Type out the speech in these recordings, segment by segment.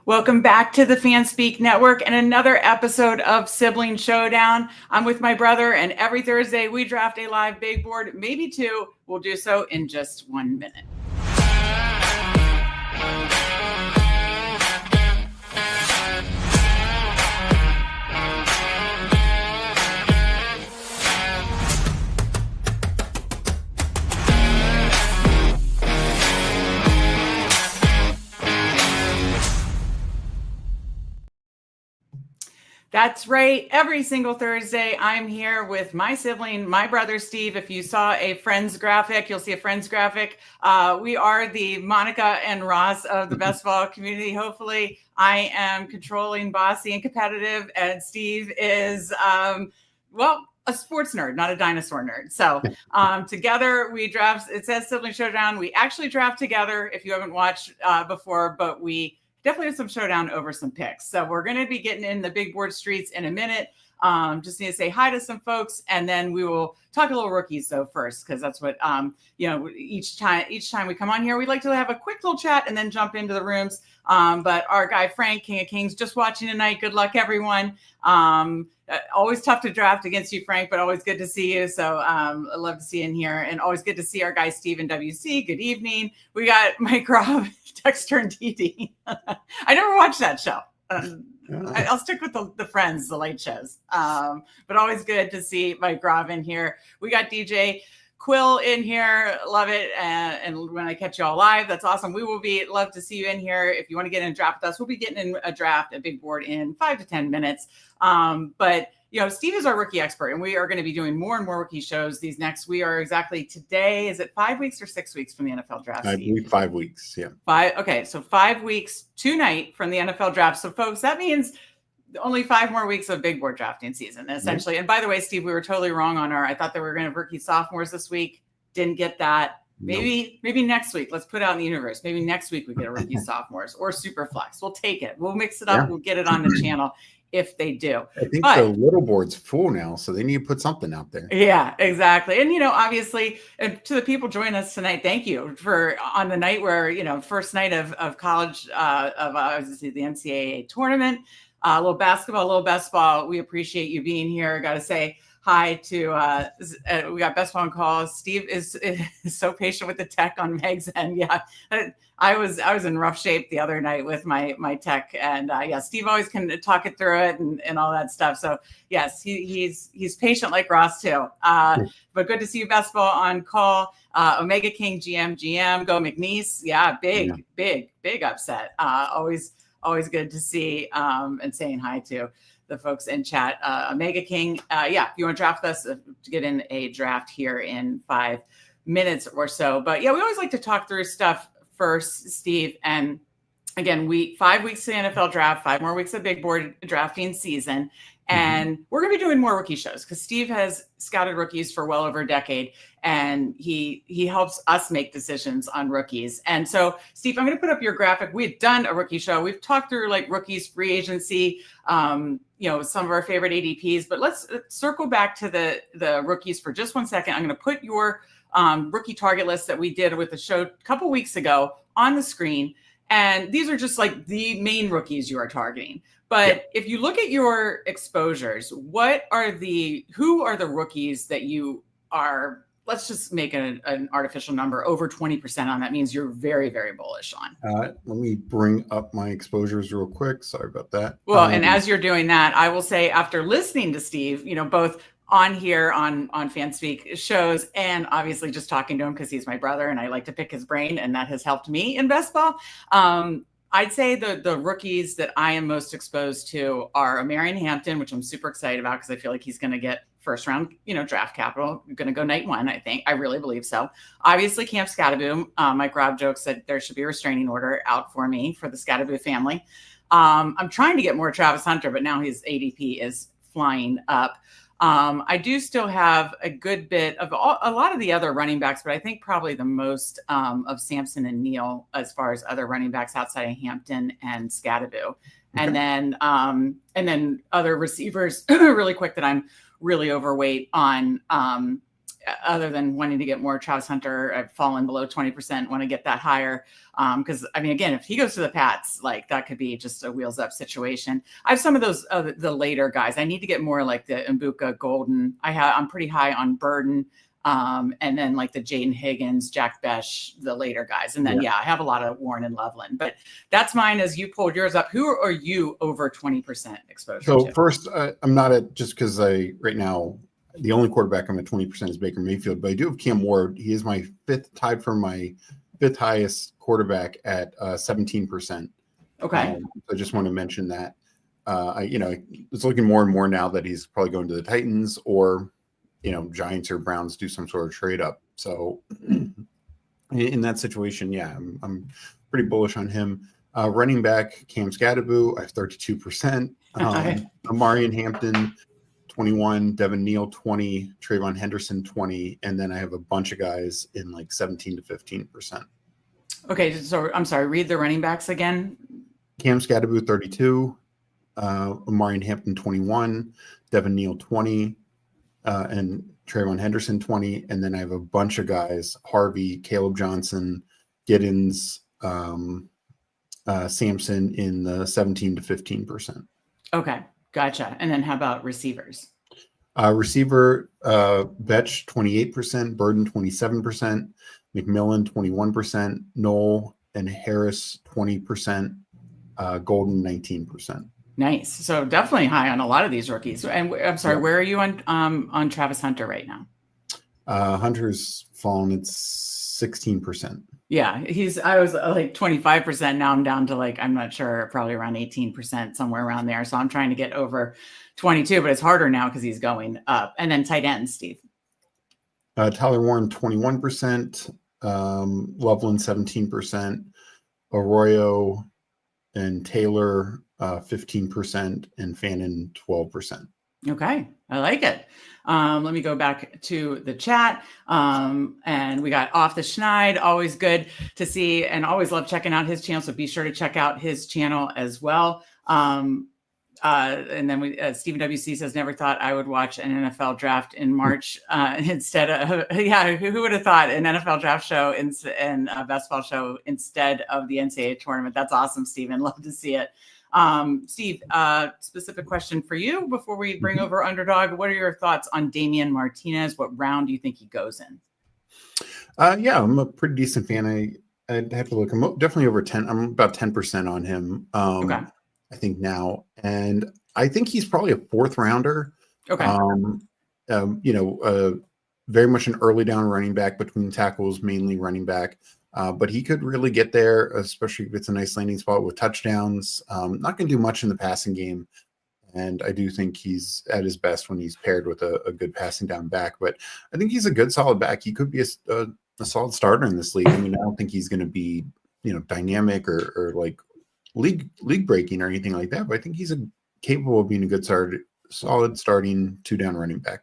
Welcome back to the Fanspeak Network and another episode of Sibling Showdown. I'm with my brother, and every Thursday we draft a live big board, maybe two. We'll do so in just 1 minute. That's right. Every single Thursday, I'm here with my sibling, my brother, Steve. If you saw a Friends graphic, you'll see a Friends graphic. We are the Monica and Ross of the best ball community. Hopefully, I am controlling, bossy, and competitive. And Steve is, a sports nerd, not a dinosaur nerd. So together we draft. It says Sibling Showdown. We actually draft together if you haven't watched before, but we definitely have some showdown over some picks. So we're going to be getting in the big board streets in a minute. Just need to say hi to some folks, and then we will talk a little rookies though first, because that's what each time we come on here, we like to have a quick little chat and then jump into the rooms. But our guy Frank, King of Kings, just watching tonight. Good luck, everyone. Always tough to draft against you, Frank, but always good to see you. So I love to see you in here, and always good to see our guy Steve in WC. Good evening. We got Mike Rob, Dexter, and TD. I never watched that show. I'll stick with the Friends, the late shows. But always good to see Mike Rob in here. We got DJ Quill in here. Love it. And when I catch you all live, that's awesome. We will love to see you in here. If you want to get in a draft with us, we'll be getting in a draft, a big board in 5 to 10 minutes. But Steve is our rookie expert, and we are going to be doing more and more rookie shows these next. We are exactly today. Is it 5 weeks or 6 weeks from the NFL draft? I believe 5 weeks. Yeah. 5. Okay. So 5 weeks tonight from the NFL draft. So folks, that means only 5 more weeks of big board drafting season, essentially. Mm-hmm. And by the way, Steve, we were totally wrong on I thought that we were going to have rookie sophomores this week. Didn't get that. Maybe next week. Let's put it out in the universe. Maybe next week we get a rookie sophomores or super flex. We'll take it. We'll mix it up. Yeah. We'll get it on the channel if they do. I think the little board's full now, so they need to put something out there. Yeah, exactly. And, obviously, and to the people joining us tonight, thank you for on the night where, first night of college, of obviously the NCAA tournament, a little basketball, a little best ball. We appreciate you being here. Got to say hi to, we got best ball on call. Steve is so patient with the tech on Meg's end. Yeah, I was in rough shape the other night with my tech, and Steve always can talk it through it and all that stuff. So yes, he's patient like Ross too. But good to see you, best ball on call. Omega King, GM, go McNeese. Yeah, big upset. Always good to see, and saying hi to the folks in chat. Omega King, if you want to draft with us, to get in a draft here in 5 minutes or so. But we always like to talk through stuff first, Steve. And again, 5 weeks to the NFL draft, 5 more weeks of big board drafting season. And we're going to be doing more rookie shows because Steve has scouted rookies for well over a decade, and he helps us make decisions on rookies. And so, Steve, I'm going to put up your graphic. We've done a rookie show. We've talked through like rookies, free agency, some of our favorite ADPs. But let's circle back to the rookies for just 1 second. I'm going to put your rookie target list that we did with the show a couple weeks ago on the screen. And these are just like the main rookies you are targeting. But if you look at your exposures, who are the rookies that you are, let's just make an artificial number, over 20% on? That means you're very, very bullish on. Let me bring up my exposures real quick. Sorry about that. Well, and as you're doing that, I will say, after listening to Steve, both on here on Fanspeak shows and obviously just talking to him because he's my brother and I like to pick his brain, and that has helped me in best ball. I'd say the rookies that I am most exposed to are Amarian Hampton, which I'm super excited about because I feel like he's going to get first round, draft capital. Going to go night 1, I think. I really believe so. Obviously, Camp Scatterboom. Mike Rob jokes that there should be a restraining order out for me for the Scatterboom family. I'm trying to get more Travis Hunter, but now his ADP is flying up. I do still have a good bit of a lot of the other running backs, but I think probably the most of Sampson and Neal as far as other running backs outside of Hampton and Scatterboom. Okay. And then other receivers really quick that I'm really overweight on. other than wanting to get more. Travis Hunter, I've fallen below 20%, want to get that higher. Because I mean, again, if he goes to the Pats, like that could be just a wheels up situation. I have some of those the later guys. I need to get more like the Mbuka Golden. I'm pretty high on Burden. And then like the Jaden Higgins, Jack Besh, the later guys. And then, I have a lot of Warren and Loveland, but that's mine as you pulled yours up. Who are you over 20% exposure So to? first, I'm not at, just because right now, the only quarterback I'm at 20% is Baker Mayfield, but I do have Cam Ward. He is my tied for my fifth highest quarterback at 17%. Okay. I just want to mention that. It's looking more and more now that he's probably going to the Titans or, Giants or Browns do some sort of trade up. So in that situation, I'm pretty bullish on him. Running back Cam Scadaboo, I have 32%. Amari and Hampton, 21. Devin Neal, 20. Trayvon Henderson, 20. And then I have a bunch of guys in like 17 to 15%. Okay, so I'm sorry, read the running backs again. Cam Scadaboo, 32. Amari and Hampton, 21. Devin Neal, 20. And Trayvon Henderson, 20. And then I have a bunch of guys, Harvey, Caleb Johnson, Giddens, Sampson in the 17 to 15%. Okay, gotcha. And then how about receivers? Receiver, Betch, 28%, Burden, 27%, McMillan, 21%, Knoll and Harris, 20%, Golden, 19%. Nice. So definitely high on a lot of these rookies. And I'm sorry, where are you on Travis Hunter right now? Hunter's fallen. It's 16%. Yeah, I was like 25%. Now I'm down to like, I'm not sure, probably around 18%, somewhere around there. So I'm trying to get over 22, but it's harder now because he's going up. And then tight end, Steve. Tyler Warren, 21%. Loveland, 17%. Arroyo and Taylor, 15%, and Fannin, 12%. Okay, I like it. Let me go back to the chat. And we got Off the Schneid, always good to see, and always love checking out his channel. So be sure to check out his channel as well. And then Stephen WC says, never thought I would watch an NFL draft in March instead of, who would have thought an NFL draft show and a basketball show instead of the NCAA tournament? That's awesome, Stephen. Love to see it. Steve, specific question for you before we bring over Underdog. What are your thoughts on Damian Martinez? What round do you think he goes in? I'm a pretty decent fan. I'd have to look. I'm definitely over 10. I'm about 10% on him. Okay. I think now, and I think he's probably a fourth rounder. Okay. Very much an early down running back between tackles, mainly running back. But he could really get there, especially if it's a nice landing spot with touchdowns. Not going to do much in the passing game. And I do think he's at his best when he's paired with a good passing down back. But I think he's a good, solid back. He could be a solid starter in this league. I mean, I don't think he's going to be, dynamic or like league breaking or anything like that. But I think he's capable of being a good solid starting 2-down running back.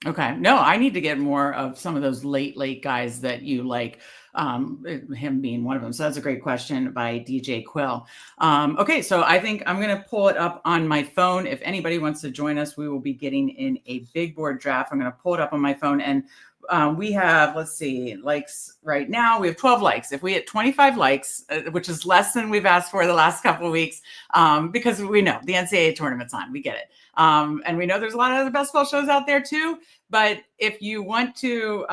Okay. No, I need to get more of some of those late guys that you like, him being one of them. So that's a great question by DJ Quill. Okay. So I think I'm going to pull it up on my phone. If anybody wants to join us, we will be getting in a big board draft. I'm going to pull it up on my phone, and we have, let's see, likes right now. We have 12 likes. If we hit 25 likes, which is less than we've asked for the last couple of weeks, because we know the NCAA tournament's on, we get it. And we know there's a lot of other basketball shows out there too. But if you want to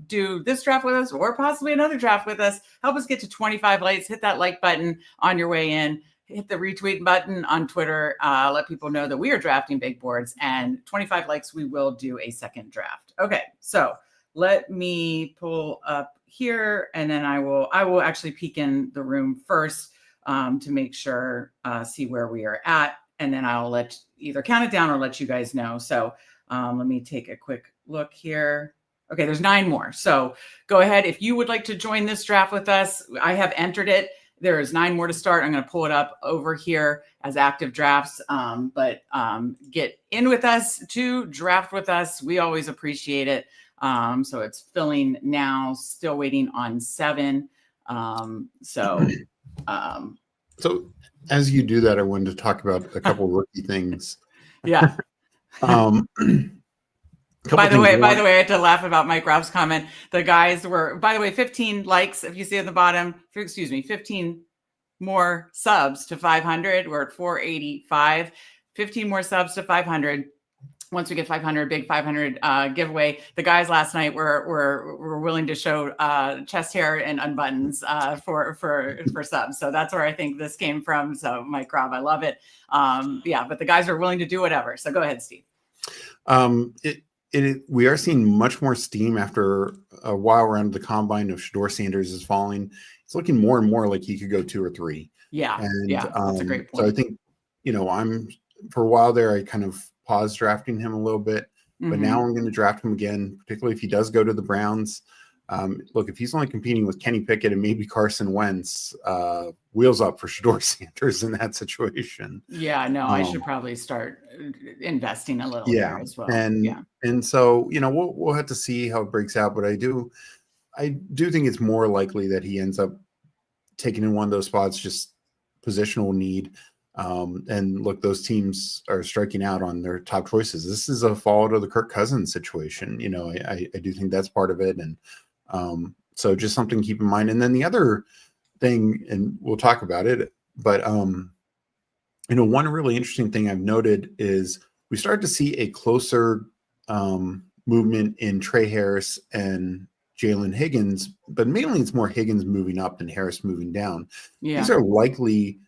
do this draft with us or possibly another draft with us, help us get to 25 likes. Hit that like button on your way in. Hit the retweet button on Twitter. Let people know that we are drafting big boards, and 25 likes, we will do a second draft. Okay, so let me pull up here, and then I will actually peek in the room first to make sure, see where we are at, and then I'll let either count it down or let you guys know. So let me take a quick look here. Okay, there's 9 more. So go ahead. If you would like to join this draft with us, I have entered it. There is 9 more to start. I'm going to pull it up over here as active drafts, but get in with us to draft with us. We always appreciate it. So it's filling now, still waiting on 7. So as you do that, I wanted to talk about a couple rookie things. Yeah. couple By the things. way, I had to laugh about Mike Robb's comment. The guys were, by the way, 15 likes. If you see at the bottom, 15 more subs to 500. We're at 485. 15 more subs to 500. Once we get 500, big 500 giveaway. The guys last night were willing to show chest hair and unbuttons for subs. So that's where I think this came from. So Mike Robb, I love it. But the guys are willing to do whatever. So go ahead, Steve. We are seeing much more steam after a while around the combine of Shedeur Sanders is falling. It's looking more and more like he could go 2 or 3. Yeah. And That's a great point. So I think, I'm for a while there, I kind of paused drafting him a little bit, but now I'm going to draft him again, particularly if he does go to the Browns. Look, if he's only competing with Kenny Pickett and maybe Carson Wentz, wheels up for Shedeur Sanders in that situation. Yeah, no, I should probably start investing a little there as well. And so, we'll have to see how it breaks out, but I do think it's more likely that he ends up taking in one of those spots, just positional need. And look, those teams are striking out on their top choices. This is a fall to the Kirk Cousins situation. I do think that's part of it. And so just something to keep in mind. And then the other thing, and we'll talk about it, but one really interesting thing I've noted is we start to see a closer movement in Trey Harris and Jalen Higgins, but mainly it's more Higgins moving up than Harris moving down. Yeah. These are likely,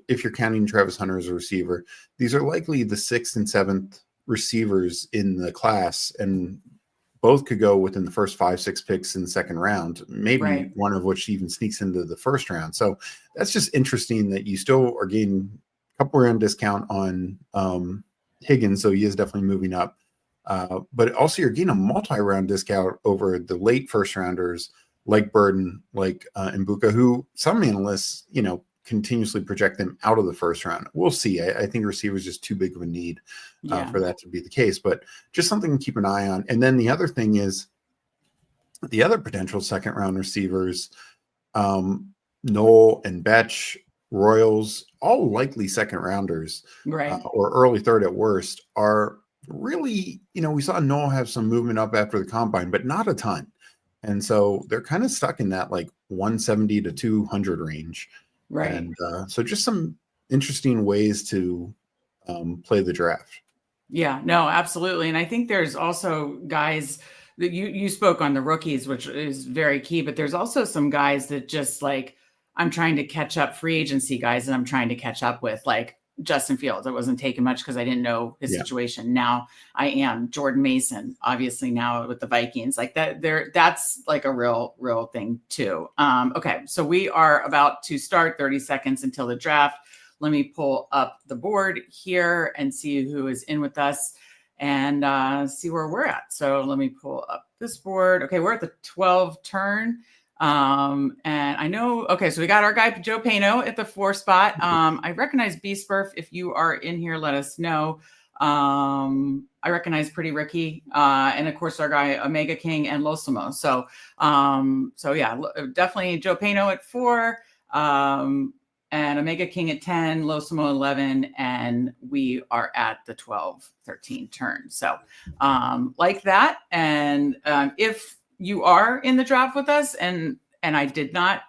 if you're counting Travis Hunter as a receiver, these are likely the 6th and 7th receivers in the class, and both could go within the first 5-6 picks in the second round, maybe one of which even sneaks into the first round. So that's just interesting that you still are getting a couple round discount on Higgins. So he is definitely moving up. But also you're getting a multi-round discount over the late first rounders like Burden, like Mbuka, who some analysts, continuously project them out of the first round. We'll see. I think receivers just too big of a need for that to be the case, but just something to keep an eye on. And then the other thing is the other potential second round receivers, Noel and Betch, Royals, all likely second rounders, or early third at worst, are really, we saw Noel have some movement up after the combine, but not a ton. And so they're kind of stuck in that like 170 to 200 range. Right. And so just some interesting ways to play the draft. Yeah, no, absolutely. And I think there's also guys that you spoke on the rookies, which is very key, but there's also some guys that just like, I'm trying to catch up, free agency guys, and I'm trying to catch up with, like Justin Fields. I wasn't taking much because I didn't know his situation. Now I am. Jordan Mason, obviously now with the Vikings, like that that's like a real thing too. Okay. So we are about to start 30 seconds until the draft. Let me pull up the board here and see who is in with us and see where we're at. So let me pull up this board. Okay. We're at the 12 turn. And I know, okay, so we got our guy, Joe Pano at the 4 spot. I recognize B Spurf. If you are in here, let us know. I recognize Pretty Ricky, and of course our guy, Omega King and Losimo. So yeah, definitely Joe Pano at 4, and Omega King at 10, Losimo 11, and we are at the 12-13 turn. So, like that. And, if you are in the draft with us and I did not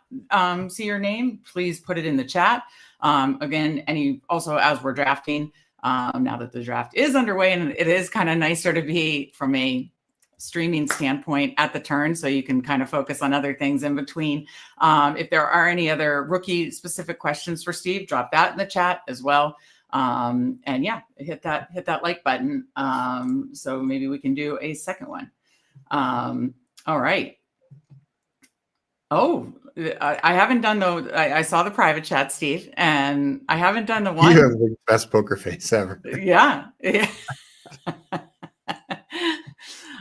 see your name, please put it in the chat. Again, also as we're drafting, now that the draft is underway, and it is kind of nicer to be from a streaming standpoint at the turn, so you can kind of focus on other things in between. If there are any other rookie specific questions for Steve, drop that in the chat as well. And yeah, hit that like button. So maybe we can do a second one. All right. Oh, I haven't done I saw the private chat, Steve, and I haven't done the one. You have the best poker face ever. Yeah.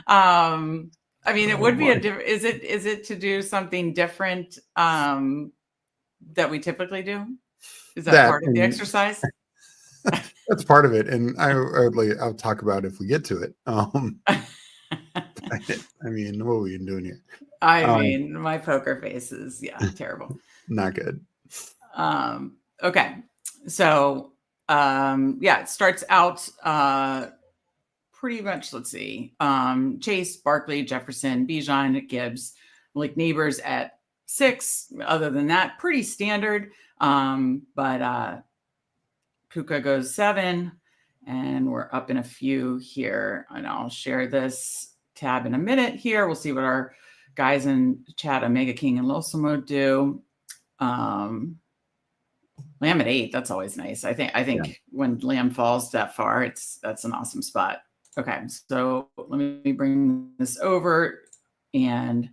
I mean, it would be is it to do something different that we typically do? Is that part of the exercise? That's part of it, and I'll talk about it if we get to it. I mean, what are we doing here? I mean, my poker face is terrible. Not good. Okay. So it starts out pretty much, let's see, Chase, Barkley, Jefferson, Bijan, Gibbs, Malik Neighbors at 6. Other than that, pretty standard. But Puka goes 7, and we're up in a few here. And I'll share this tab in a minute here. We'll see what our guys in chat, Omega King and Losimo, do. Lamb at 8. That's always nice. I think when Lamb falls that far, that's an awesome spot. Okay, so let me bring this over, and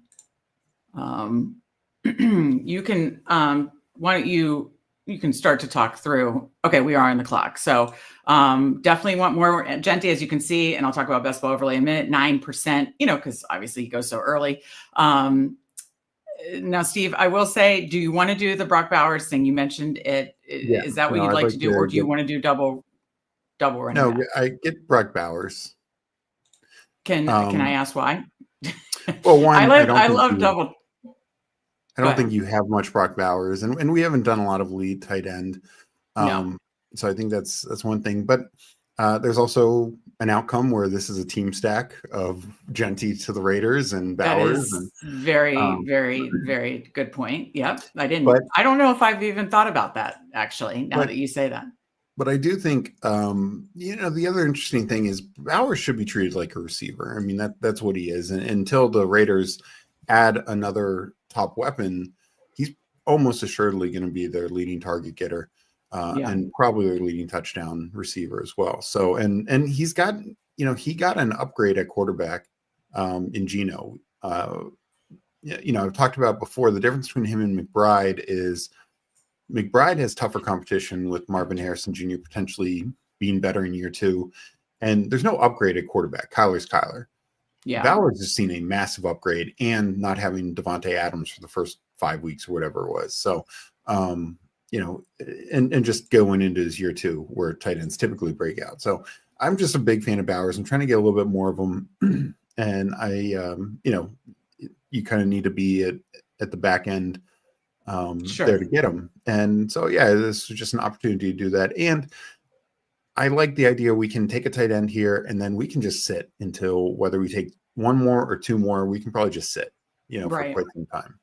you can why don't you can start to talk through. Okay, we are on the clock, so definitely want more. Genty, as you can see, and I'll talk about best ball overlay in a minute. 9%, because obviously he goes so early. Now, Steve, I will say, do you want to do the Brock Bowers thing? You mentioned it. Yeah. Is that what you'd like to do, or do you want to do double running No, back? I get Brock Bowers. Can I ask why? Well, one, I love double. I don't think you have much Brock Bowers, and we haven't done a lot of lead tight end. No. So I think that's one thing. But there's also an outcome where this is a team stack of Genty to the Raiders and Bowers. That is very, very, very good point. Yep. I don't know if I've even thought about that, actually, now that you say that. But I do think, the other interesting thing is Bowers should be treated like a receiver. I mean, that's what he is. And until the Raiders add another top weapon, he's almost assuredly going to be their leading target getter and probably their leading touchdown receiver as well. So, and he's got, he got an upgrade at quarterback in Geno. I've talked about before, the difference between him and McBride is McBride has tougher competition with Marvin Harrison Jr. potentially being better in year 2. And there's no upgrade at quarterback. Kyler's Kyler. Yeah. Bowers has seen a massive upgrade and not having Devontae Adams for the first 5 weeks or whatever it was. So, and just going into his year 2 where tight ends typically break out. So I'm just a big fan of Bowers. I'm trying to get a little bit more of them. And you kind of need to be at the back end there to get them. And so, this is just an opportunity to do that. And I like the idea we can take a tight end here and then we can just sit until whether we take 1 more or 2 more, we can probably just sit, for quite some time.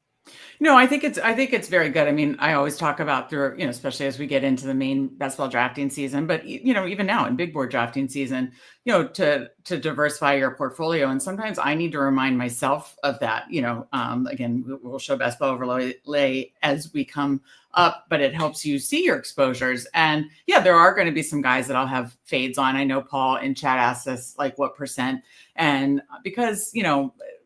No, I think it's very good. I mean, I always talk about through, especially as we get into the main best ball drafting season, but even now in big board drafting season, to diversify your portfolio. And sometimes I need to remind myself of that. Again, we'll show best ball overlay as we come up, but it helps you see your exposures. And there are going to be some guys that I'll have fades on. I know Paul in chat asked us like what percent, and because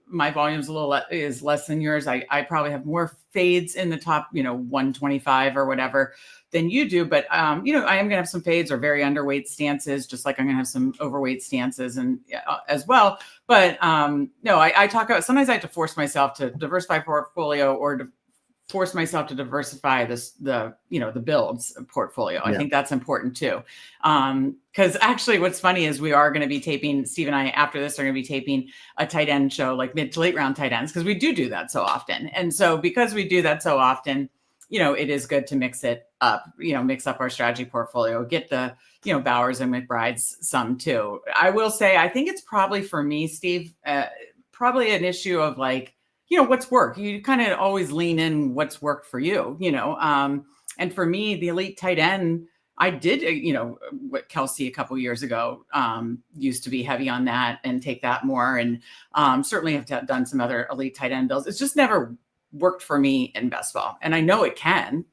my volume's is less than yours, I probably have more fades in the top 125 or whatever than you do, but I am going to have some fades or very underweight stances, just like I'm going to have some overweight stances and as well. But no, I talk about, sometimes I have to force myself to diversify portfolio or to force myself to diversify the builds portfolio. I think that's important too. Because actually what's funny is we are going to be taping, Steve and I, after this, are going to be taping a tight end show, like mid to late round tight ends, because we do that so often. And so because we do that so often, it is good to mix it up, mix up our strategy portfolio, get the, Bowers and McBride's some too. I will say, I think it's probably for me, Steve, probably an issue of like, what's worked. You kind of always lean in what's worked for you, and for me, the elite tight end, I did, what Kelsey a couple years ago used to be heavy on that and take that more. And certainly have done some other elite tight end builds. It's just never worked for me in best ball. And I know it can,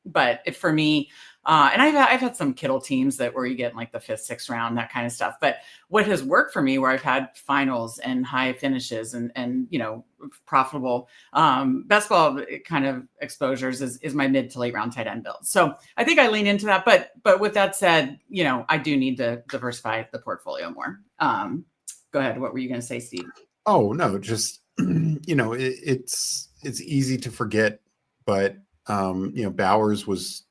but for me, and I've had some Kittle teams where you get like the 5th, 6th round, that kind of stuff. But what has worked for me, where I've had finals and high finishes and profitable best ball kind of exposures is my mid to late round tight end build. So I think I lean into that. But with that said, I do need to diversify the portfolio more. Go ahead. What were you going to say, Steve? Oh no, just it's easy to forget, but Bowers was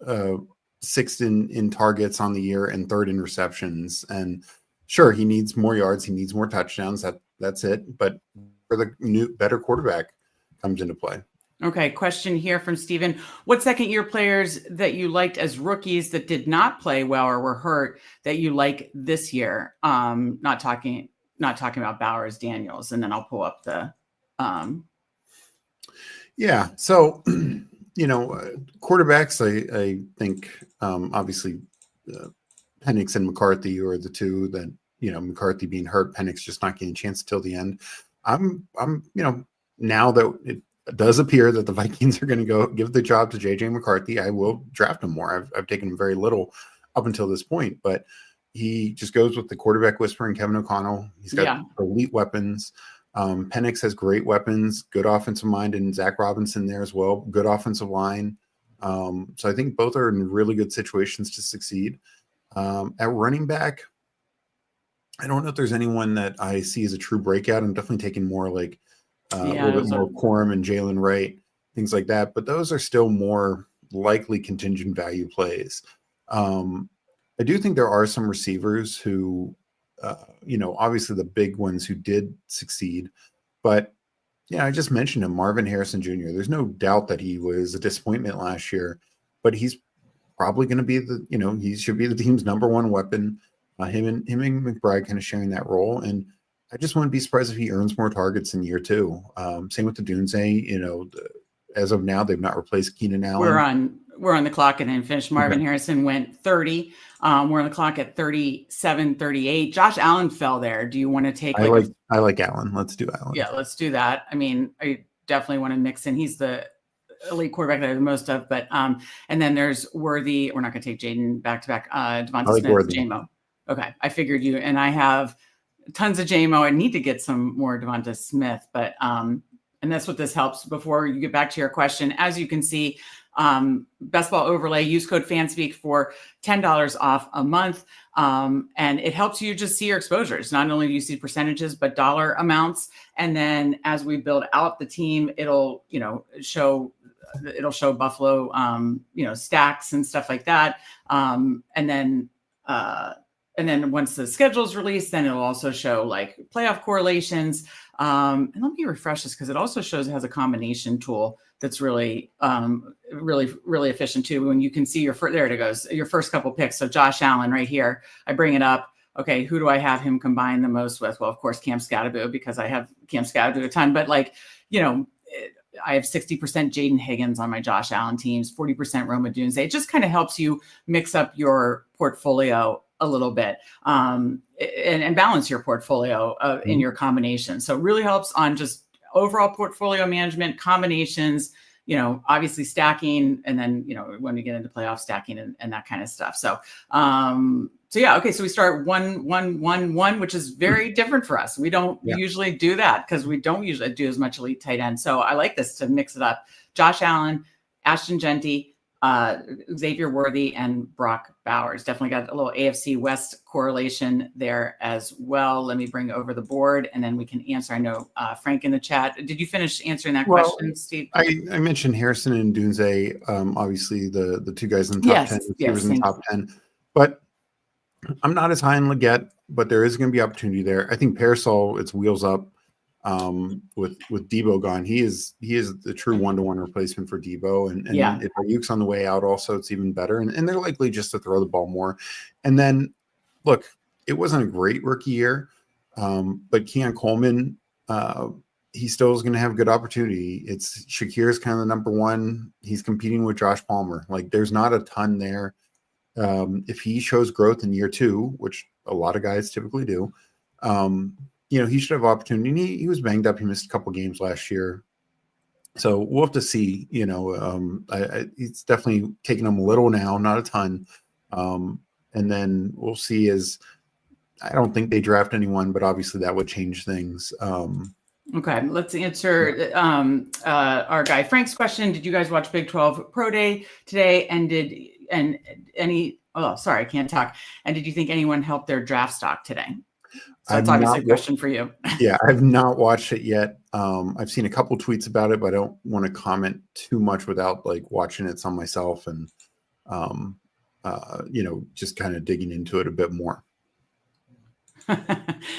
6th in targets on the year and 3rd in receptions. And sure, he needs more yards, he needs more touchdowns. That's it. But for the new better quarterback comes into play. Okay, question here from Steven. What second-year players that you liked as rookies that did not play well or were hurt that you like this year? Not talking about Bowers, Daniels, and then I'll pull up the. Yeah. So, quarterbacks, I think, obviously, Penix and McCarthy are the two that, McCarthy being hurt, Penix just not getting a chance till the end. I'm, now that it does appear that the Vikings are going to go give the job to JJ McCarthy, I will draft him more. I've taken him very little up until this point, but he just goes with the quarterback whisperer and Kevin O'Connell. He's got elite weapons. Penix has great weapons, good offensive mind, and Zach Robinson there as well. Good offensive line. So I think both are in really good situations to succeed. At running back, I don't know if there's anyone that I see as a true breakout. I'm definitely taking more like a little bit more Corum and Jalen Wright, things like that. But those are still more likely contingent value plays. I do think there are some receivers who, obviously the big ones who did succeed. But, I just mentioned him, Marvin Harrison Jr. There's no doubt that he was a disappointment last year, but he's probably going to be he should be the team's number one weapon. Him and McBride kind of sharing that role. And I just wouldn't be surprised if he earns more targets in year two. Same with the Dunze. As of now, they've not replaced Keenan Allen. We're on the clock and then finished. Marvin Harrison went 30. We're on the clock at 37, 38. Josh Allen fell there. Do you want to take? I like Allen. Let's do Allen. Yeah, let's do that. I mean, I definitely want to mix in. He's the elite quarterback that I have the most of, but and then there's Worthy. We're not going to take Jaden back to back. Devonta Smith, JMO. Okay, I figured you, and I have tons of JMO. I need to get some more Devonta Smith, but and that's what this helps. Before you get back to your question, as you can see, Best Ball Overlay, use code Fanspeak for $10 off a month, and it helps you just see your exposures. Not only do you see percentages, but dollar amounts, and then as we build out the team, it'll show Buffalo stacks and stuff like that, and then once the schedule's released, then it'll also show like playoff correlations. And let me refresh this because it also shows it has a combination tool that's really, really efficient too. When you can see there it goes, your first couple picks. So Josh Allen right here, I bring it up. Okay, who do I have him combine the most with? Well, of course, Cam Scatterbo, because I have Cam Scatterbo a ton. But I have 60% Jaden Higgins on my Josh Allen teams, 40% Roma Dunze. It just kind of helps you mix up your portfolio a little bit and balance your portfolio in your combination. So it really helps on just overall portfolio management, combinations, obviously stacking, and then, when we get into playoff stacking and that kind of stuff. So, yeah. Okay. So we start 1-1-1-1, which is very different for us. We don't usually do that because we don't usually do as much elite tight end. So I like this to mix it up. Josh Allen, Ashton Genty, Xavier Worthy, and Brock Bowers. Definitely got a little AFC West correlation there as well. Let me bring over the board and then we can answer. I know Frank in the chat. Did you finish answering that question, Steve? I mentioned Harrison and Dunze, obviously the two guys in the top 10, receivers in the top 10. But I'm not as high in Leggett, but there is going to be opportunity there. I think Parasol, it's wheels up with Debo gone. He is the true one-to-one replacement for Debo. And if Ayuk's on the way out also, it's even better. And they're likely just to throw the ball more. And then, look, it wasn't a great rookie year, but Keon Coleman, he still is going to have good opportunity. It's Shakir's kind of the number one. He's competing with Josh Palmer. Like, there's not a ton there. If he shows growth in year two, which a lot of guys typically do, he should have opportunity. He was banged up. He missed a couple games last year. So we'll have to see, it's definitely taking him a little now, not a ton. And then we'll see I don't think they draft anyone, but obviously that would change things. Okay, let's answer our guy Frank's question. Did you guys watch Big 12 Pro Day today? And did you think anyone helped their draft stock today? So that's obviously a question for you. Yeah, I've not watched it yet. I've seen a couple tweets about it, but I don't want to comment too much without watching it some myself and just kind of digging into it a bit more.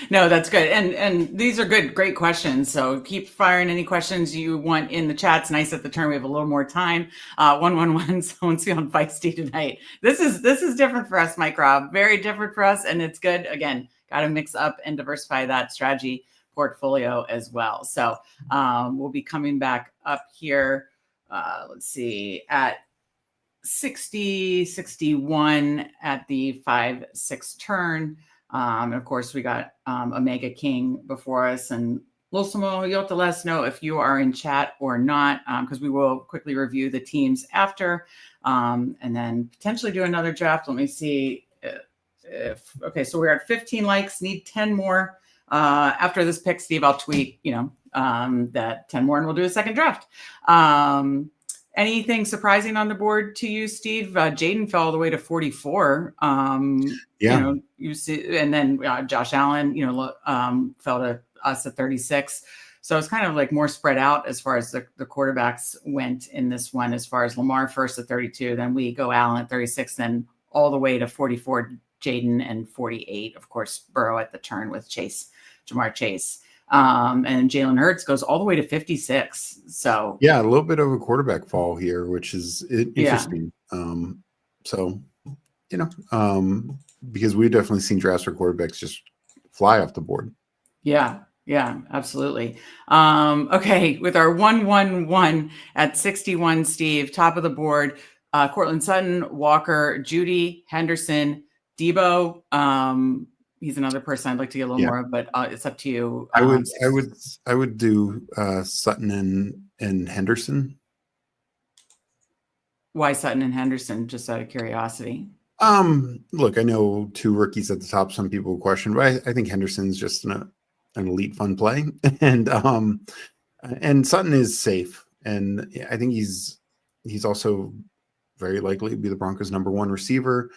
No, that's good. And these are great questions. So keep firing any questions you want in the chat. It's nice at the turn. We have a little more time. 111, someone's feeling feisty tonight. This is different for us, Mike Rob. Very different for us. And it's good. Again, got to mix up and diversify that strategy portfolio as well. So we'll be coming back up here. Let's see, at 60, 61 at the 5-6 turn. And of course, we got Omega King before us. And Losimo, you'll have to let us know if you are in chat or not, because we will quickly review the teams after, and then potentially do another draft. Let me see if okay, so we're at 15 likes, need 10 more. After this pick, Steve, I'll tweet, that 10 more and we'll do a second draft. Anything surprising on the board to you, Steve? Jaden fell all the way to 44. You see, and then Josh Allen, fell to us at 36. So it's kind of like more spread out as far as the quarterbacks went in this one, as far as Lamar first at 32, then we go Allen at 36, then all the way to 44, Jaden, and 48, of course, Burrow at the turn with Jamar Chase. And Jalen Hurts goes all the way to 56. So yeah, a little bit of a quarterback fall here, which is interesting. Because we've definitely seen drafts where quarterbacks just fly off the board. Yeah, absolutely. Okay, with our 111 at 61, Steve, top of the board, Cortland Sutton, Walker, Judy, Henderson, Debo. He's another person I'd like to get a little more of, but it's up to you. I would do Sutton and Henderson. Why Sutton and Henderson? Just out of curiosity. Look, I know two rookies at the top. Some people question, but I think Henderson's just an elite fun play, and Sutton is safe, and I think he's also very likely to be the Broncos' number one receiver.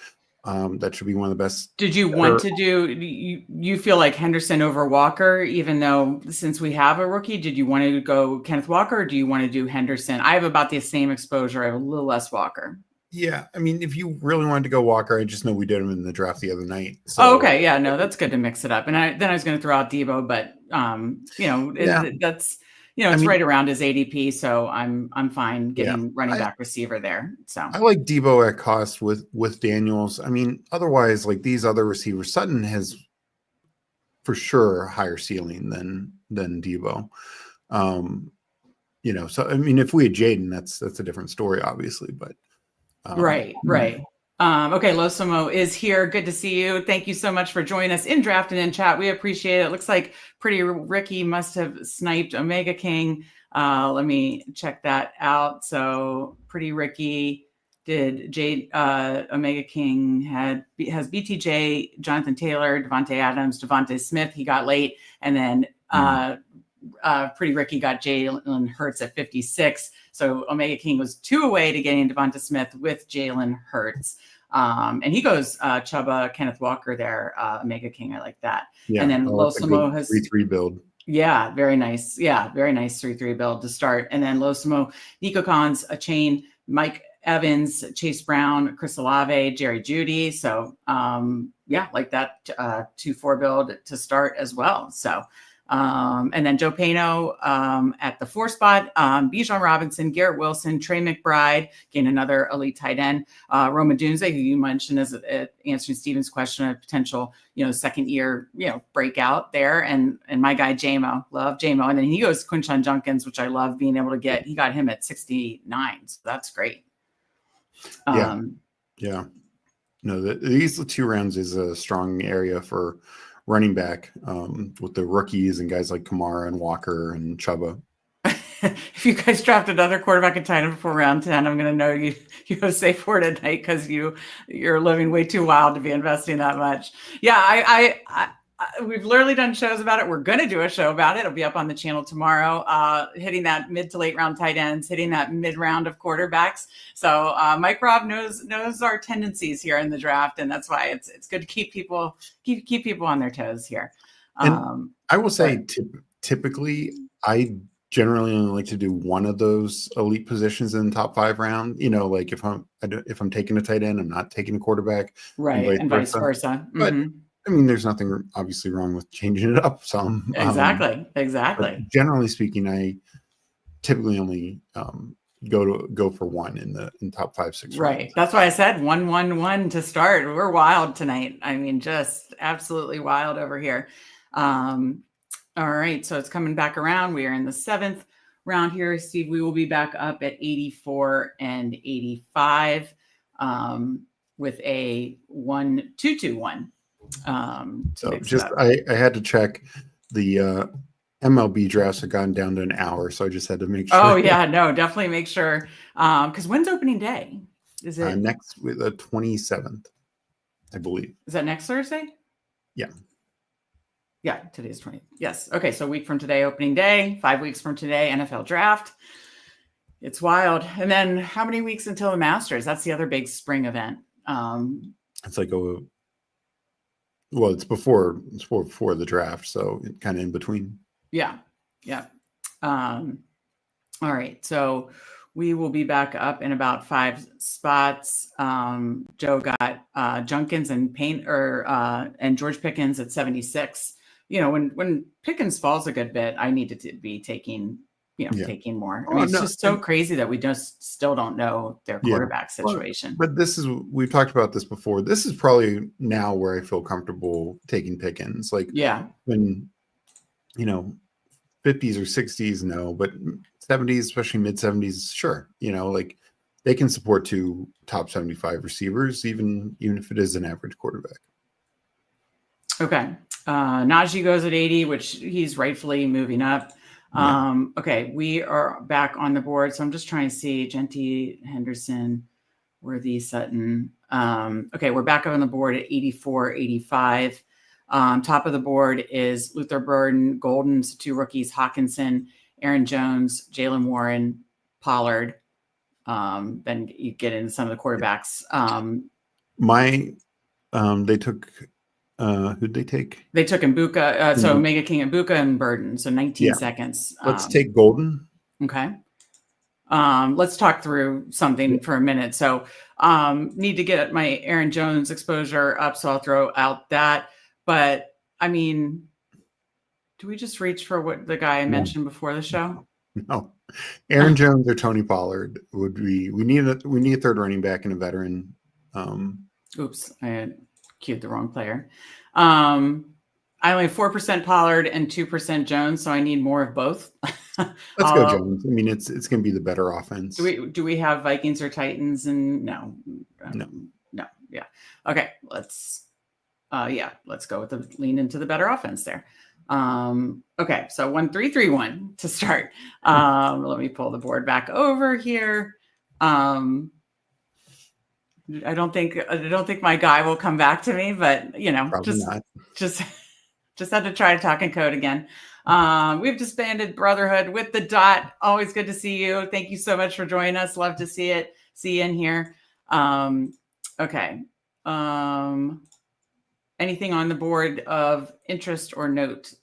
That should be one of the best. Did you want to do, you feel like Henderson over Walker, even though since we have a rookie, did you want to go Kenneth Walker, or do you want to do Henderson? I have about the same exposure. I have a little less Walker. Yeah. I mean, if you really wanted to go Walker, I just know we did him in the draft the other night. So. Okay. Yeah, no, that's good to mix it up. And then I was going to throw out Debo, but it's right around his ADP, so I'm fine getting running back receiver there. So I like Debo at cost with Daniels. I mean, otherwise, like these other receivers, Sutton has for sure a higher ceiling than Debo. So I mean, if we had Jaden, that's a different story, obviously. But right. Okay, Losimo is here. Good to see you. Thank you so much for joining us in draft and in chat. We appreciate it. It looks like Pretty Ricky must have sniped Omega King. Let me check that out. So Pretty Ricky did Omega King has BTJ, Jonathan Taylor, Devontae Adams, Devontae Smith. He got late, and then Pretty Ricky got Jalen Hurts at 56. So Omega King was 2 away to getting Devonta Smith with Jalen Hurts. And he goes Chuba, Kenneth Walker there, Omega King. I like that. Yeah. And then Losimo has 3-3 build. Yeah, very nice. Yeah, very nice 3-3 build to start. And then Losimo, Nico Collins, a chain, Mike Evans, Chase Brown, Chris Olave, Jerry Jeudy. So like that 2-4 build to start as well. So and then Joe Pano at the 4 spot, Bijan Robinson, Garrett Wilson, Trey McBride, again, another elite tight end, Roma Dunze, who you mentioned as answering Steven's question, a potential, second year, breakout there. And my guy, JMO, love JMO. And then he goes Quinshon Junkins, which I love being able to get. He got him at 69. So that's great. No, these 2 rounds is a strong area for running back with the rookies and guys like Kamara and Walker and Chuba. If you guys draft another quarterback and tight end before round 10, I'm going to know you have safe word at night because you're living way too wild to be investing that much. Yeah, we've literally done shows about it. We're going to do a show about it. It'll be up on the channel tomorrow, hitting that mid to late round tight ends, hitting that mid round of quarterbacks. So Mike Robb knows our tendencies here in the draft. And that's why it's good to keep people on their toes here. And I will say typically I generally only like to do one of those elite positions in the top 5 round. Like if I'm taking a tight end, I'm not taking a quarterback. Right. And vice versa. But I I mean, there's nothing obviously wrong with changing it up some. Exactly. But generally speaking, I typically only go for one in top 5-6 Right. rounds. That's why I said 1-1-1 to start. We're wild tonight. I mean, just absolutely wild over here. All right. So it's coming back around. We are in the 7th round here, Steve. We will be back up at 84 and 85 with a 1-2-2-1. So just I had to check the MLB drafts have gone down to an hour, so I just had to make sure. Oh yeah, no, definitely make sure. Because when's opening day? Is it next with the 27th, I believe? Is that next Thursday? Yeah. Yeah, today's 20th. Yes. Okay, so a week from today, opening day. 5 weeks from today, NFL draft. It's wild. And then how many weeks until the Masters? That's the other big spring event. It's like it's before the draft, so it kind of in between. Yeah. All right. So we will be back up in about 5 spots. Joe got Junkins and and George Pickens at 76. When Pickens falls a good bit, I need to be taking more. I mean, it's just so crazy that we just still don't know their quarterback situation. But we've talked about this before. This is probably now where I feel comfortable taking Pickens. Like, when 50s or 60s, no, but 70s, especially mid 70s, sure. Like they can support 2 top 75 receivers, even if it is an average quarterback. Okay. Najee goes at 80, which he's rightfully moving up. Okay, we are back on the board. So I'm just trying to see Genty, Henderson, Worthy, Sutton. Okay, we're back up on the board at 84, 85. Top of the board is Luther Burden, Golden, 2 rookies, Hawkinson, Aaron Jones, Jalen Warren, Pollard. Then you get into some of the quarterbacks. They took who'd they take? They took Mbuka. So Mega King, Mbuka, and Burden. So 19 seconds. Let's take Golden. Okay. Let's talk through something for a minute. So need to get my Aaron Jones exposure up. So I'll throw out that. But I mean, do we just reach for what the guy I mentioned before the show? No. Aaron Jones or Tony Pollard would be. We need a 3rd running back and a veteran. Oops, I had cued the wrong player. I only have 4% Pollard and 2% Jones, so I need more of both. Let's go Jones. I mean, it's going to be the better offense. Do we have Vikings or Titans? And no. Yeah. Okay. Let's go with the lean into the better offense there. Okay. So 1-3-3-1 to start. Let me pull the board back over here. I don't think my guy will come back to me, but just had to try to talk in code again. We've disbanded Brotherhood with the dot. Always good to see you. Thank you so much for joining us. Love to see it. See you in here. Okay. Anything on the board of interest or note,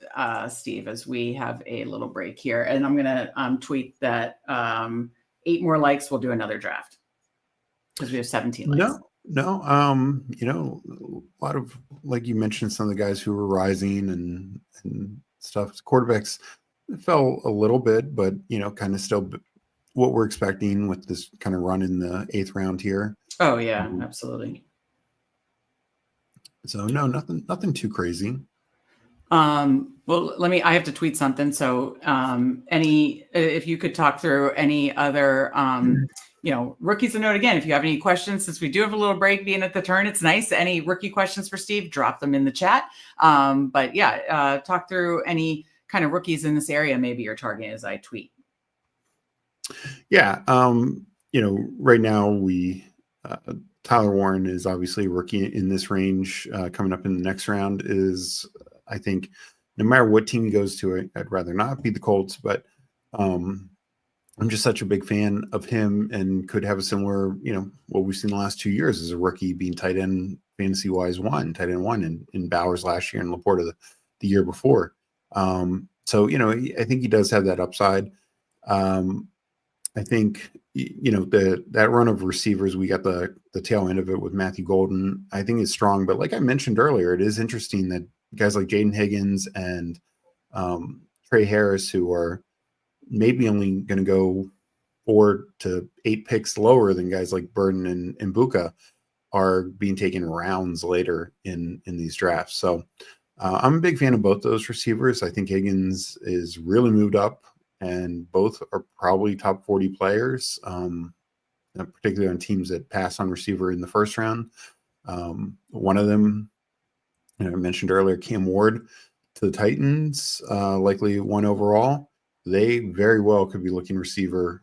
Steve, as we have a little break here, and I'm going to tweet that 8 more likes, we'll do another draft. Because we have 17 likes. No. A lot of, like you mentioned, some of the guys who were rising and stuff. Quarterbacks fell a little bit, but kind of still what we're expecting with this kind of run in the 8th round here. Oh yeah, absolutely. So no, nothing too crazy. Well, I have to tweet something. So if you could talk through any other rookies to note again, if you have any questions, since we do have a little break being at the turn, it's nice. Any rookie questions for Steve, drop them in the chat. But yeah, talk through any kind of rookies in this area maybe you're targeting as I tweet. Yeah. Right now Tyler Warren is obviously a rookie in this range. Coming up in the next round is, I think, no matter what team he goes to, I'd rather not be the Colts, but I'm just such a big fan of him and could have a similar, what we've seen the last 2 years as a rookie being tight end fantasy wise tight end one in Bowers last year and Laporta the year before. So, I think he does have that upside. I think that run of receivers, we got the tail end of it with Matthew Golden. I think is strong, but like I mentioned earlier, it is interesting that guys like Jaden Higgins and Trey Harris, who are maybe only going to go 4 to 8 picks lower than guys like Burden and Buka, are being taken rounds later in these drafts. So I'm a big fan of both those receivers. I think Higgins is really moved up, and both are probably top 40 players, particularly on teams that pass on receiver in the first round. One of them, I mentioned earlier, Cam Ward to the Titans, likely 1 overall. They very well could be looking receiver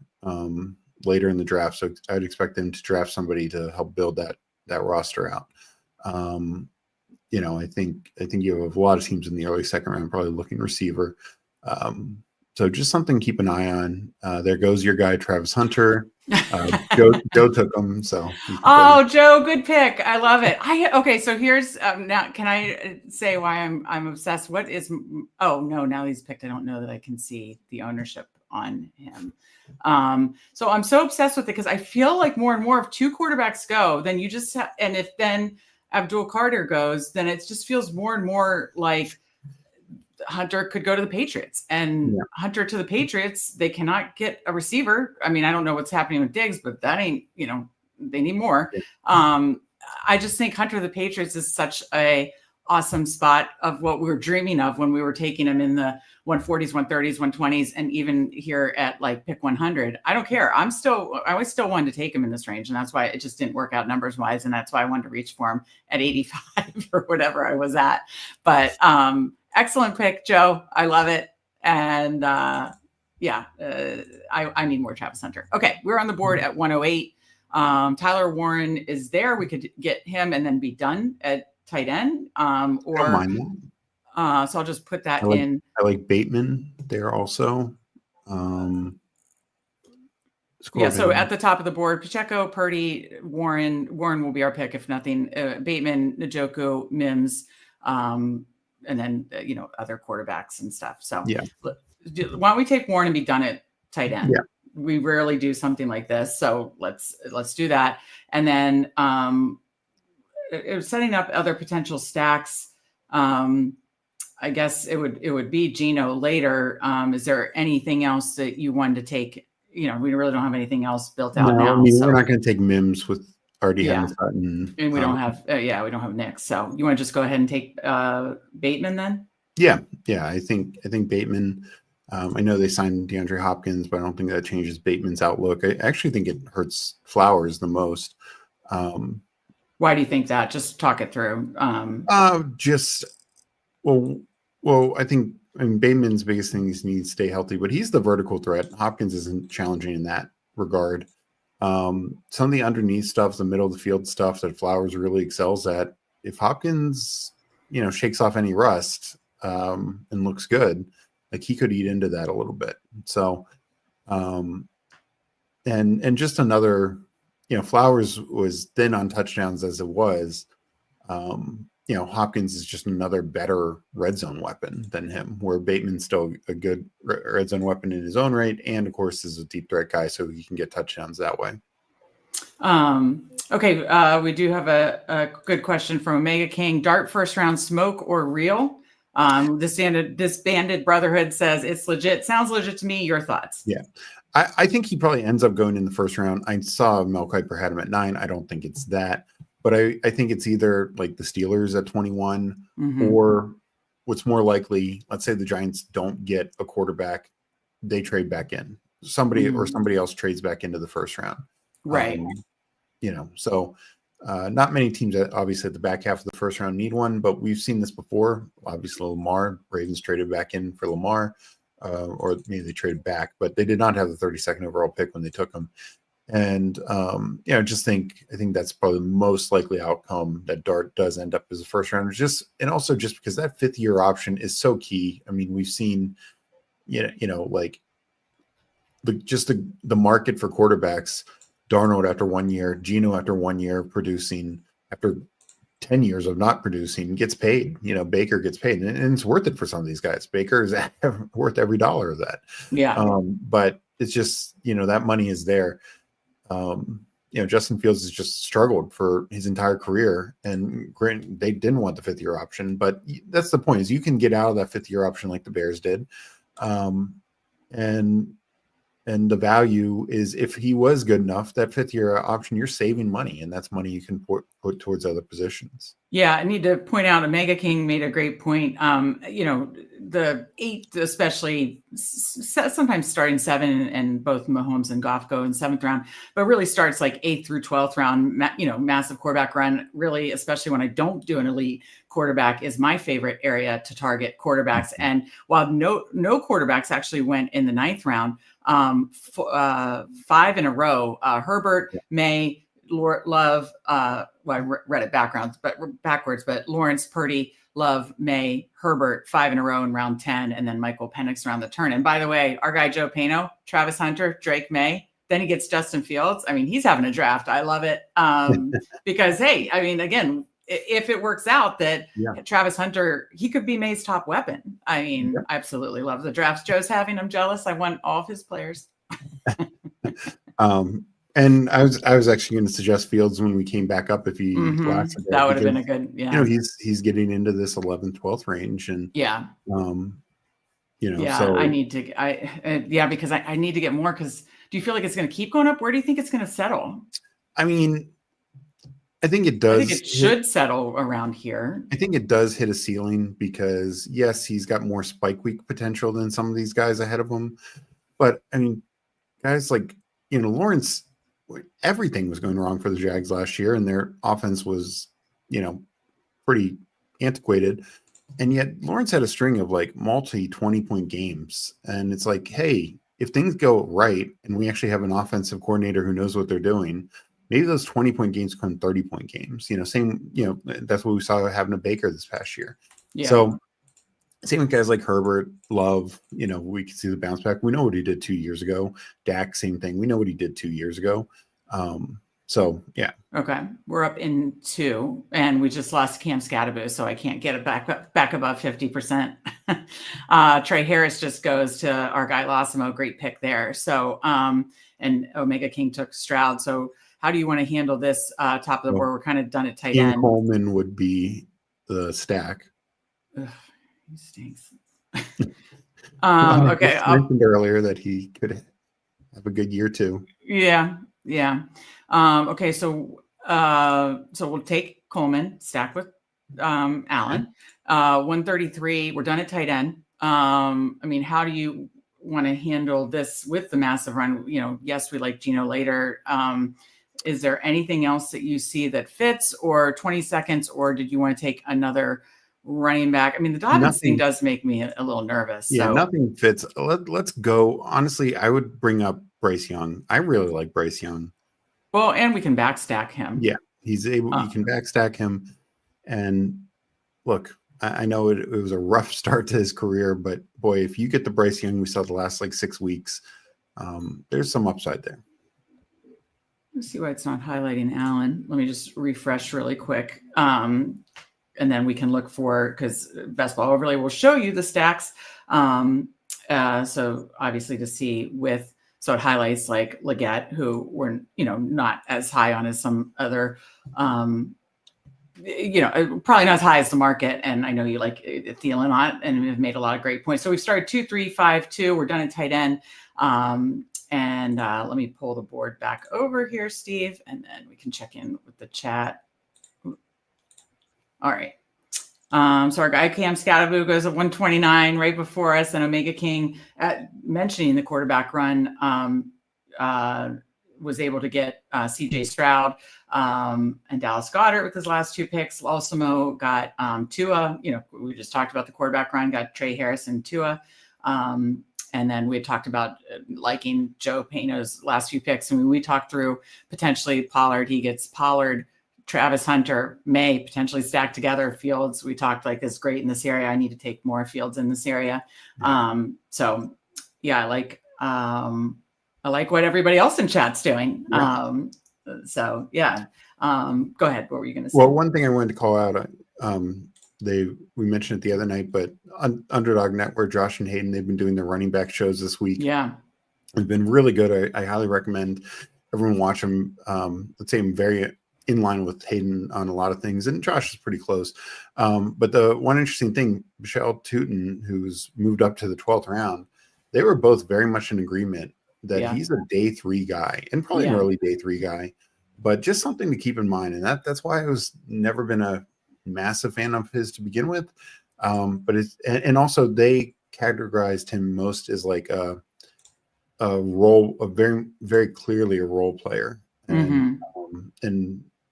later in the draft. So I'd expect them to draft somebody to help build that roster out. I think you have a lot of teams in the early second round probably looking receiver. So just something to keep an eye on. There goes your guy, Travis Hunter. Joe took him. So Joe, good pick. I love it. Okay. So here's now. Can I say why I'm obsessed? What is? Oh no! Now he's picked. I don't know that I can see the ownership on him. So I'm so obsessed with it because I feel like more and more if 2 quarterbacks go, then you just and if then Abdul Carter goes, then it just feels more and more like Hunter could go to the Patriots, and Hunter to the Patriots, they cannot get a receiver. I mean, I don't know what's happening with Diggs, but that ain't, they need more. I just think Hunter to the Patriots is such a awesome spot of what we were dreaming of when we were taking him in the 140s, 130s, 120s, and even here at like pick 100. I don't care. I always still wanted to take him in this range, and that's why it just didn't work out numbers wise, and that's why I wanted to reach for him at 85 or whatever I was at. But excellent pick, Joe. I love it. And I need more Travis Hunter. Okay, we're on the board at 108. Tyler Warren is there. We could get him and then be done at tight end. Don't mind that. So I'll just put that in. I like Bateman there also. So at the top of the board, Pacheco, Purdy, Warren will be our pick if nothing. Bateman, Njoku, Mims, and then other quarterbacks and stuff. So why don't we take Warren and be done at tight end? Yeah. We rarely do something like this, so let's do that. And then setting up other potential stacks. I guess it would be Geno later. Is there anything else that you wanted to take? We really don't have anything else built out now. I mean, we're not going to take Mims with already having Sutton. And we don't have we don't have Nick. So you want to just go ahead and take Bateman then? Yeah. I think Bateman. I know they signed DeAndre Hopkins, but I don't think that changes Bateman's outlook. I actually think it hurts Flowers the most. Why do you think that? Just talk it through. I think Bateman's biggest thing is he needs to stay healthy, but he's the vertical threat. Hopkins isn't challenging in that regard. Some of the underneath stuff, the middle of the field stuff that Flowers really excels at, if Hopkins, shakes off any rust and looks good, like he could eat into that a little bit. So, and just another, Flowers was thin on touchdowns as it was. Hopkins is just another better red zone weapon than him, where Bateman's still a good red zone weapon in his own right. And of course is a deep threat guy, so he can get touchdowns that way. Okay. We do have a good question from Omega King. Dart first round, smoke or real? Disbanded Brotherhood says it's legit. Sounds legit to me. Your thoughts? Yeah. I think he probably ends up going in the first round. I saw Mel Kiper had him at 9. I don't think it's that. But I think it's either like the Steelers at 21 or what's more likely, let's say the Giants don't get a quarterback, they trade back in. Somebody else trades back into the first round. Right. So not many teams obviously at the back half of the first round need one, but we've seen this before. Obviously Lamar, Ravens traded back in for Lamar, or maybe they traded back, but they did not have the 32nd overall pick when they took him. And, I think that's probably the most likely outcome that Dart does end up as a first rounder, and also just because that 5th year option is so key. I mean, we've seen, like the market for quarterbacks, Darnold after 1 year, Geno after 1 year producing, after 10 years of not producing, gets paid. Baker gets paid, and it's worth it for some of these guys. Baker is worth every dollar of that. Yeah. But it's just, that money is there. Justin Fields has just struggled for his entire career, and granted, they didn't want the 5th-year option, but that's the point, is you can get out of that 5th-year option like the Bears did. And the value is, if he was good enough, that 5th-year option, you're saving money, and that's money you can put towards other positions. Yeah, I need to point out, Omega King made a great point. The 8, especially sometimes starting 7, and both Mahomes and Goff go in 7th round, but really starts like 8th through 12th round. Massive quarterback run. Really, especially when I don't do an elite quarterback, is my favorite area to target quarterbacks. Mm-hmm. And while no quarterbacks actually went in the 9th round, 5 in a row: Herbert, May, Love, I read it backwards, but Lawrence, Purdy, Love, May, Herbert, 5 in a row in round 10, and then Michael Penix around the turn. And by the way, our guy Joe Pano, Travis Hunter, Drake May, then he gets Justin Fields. I mean, he's having a draft. I love it. Because, hey, I mean, again, if it works out that Travis Hunter, he could be May's top weapon. I mean, I absolutely love the drafts Joe's having. I'm jealous. I want all of his players. And I was actually going to suggest Fields when we came back up, if he lasted. That would have been a good, he's getting into this 11th, 12th range, and so I need to, because I need to get more. Because do you feel like it's going to keep going up? Where do you think it's going to settle? I mean, I think it does. I think it should settle around here. I think it does hit a ceiling, because yes, he's got more spike week potential than some of these guys ahead of him. But I mean, guys like, Lawrence, everything was going wrong for the Jags last year, and their offense was, pretty antiquated. And yet Lawrence had a string of like multi 20-point games. And it's like, hey, if things go right and we actually have an offensive coordinator who knows what they're doing, maybe those 20-point games become 30-point games. That's what we saw happen to Baker this past year. Yeah. So same with guys like Herbert, Love, we can see the bounce back. We know what he did 2 years ago. Dak, same thing. We know what he did 2 years ago. So, yeah. Okay. We're up in 2, and we just lost Cam Scatterbo, so I can't get it back above 50%. Trey Harris just goes to our guy Lossimo. Great pick there. So, and Omega King took Stroud. So how do you want to handle this top of the board? We're kind of done at tight end. Coleman would be the stack. Ugh, he stinks. Okay. I mentioned earlier that he could have a good year too. Yeah. Okay. So we'll take Coleman, stack with Allen. 133. We're done at tight end. I mean, how do you want to handle this with the massive run? Yes, we like Geno later. Is there anything else that you see that fits, or 20 seconds, or did you want to take another running back? I mean, the Dobbins thing does make me a little nervous. Yeah, nothing fits. Let's go. Honestly, I would bring up Bryce Young. I really like Bryce Young. Well, and we can backstack him. Yeah, he's able. You can backstack him. And look, I know it was a rough start to his career, but boy, if you get the Bryce Young we saw the last 6 weeks, there's some upside there. Let's see why it's not highlighting Allen. Let me just refresh really quick. And then we can look for, because Best Ball Overlay will show you the stacks. So obviously to see with, so it highlights like Leggett, who were, not as high on as some other, probably not as high as the market. And I know you like Thielen a lot and have made a lot of great points. So we've started 2, 3, 5, 2. We're done at tight end. And let me pull the board back over here, Steve, and then we can check in with the chat. All right. So our guy Cam Scatterbo goes at 129 right before us, and Omega King, mentioning the quarterback run, was able to get CJ Stroud and Dallas Goedert with his last 2 picks. Lossimo got Tua. We just talked about the quarterback run, got Trey Harris and Tua. And then we had talked about liking Joe Pano's last few picks. I mean, we talked through potentially Pollard. He gets Pollard, Travis Hunter, May potentially stacked together. Fields, we talked like this great in this area. I need to take more Fields in this area. So yeah, I like what everybody else in chat's doing. Yeah. So yeah. Go ahead. What were you going to say? Well, one thing I wanted to call out, we mentioned it the other night, but Underdog Network, Josh and Hayden, they've been doing their running back shows this week. Yeah. Have been really good. I highly recommend everyone watch him. Let's say I'm very in line with Hayden on a lot of things, and Josh is pretty close. But the one interesting thing, Michelle Tootin, who's moved up to the 12th round, they were both very much in agreement that he's a day 3 guy and probably an early day 3 guy, but just something to keep in mind. And that's why I was never been a massive fan of his to begin with. But it's, and also they categorized him most as like a very, very clearly a role player. And,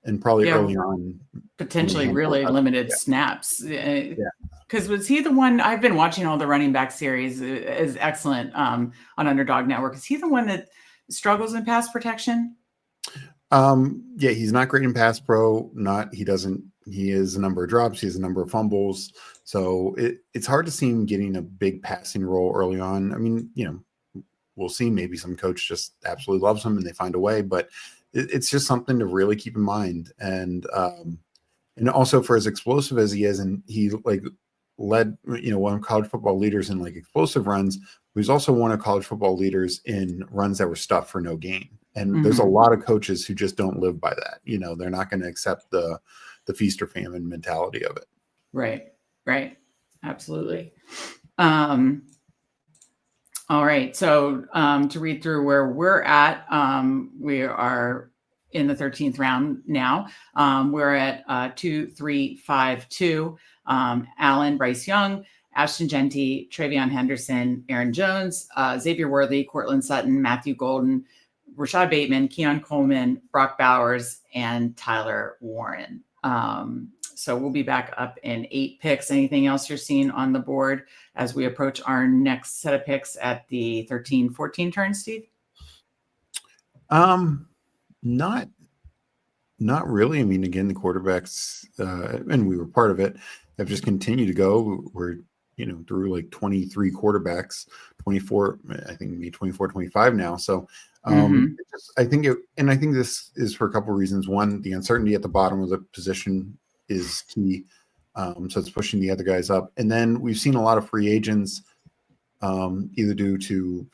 and probably early on, potentially really limited snaps. Because was he the one? I've been watching all the running back series. Is excellent on Underdog Network. Is he the one that struggles in pass protection? Yeah, he's not great in pass pro. He has a number of drops. He has a number of fumbles. So it's hard to see him getting a big passing role early on. I mean, we'll see. Maybe some coach just absolutely loves him and they find a way, but it's just something to really keep in mind. And also for as explosive as he is, and he like led, one of college football leaders in like explosive runs. He was also one of college football leaders in runs that were stuffed for no gain. And there's a lot of coaches who just don't live by that. They're not going to accept the feast or famine mentality of it. Right. Absolutely. All right. So to read through where we're at, we are in the 13th round now. We're at 2, 3, 5, 2. Allen, Bryce Young, Ashton Genty, Travion Henderson, Aaron Jones, Xavier Worthy, Cortland Sutton, Matthew Golden, Rashad Bateman, Keon Coleman, Brock Bowers, and Tyler Warren. So we'll be back up in 8 picks. Anything else you're seeing on the board as we approach our next set of picks at the 13-14 turn, Steve? Not really. I mean, again, the quarterbacks, and we were part of it, have just continued to go. We're, through like 23 quarterbacks, 24, I think maybe 24, 25 now. So I think this is for a couple of reasons. One, the uncertainty at the bottom of the position is key. So it's pushing the other guys up. And then we've seen a lot of free agents, either due to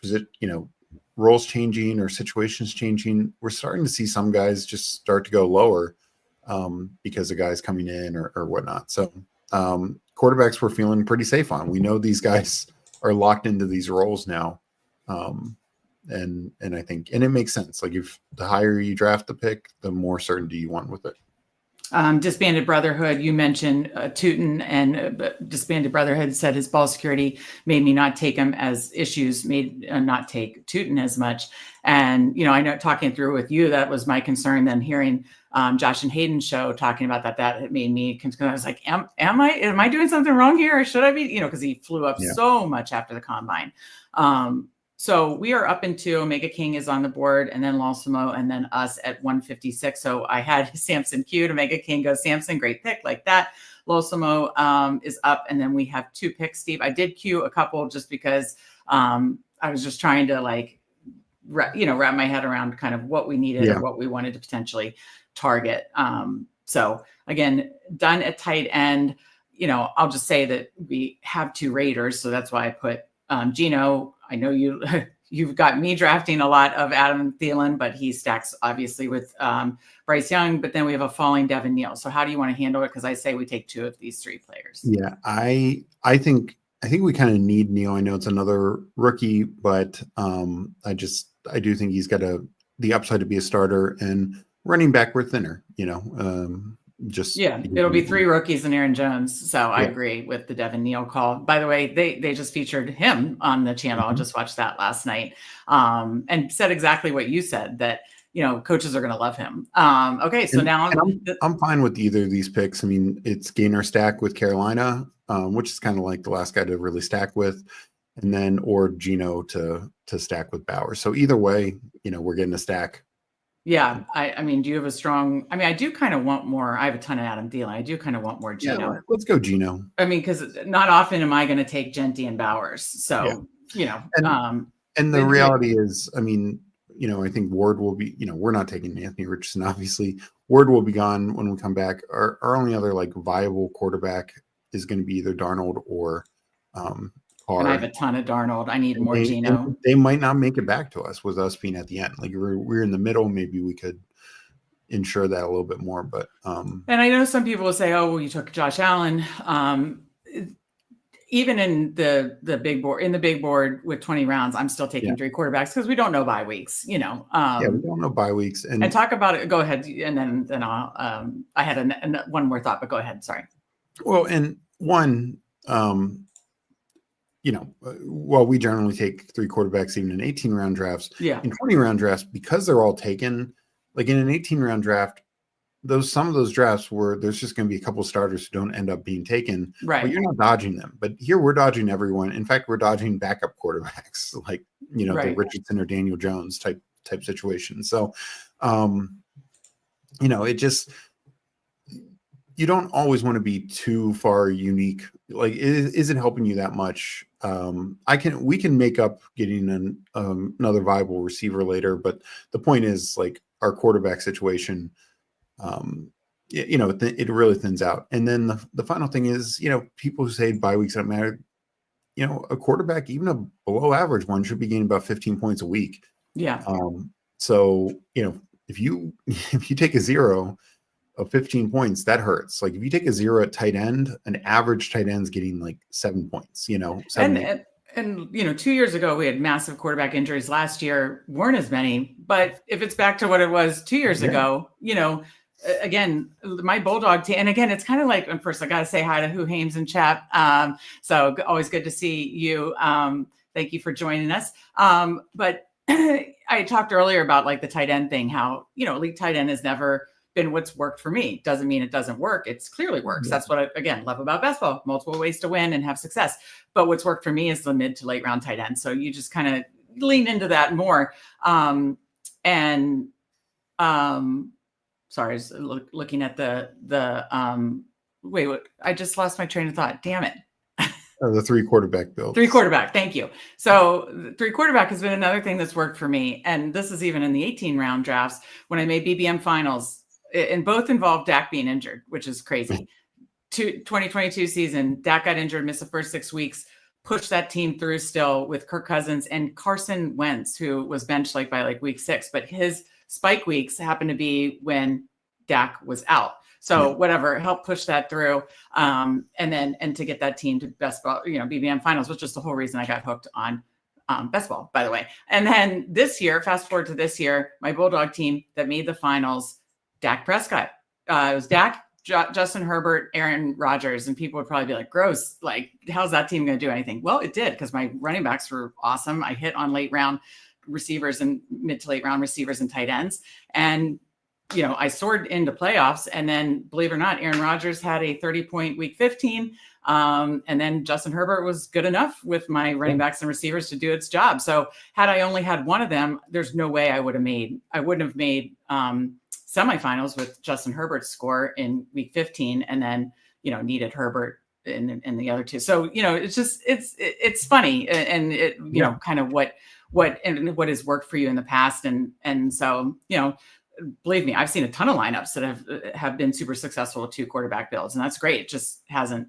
roles changing or situations changing. We're starting to see some guys just start to go lower because of guys coming in or whatnot. So quarterbacks we're feeling pretty safe on. We know these guys are locked into these roles now. And I think, and it makes sense. Like if the higher you draft the pick, the more certainty you want with it. Disbanded Brotherhood, you mentioned Tootin, and Disbanded Brotherhood said his ball security made me not take him as issues, made not take Tootin as much. And, I know talking through with you, that was my concern. Then hearing Josh and Hayden's show talking about that it made me concerned. I was like, am I doing something wrong here? Or should I be, because he flew up so much after the combine. So we are up into Omega King is on the board, and then Lawsimo, and then us at 156. So I had Samson queued. Omega King goes Samson, great pick like that. Lawsimo is up, and then we have 2 picks, Steve. I did queue a couple just because I was just trying to wrap my head around kind of what we needed or what we wanted to potentially target. So again, done at tight end. I'll just say that we have 2 Raiders, so that's why I put Gino. I know you've got me drafting a lot of Adam Thielen, but he stacks obviously with Bryce Young. But then we have a falling Devin Neal. So how do you want to handle it? Because I say we take 2 of these 3 players. Yeah, I think we kind of need Neal. I know it's another rookie, but I do think he's got the upside to be a starter, and running back we're thinner. It'll be 3 rookies and Aaron Jones. So I agree with the Devin Neal call. By the way, they just featured him on the channel. I just watched that last night, and said exactly what you said, that coaches are going to love him. Okay, so now I'm fine with either of these picks. I mean, it's gain or stack with Carolina, which is kind of like the last guy to really stack with, and then or Gino to stack with Bowers. So either way, we're getting a stack. Yeah. I mean, do you have a strong, I do kind of want more. I have a ton of Adam Thielen. I do kind of want more Gino. Yeah, let's go Gino. I mean, because not often am I going to take Genty and Bowers. So, and the reality is, I mean, I think Ward will be, we're not taking Anthony Richardson, obviously. Ward will be gone when we come back. Our only other viable quarterback is going to be either Darnold or And I have hard. a ton of Darnold. I need And more Geno. they might not make it back to us with us being at the end. Like we're in the middle. Maybe we could ensure that a little bit more. But And I know some people will say, "Oh, well, you took Josh Allen." Even in the big board with 20 rounds, I'm still taking 3 quarterbacks because we don't know bye weeks. We don't know bye weeks. And talk about it. Go ahead, and then I'll. I had one more thought, but go ahead. Sorry. Well, and one, well, we generally take 3 quarterbacks even in 18-round drafts. Yeah. In 20-round drafts, because they're all taken, like in an 18-round draft, some of those drafts where there's just going to be a couple of starters who don't end up being taken, right? But you're not dodging them. But here we're dodging everyone. In fact, we're dodging backup quarterbacks, like the Richardson or Daniel Jones type situation. So, it just, you don't always want to be too far unique. Like, is it helping you that much? We can make up getting another viable receiver later, but the point is, like, our quarterback situation, it really thins out. And then the final thing is, people who say bye weeks don't matter. A quarterback, even a below average one, should be gaining about 15 points a week. Yeah. So if you take a 0 of 15 points, that hurts. Like if you take a 0 at tight end, an average tight end's getting like 7 points. 7, And 2 years ago, we had massive quarterback injuries. Last year weren't as many. But if it's back to what it was 2 years ago, again, my Bulldog team, and again, it's kind of like, and first I got to say hi to Who Hames in chat. So always good to see you. Thank you for joining us. But I talked earlier about like the tight end thing, how, elite tight end has never been what's worked for me. Doesn't mean it doesn't work. It's clearly works. Yeah. That's what I, again, love about basketball, multiple ways to win and have success. But what's worked for me is the mid to late round tight end. So you just kind of lean into that more. Sorry, I was looking at wait, I just lost my train of thought. Damn it. The 3 quarterback build. 3 quarterback. Thank you. So 3 quarterback has been another thing that's worked for me. And this is even in the 18-round drafts when I made BBM finals, and both involved Dak being injured, which is crazy. 2022 season, Dak got injured, missed the first 6 weeks, pushed that team through still with Kirk Cousins and Carson Wentz, who was benched by week 6, but his spike weeks happened to be when Dak was out. So whatever, help push that through. And to get that team to best ball, BBM finals, which is the whole reason I got hooked on best ball, by the way. And then this year, fast forward to this year, my Bulldog team that made the finals, Dak Prescott. It was Dak, Justin Herbert, Aaron Rodgers, and people would probably be like, gross, like, how's that team going to do anything? Well, it did, because my running backs were awesome. I hit on late round receivers and mid to late round receivers and tight ends. And, I soared into playoffs. And then, believe it or not, Aaron Rodgers had a 30-point week 15. And then Justin Herbert was good enough with my running backs and receivers to do its job. So had I only had one of them, there's no way I wouldn't have made semifinals with Justin Herbert's score in week 15, and then, needed Herbert in the other 2. So, it's just, it's funny, and it, kind of what has worked for you in the past. And so, believe me, I've seen a ton of lineups that have been super successful with 2 quarterback builds, and that's great. It just hasn't,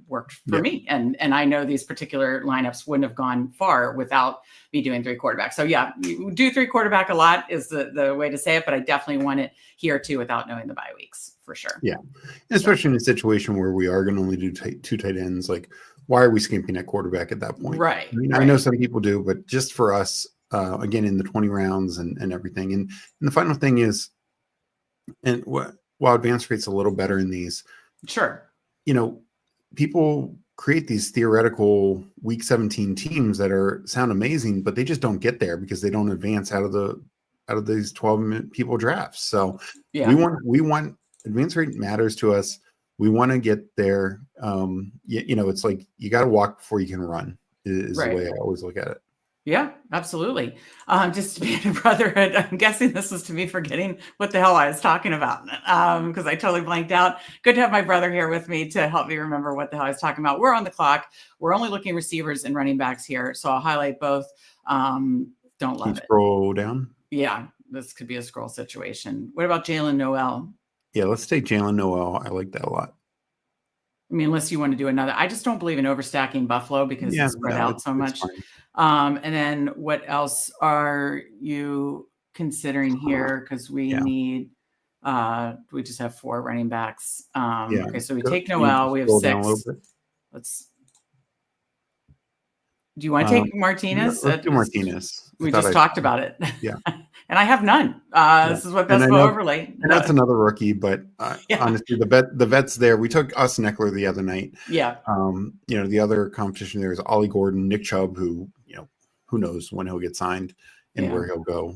worked for me. And I know these particular lineups wouldn't have gone far without me doing 3 quarterbacks. So yeah, you do 3 quarterback a lot is the way to say it, but I definitely want it here too without knowing the bye weeks for sure. Yeah. And especially in a situation where we are going to only do 2 tight ends, like, why are we skimping at quarterback at that point? Right. I know some people do, but just for us, again, in the 20 rounds and everything. And the final thing is, and while advance rate's a little better in these, sure, people create these theoretical week 17 teams that sound amazing, but they just don't get there because they don't advance out of these 12 people drafts. So we want advance rate matters to us. We want to get there. It's like you got to walk before you can run is the way I always look at it. Yeah, absolutely. Just to be in a brotherhood, I'm guessing this was to me forgetting what the hell I was talking about, because I totally blanked out. Good to have my brother here with me to help me remember what the hell I was talking about. We're on the clock. We're only looking receivers and running backs here, so I'll highlight both. Don't love it. Scroll down. Yeah, this could be a scroll situation. What about Jalen Noel? Yeah, let's take Jalen Noel. I like that a lot. mean, unless you want to do another, I just don't believe in overstacking Buffalo because it's spread out so much. And then what else are you considering here? Because we need, we just have 4 running backs. Okay, so we take Noel. We have 6. Do you want to take Martinez? Let's do Martinez. We just talked about it. Yeah. And I have none. This is what Best Ball Overlay. And that's another rookie, but honestly, the vet's there. We took Austin Eckler the other night. Yeah. The other competition there is Ollie Gordon, Nick Chubb, who knows when he'll get signed and where he'll go.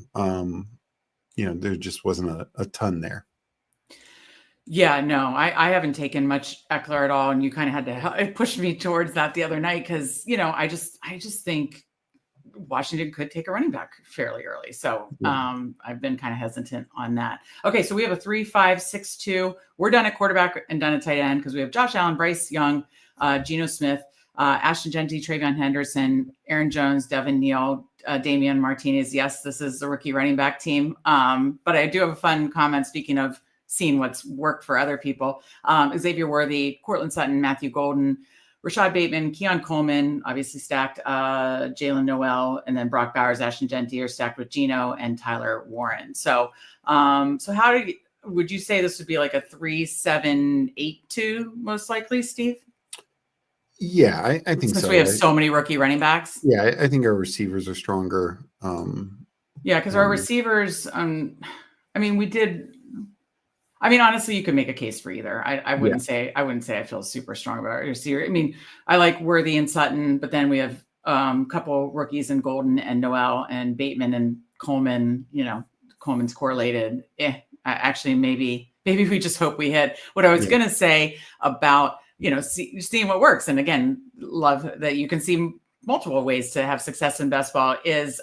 There just wasn't a ton there. Yeah, no, I haven't taken much Eckler at all, and you kind of had to push me towards that the other night because I just think Washington could take a running back fairly early, so I've been kind of hesitant on that. Okay, so we have a 3-5-6-2. We're done at quarterback and done at tight end because we have Josh Allen, Bryce Young, Geno Smith, Ashton Genty, Travion Henderson, Aaron Jones, Devin Neal, Damian Martinez. Yes, this is the rookie running back team, but I do have a fun comment speaking of seeing what's worked for other people. Xavier Worthy, Cortland Sutton, Matthew Golden, Rashad Bateman, Keon Coleman, obviously stacked, Jalen Noel, and then Brock Bowers, Ashton Genty are stacked with Geno and Tyler Warren. So how would you say this would be like a 3-7-8-2 most likely, Steve? Yeah, I think so. Since we have so many rookie running backs. Yeah, I think our receivers are stronger. Because our receivers, honestly, you could make a case for either. I wouldn't say I feel super strong about our receiver. I mean, I like Worthy and Sutton, but then we have a couple rookies in Golden and Noel and Bateman and Coleman. Coleman's correlated. Actually, maybe we just hope we hit. What I was going to say about seeing what works, and again, love that you can see multiple ways to have success in best ball. Is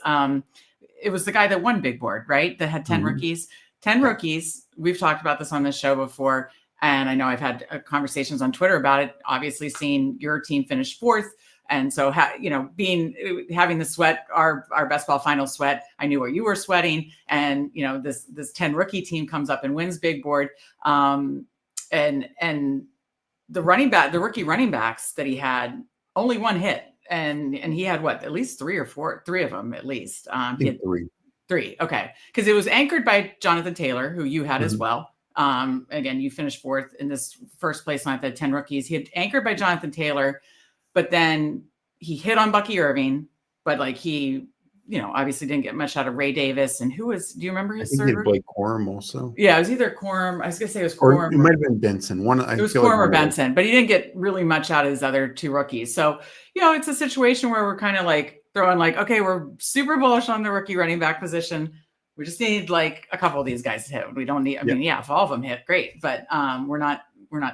it was the guy that won Big Board, right? That had 10 rookies. 10 rookies. We've talked about this on this show before. And I know I've had conversations on Twitter about it, obviously seeing your team finish 4th. And so, having the sweat, our best ball final sweat, I knew what you were sweating. And, this 10 rookie team comes up and wins Big Board. And the rookie running backs that he had, only one hit. And he had at least 3 of them at least. He had 3. Okay. Because it was anchored by Jonathan Taylor, who you had as well. Again, you finished 4th in this first place line at 10 rookies. He had anchored by Jonathan Taylor, but then he hit on Bucky Irving, but he, obviously didn't get much out of Ray Davis. And do you remember his third? Blake Corum also. Yeah, it was either Corum. I was going to say it was Corum. Or it might have been Benson. It was Corum or Benson, but he didn't get really much out of his other 2 rookies. So, it's a situation where we're kind of throwing okay, we're super bullish on the rookie running back position. We just need a couple of these guys to hit. We don't need, if all of them hit, great. But we're not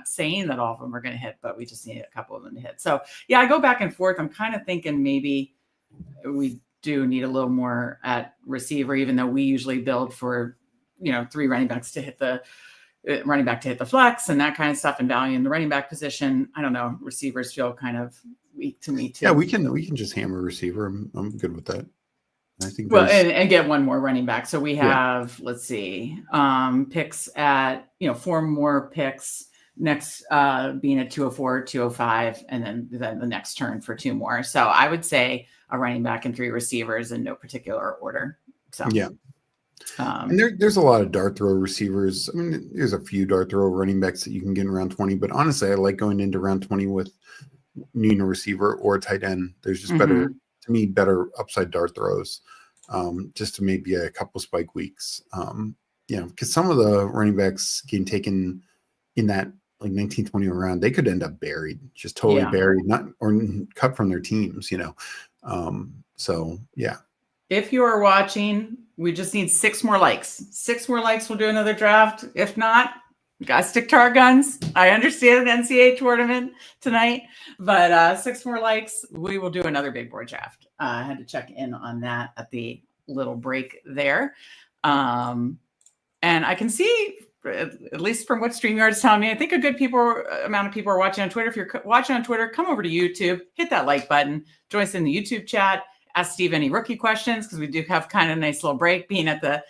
saying that all of them are going to hit, but we just need a couple of them to hit. So I go back and forth. I'm kind of thinking maybe we do need a little more at receiver, even though we usually build for, 3 running backs to hit the flex and that kind of stuff and value in the running back position. I don't know. Receivers feel kind of weak to me too. Yeah, we can just hammer receiver. I'm good with that. I think and get one more running back. So we have, let's see, picks at 4 more picks. Next being at 204, 205, and then the next turn for 2 more. So I would say a running back and 3 receivers in no particular order. So and there's a lot of dart throw receivers. I mean, there's a few dart throw running backs that you can get in round 20, but honestly, I like going into round 20 with needing a receiver or a tight end. There's just better upside dart throws, just to maybe a couple spike weeks. Because some of the running backs getting taken in that 19-20 round, they could end up buried, just totally buried, or cut from their teams. If you are watching, we just need 6 more likes. 6 more likes, we'll do another draft. If not, we got to stick to our guns. I understand an NCAA tournament tonight, but 6 more likes, we will do another big board draft. I had to check in on that at the little break there. And I can see, at least from what StreamYard is telling me, I think a good amount of people are watching on Twitter. If you're watching on Twitter, come over to YouTube, hit that like button, join us in the YouTube chat, ask Steve any rookie questions, because we do have kind of a nice little break being at the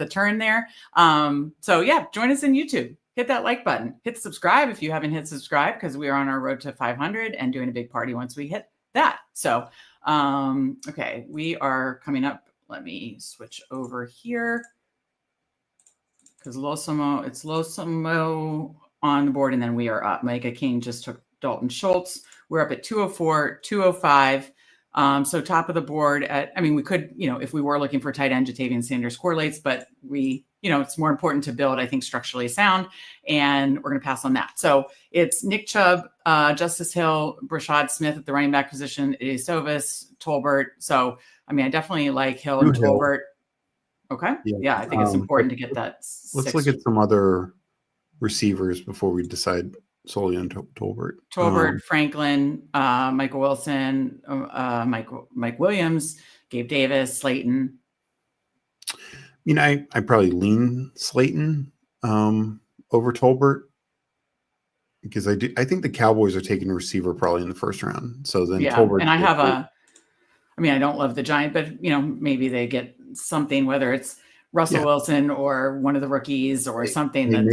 turn there. Join us in YouTube. hit that like button, hit subscribe if you haven't hit subscribe, because we are on our road to 500 and doing a big party once we hit that. So, okay, we are coming up. Let me switch over here because it's Losamo on the board, and then we are up. Mega King just took Dalton Schultz. We're up at 204, 205. So top of the board we could, if we were looking for tight end, Jatavian Sanders correlates, but it's more important to build, I think, structurally sound, and we're going to pass on that. So it's Nick Chubb, Justice Hill, Brashad Smith at the running back position, Sovis, Tolbert. So, I definitely like Hill and Tolbert. Okay. Yeah, I think it's important to get that. Let's look at some other receivers before we decide solely on Tolbert. Franklin, Michael Wilson, Mike Williams, Gabe Davis, Slayton. I probably lean Slayton over Tolbert because I think the Cowboys are taking a receiver probably in the first round. So then Tolbert. And I have I don't love the Giant, but maybe they get something, whether it's Russell Wilson or one of the rookies or something.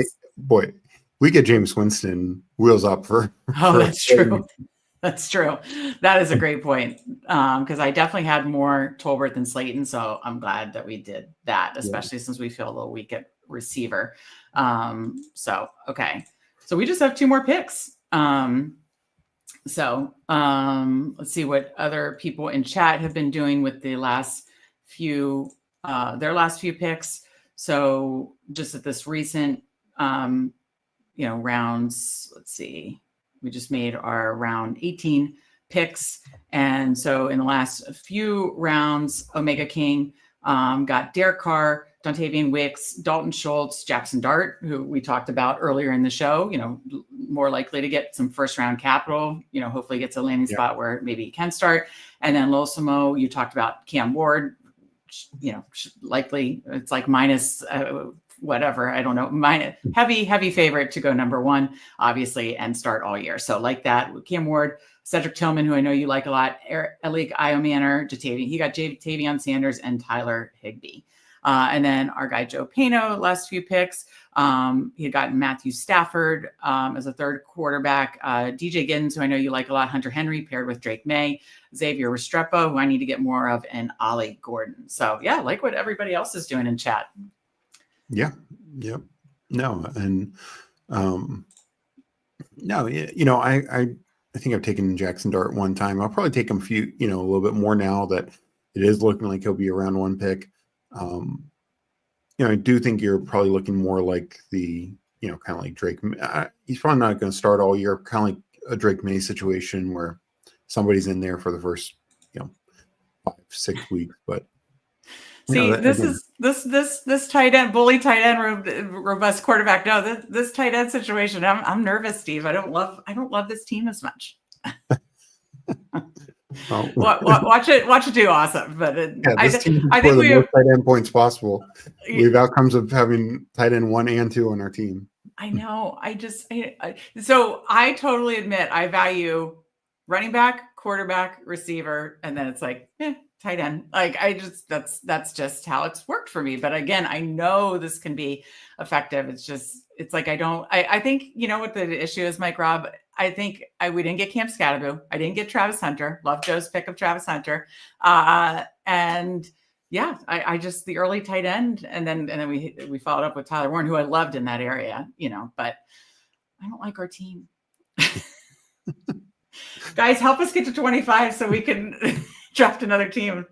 We get James Winston wheels up for. That's true. That's true. That is a great point. Because I definitely had more Tolbert than Slayton. So I'm glad that we did that, especially since we feel a little weak at receiver. Okay. So we just have 2 more picks. Let's see what other people in chat have been doing with the last few, their last few picks. So just at this recent, rounds, let's see, we just made our round 18 picks. And so in the last few rounds, Omega King got Derek Carr, Dontavian Wicks, Dalton Schultz, Jackson Dart, who we talked about earlier in the show, more likely to get some first round capital, hopefully gets a landing spot where maybe he can start. And then Losamo, you talked about Cam Ward, likely it's like minus whatever, I don't know, heavy favorite to go number 1, obviously, and start all year. So like that, Cam Ward, Cedric Tillman, who I know you like a lot, Elik Iomanor, he got Jatavian Sanders and Tyler Higbee. And then our guy Joe Pano, last few picks, he had gotten Matthew Stafford as a third quarterback, DJ Giddens, who I know you like a lot, Hunter Henry paired with Drake May, Xavier Restrepo, who I need to get more of, and Ollie Gordon. So yeah, like what everybody else is doing in chat. Yeah. Yep. No. And I think I've taken Jackson Dart one time. I'll probably take him a little bit more now that it is looking like he'll be around 1 pick. I do think you're probably looking more like the, kind of like Drake. He's probably not going to start all year, kind of like a Drake May situation where somebody's in there for the first, 5-6 weeks. But see, this tight end, bully tight end, robust quarterback. No, this tight end situation, I'm nervous, Steve. I don't love this team as much. Well, watch it do awesome. But I think we have tight end points possible. We have outcomes of having tight end 1 and 2 on our team. I know. So I totally admit I value running back, quarterback, receiver, and then it's like tight end. Like that's just how it's worked for me. But again, I know this can be effective. It's like I think what the issue is, Mike Rob. I think we didn't get Cam Scatterbo. I didn't get Travis Hunter. Love Joe's pick of Travis Hunter. And yeah, I just the early tight end, and then we followed up with Tyler Warren, who I loved in that area, but I don't like our team. Guys, help us get to 25 so we can draft another team.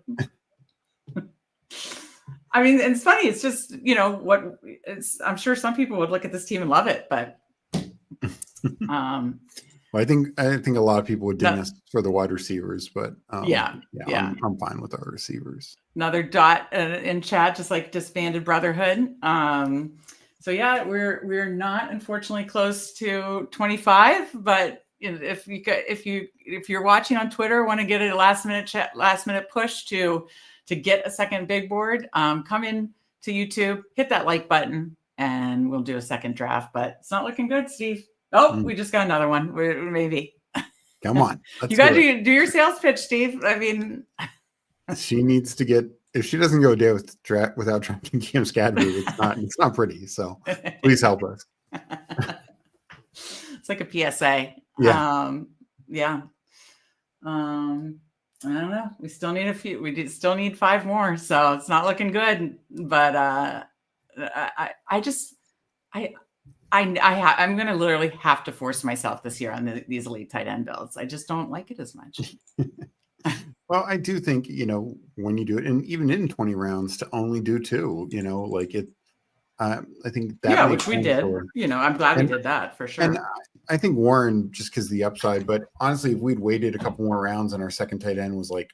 I mean, and it's funny. It's just, I'm sure some people would look at this team and love it, but well, I think a lot of people would ding us for the wide receivers, but I'm fine with our receivers. Another dot in chat, just like disbanded brotherhood. So yeah, we're not unfortunately close to 25, but if you're watching on Twitter, want to get a last minute push to get a second big board, come in to YouTube, hit that like button, and we'll do a second draft. But it's not looking good, Steve. Oh, we just got another one. Maybe. Come on. You got to do your sales pitch, Steve. I mean, she needs to get. If she doesn't go a day without drafting Cam Scadby, it's not pretty. So please help us. It's like a PSA. Yeah. Yeah. I don't know. We still need a few. Still need 5 more, so it's not looking good. But I'm going to literally have to force myself this year on these elite tight end builds. I just don't like it as much. Well, I do think, when you do it, and even in 20 rounds, to only do 2, like it, I think that makes which we sense did. for, I'm glad we did that for sure. and I think Warren, just because the upside, but honestly, if we'd waited a couple more rounds and our second tight end was like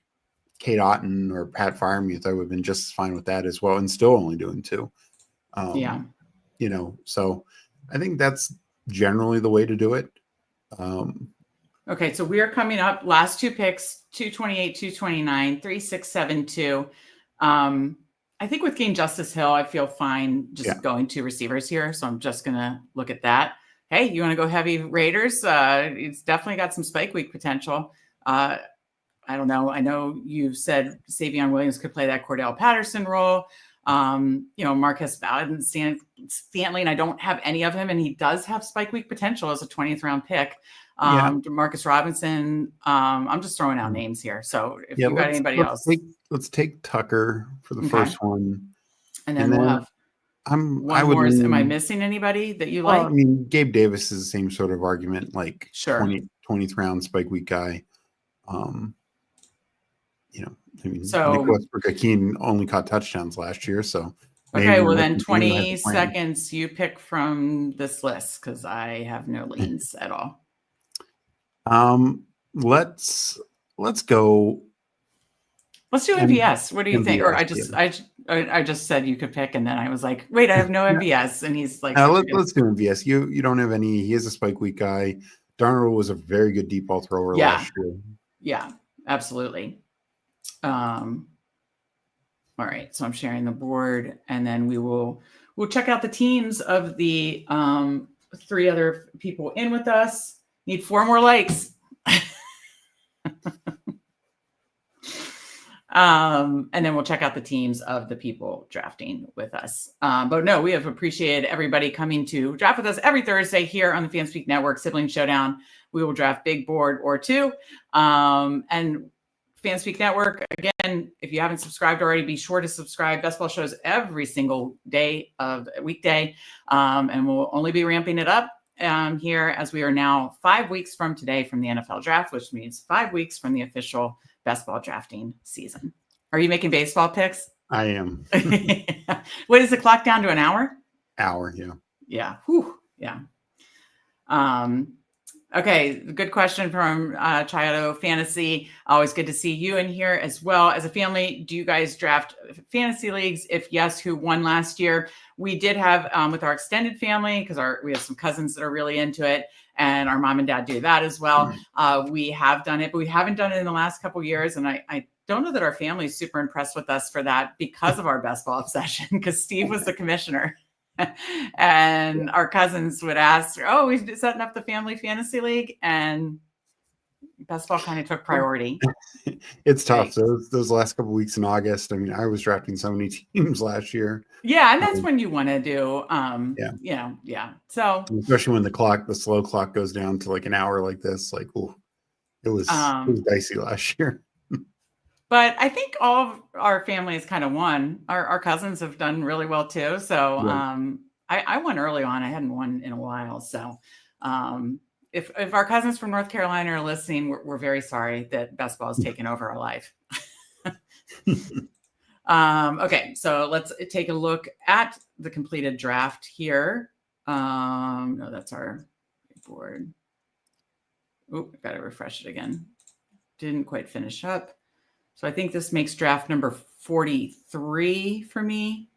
Kate Otten or Pat Firemuth, I would have been just fine with that as well, and still only doing 2. So I think that's generally the way to do it. Okay, so we are coming up. Last 2 picks: 228, 229, 3672. I think with Game Justice Hill, I feel fine just going 2 receivers here. So I'm just gonna look at that. Hey, you want to go heavy Raiders? It's definitely got some spike week potential. I don't know. I know you've said Savion Williams could play that Cordell Patterson role. Marquez Stanley, and I don't have any of him, and he does have spike week potential as a 20th round pick. Demarcus Robinson. I'm just throwing out names here. So if you got anybody else, let's take Tucker for the first one, and then we'll have one more. Am I missing anybody that you like? I mean, Gabe Davis is the same sort of argument, like 20th round spike week guy. Nick Westbrook-Ikhine only caught touchdowns last year, so okay. Well, then 20 seconds you pick from this list because I have no leans at all. Let's go. Let's do MVS. What do you think? Or I just said you could pick, and then I was like, wait, I have no MVS, and he's like, let's do MVS. You don't have any. He is a spike week guy. Darnold was a very good deep ball thrower last year. Yeah, absolutely. All right, so I'm sharing the board, and then we'll check out the teams of the 3 other people in with us. Need 4 more likes. And then we'll check out the teams of the people drafting with us. But no, we have appreciated everybody coming to draft with us every Thursday here on the Fanspeak Network Sibling Showdown. We will draft big board or 2. And Fanspeak Network, again, if you haven't subscribed already, be sure to subscribe. Best ball shows every single day of weekday. And we'll only be ramping it up here as we are now 5 weeks from today from the NFL draft, which means 5 weeks from the official best ball drafting season. Are you making baseball picks? I am. What is the clock down to an hour? Hour, yeah. Yeah. Whew. Yeah. Okay, good question from Chiado Fantasy. Always good to see you in here as well. As a family, do you guys draft fantasy leagues? If yes, who won last year? We did have with our extended family, because we have some cousins that are really into it, and our mom and dad do that as well. We have done it, but we haven't done it in the last couple of years, and I don't know that our family is super impressed with us for that because of our best ball obsession, because Steve was the commissioner. And our cousins would ask, oh, we're setting up the family fantasy league, and best ball kind of took priority. It's tough. So those last couple of weeks in August, I mean, I was drafting so many teams last year. Yeah, and that's when you want to do So especially when the slow clock goes down to like an hour like this, like, ooh, it was dicey last year. But I think all of our family has kind of won. Our cousins have done really well too. So I won early on. I hadn't won in a while. So if our cousins from North Carolina are listening, we're very sorry that best ball has taken over our life. Okay, so let's take a look at the completed draft here. No, that's our board. Oh, I got to refresh it again. Didn't quite finish up. So I think this makes draft number 43 for me.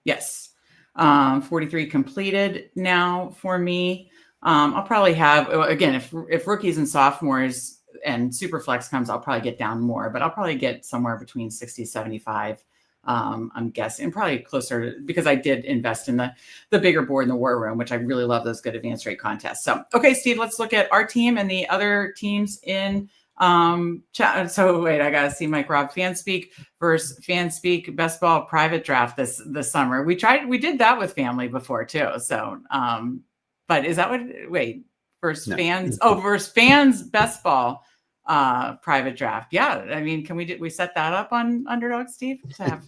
Yes, 43 completed now for me. I'll probably have, again, if rookies and sophomores and Superflex comes, I'll probably get down more, but I'll probably get somewhere between 60, 75. I'm guessing probably closer because I did invest in the bigger board in the war room, which I really love those good advanced rate contests. So, okay, Steve, let's look at our team and the other teams in So wait, I gotta see Mike Rob Fanspeak versus Fanspeak Best Ball Private Draft this summer. We did that with family before too. So, but is that what? Wait, versus fans? Oh, versus fans Best Ball private draft. Yeah, I mean, can we set that up on Underdog, Steve, to have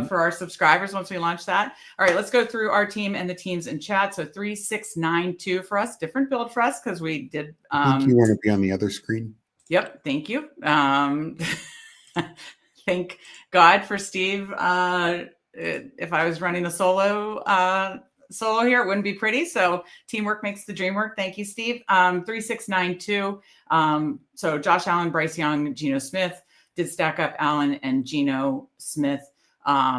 for our subscribers once we launch that? All right, let's go through our team and the teams in chat. So 3692 for us, different build for us because we did. I think you want to be on the other screen. Yep, thank you. Thank God for Steve. If I was running a solo here, it wouldn't be pretty. So teamwork makes the dream work. Thank you, Steve. 3692. So Josh Allen, Bryce Young, Geno Smith did stack up Allen and Geno Smith.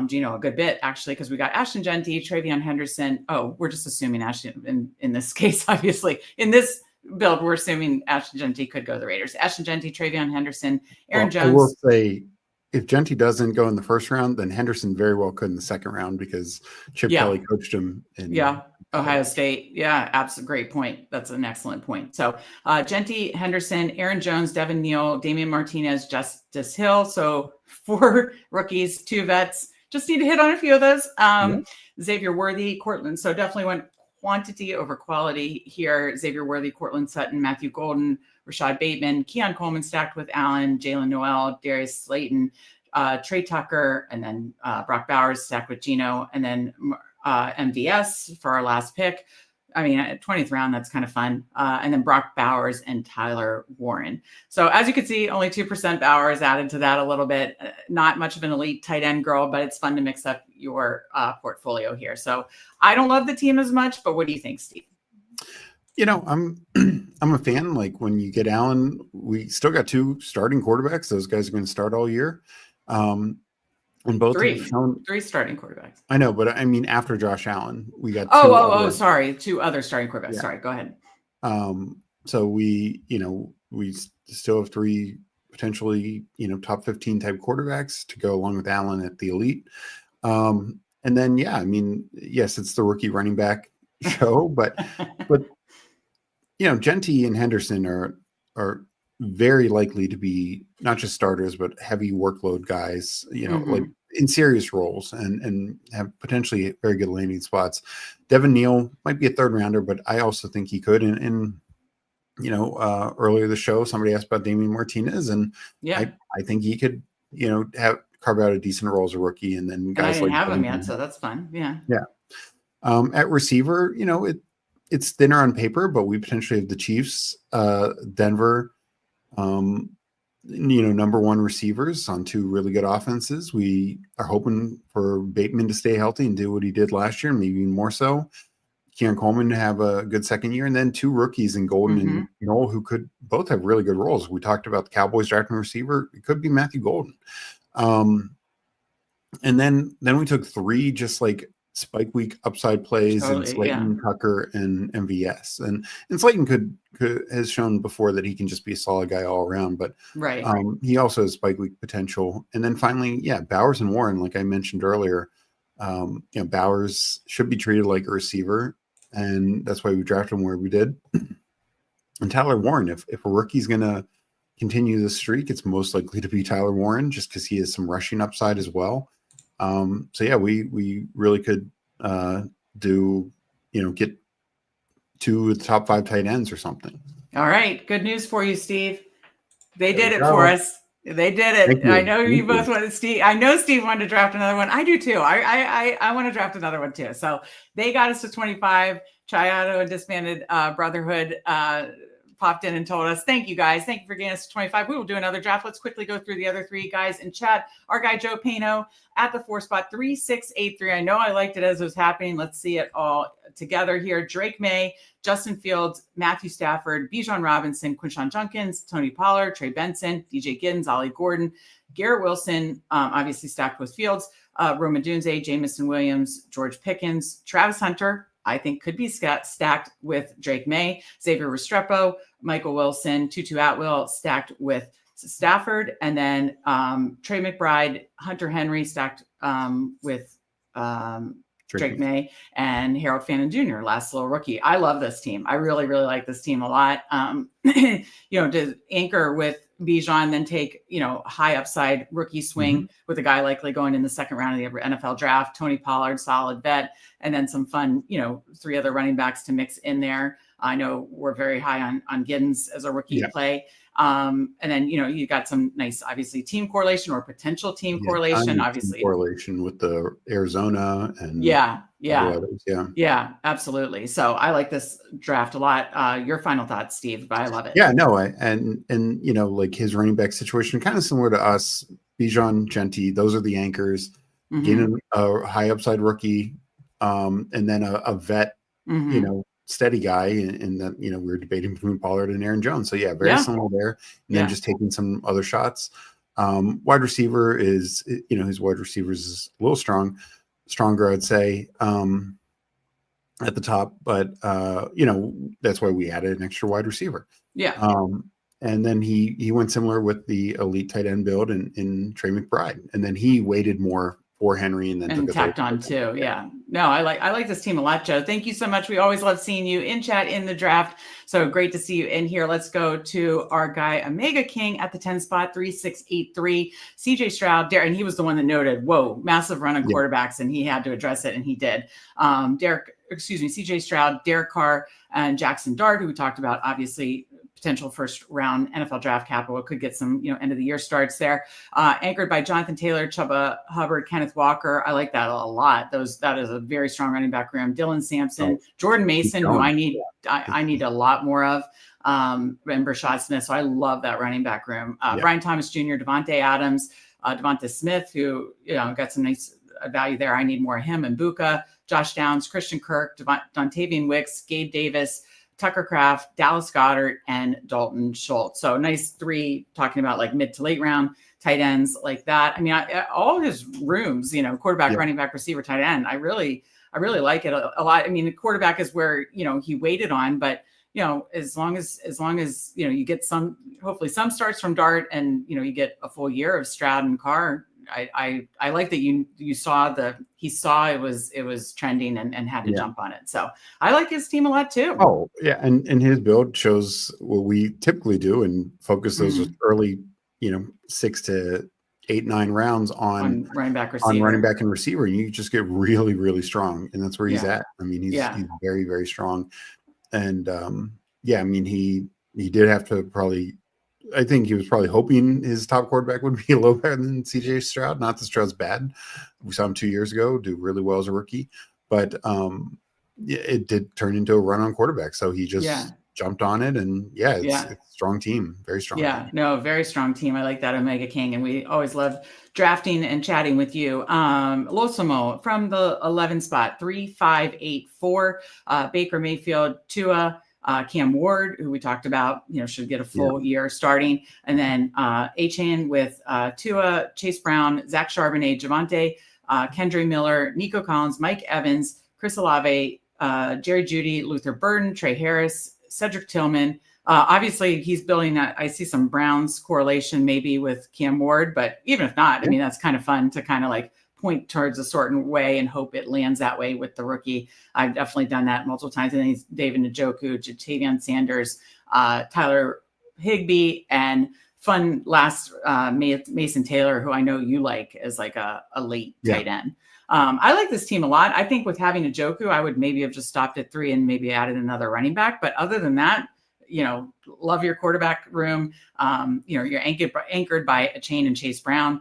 Geno a good bit actually, because we got Ashton Genty, Travion Henderson. Oh, we're just assuming Ashton in this case, obviously. In this build, we're assuming Ashton Genty could go to the Raiders. Ashton Genty, Travion Henderson, Aaron Jones. I will say, if Genty doesn't go in the first round, then Henderson very well could in the second round because Chip Kelly coached him. Ohio State. Yeah, absolutely. Great point. That's an excellent point. So Genty, Henderson, Aaron Jones, Devin Neal, Damian Martinez, Justice Hill. So 4 rookies, 2 vets. Just need to hit on a few of those. Xavier Worthy, Cortland. So definitely went quantity over quality here. Xavier Worthy, Cortland Sutton, Matthew Golden, Rashad Bateman, Keon Coleman stacked with Allen, Jalen Noel, Darius Slayton, Trey Tucker, and then Brock Bowers stacked with Geno, and then MVS for our last pick. I mean, 20th round, that's kind of fun. And then Brock Bowers and Tyler Warren. So as you can see, only 2% Bowers added to that a little bit. Not much of an elite tight end girl, but it's fun to mix up your portfolio here. So I don't love the team as much, but what do you think, Steve? You know, I'm a fan. Like when you get Allen, we still got 2 starting quarterbacks. Those guys are going to start all year. And both 3 starting quarterbacks. I know, but I mean, after Josh Allen, we got sorry, 2 other starting quarterbacks. Yeah. Sorry, go ahead. So we still have 3 potentially, top 15 type quarterbacks to go along with Allen at the elite. And then, I mean, yes, it's the rookie running back show, but Genty and Henderson are very likely to be not just starters, but heavy workload guys, like in serious roles and have potentially very good landing spots. Devin Neal might be a 3rd rounder, but I also think he could. And earlier the show, somebody asked about Damian Martinez, and I think he could, carve out a decent role as a rookie. And then guys I didn't have him yet, so that's fun. Yeah. At receiver, it's thinner on paper, but we potentially have the Chiefs, Denver, number 1 receivers on 2 really good offenses. We are hoping for Bateman to stay healthy and do what he did last year, maybe even more so. Keon Coleman to have a good second year, and then 2 rookies in Golden and Noel who could both have really good roles. We talked about the Cowboys drafting receiver. It could be Matthew Golden. And then we took 3 just like spike week upside plays and Slayton, Tucker, and MVS. And Slayton has shown before that he can just be a solid guy all around, but he also has spike week potential. And then finally, Bowers and Warren, like I mentioned earlier, Bowers should be treated like a receiver, and that's why we drafted him where we did. And Tyler Warren, if a rookie's going to continue this streak, it's most likely to be Tyler Warren, just because he has some rushing upside as well. We really could get 2 of the top 5 tight ends or something. All right. Good news for you, Steve. They did it for us. They did it. I know you both wanted Steve. I know Steve wanted to draft another one. I do too. I want to draft another one too. So they got us to 25. Chiato and Disbanded Brotherhood popped in and told us, thank you guys. Thank you for getting us to 25. We will do another draft. Let's quickly go through the other 3 guys in chat. Our guy, Joe Pano at the 4 spot, 3683. I know I liked it as it was happening. Let's see it all together here. Drake May, Justin Fields, Matthew Stafford, Bijan Robinson, Quinshon Junkins, Tony Pollard, Trey Benson, DJ Giddens, Ollie Gordon, Garrett Wilson, obviously stacked with Fields, Roma Dunze, Jamison Williams, George Pickens, Travis Hunter, I think could be stacked with Drake May, Xavier Restrepo, Michael Wilson, Tutu Atwell stacked with Stafford, and then Trey McBride, Hunter Henry stacked with Drake May, and Harold Fannin Jr., last little rookie. I love this team. I really, really like this team a lot. to anchor with Bijan, then take, high upside rookie swing with a guy likely going in the second round of the NFL draft, Tony Pollard, solid bet, and then some fun, 3 other running backs to mix in there. I know we're very high on Giddens as a rookie play. And then, you got some nice, obviously, team correlation or potential team correlation, obviously. Team correlation with the Arizona and others. Yeah, absolutely. So I like this draft a lot. Your final thoughts, Steve? I love it. Yeah, no, and like his running back situation, kind of similar to us, Bijan, Genty, those are the anchors. Getting a high upside rookie, and then a vet, steady guy, and that we were debating between Pollard and Aaron Jones. So very similar there. And then just taking some other shots. Wide receiver is, his wide receivers is a little stronger, I'd say, at the top, but that's why we added an extra wide receiver. And then he went similar with the elite tight end build in Trey McBride, and then he waited more for Henry and then tacked on too. No, I like this team a lot, Joe. Thank you so much. We always love seeing you in chat in the draft. So great to see you in here. Let's go to our guy Omega King at the 10 spot, 3683. CJ Stroud, and he was the one that noted, whoa, massive run on quarterbacks, and he had to address it, and he did. CJ Stroud, Derek Carr, and Jackson Dart, who we talked about, obviously potential first round NFL draft capital, could get some, end of the year starts there. Anchored by Jonathan Taylor, Chuba Hubbard, Kenneth Walker. I like that a lot. That is a very strong running back room. Dylan Sampson, Jordan Mason, who I need a lot more of. And Brashad Smith. So I love that running back room. Brian Thomas Jr., Devontae Adams, Devonta Smith, who, got some nice value there. I need more of him. And Buka, Josh Downs, Christian Kirk, Dontavian Wicks, Gabe Davis, Tucker Kraft, Dallas Goedert, and Dalton Schultz. So nice 3, talking about like mid to late round tight ends like that. I mean, all his rooms, quarterback, running back, receiver, tight end. I really like it a lot. I mean, the quarterback is where, he waited on, but as long as you get hopefully some starts from Dart, and you get a full year of Stroud and Carr. I like that you saw he saw it was trending and had to jump on it. So I like his team a lot too. Oh yeah. And his build shows what we typically do and focus those early, 6 to 8, 9 rounds on running back, and receiver. And you just get really, really strong. And that's where he's at. I mean, he's very, very strong. And I mean, he did have to I think he was probably hoping his top quarterback would be a little better than CJ Stroud. Not that Stroud's bad. We saw him 2 years ago do really well as a rookie, but it did turn into a run on quarterback. So he just jumped on it, and it's a strong team, very strong. No, very strong team. I like that, Omega King, and we always love drafting and chatting with you. Losimo from the 11 spot, 3584. Baker Mayfield, Tua. Cam Ward, who we talked about, should get a full year starting. And then Achane with Tua, Chase Brown, Zach Charbonnet, Javonte, Kendre Miller, Nico Collins, Mike Evans, Chris Olave, Jerry Jeudy, Luther Burden, Trey Harris, Cedric Tillman. Obviously, he's building that. I see some Browns correlation maybe with Cam Ward, but even if not, I mean, that's kind of fun to kind of like point towards a certain way and hope it lands that way with the rookie. I've definitely done that multiple times. And then he's David Njoku, Jatavian Sanders, Tyler Higbee, and fun last Mason Taylor, who I know you like as like a late tight end. I like this team a lot. I think with having Njoku, I would maybe have just stopped at 3 and maybe added another running back. But other than that, love your quarterback room. You're anchored by Achane and Chase Brown.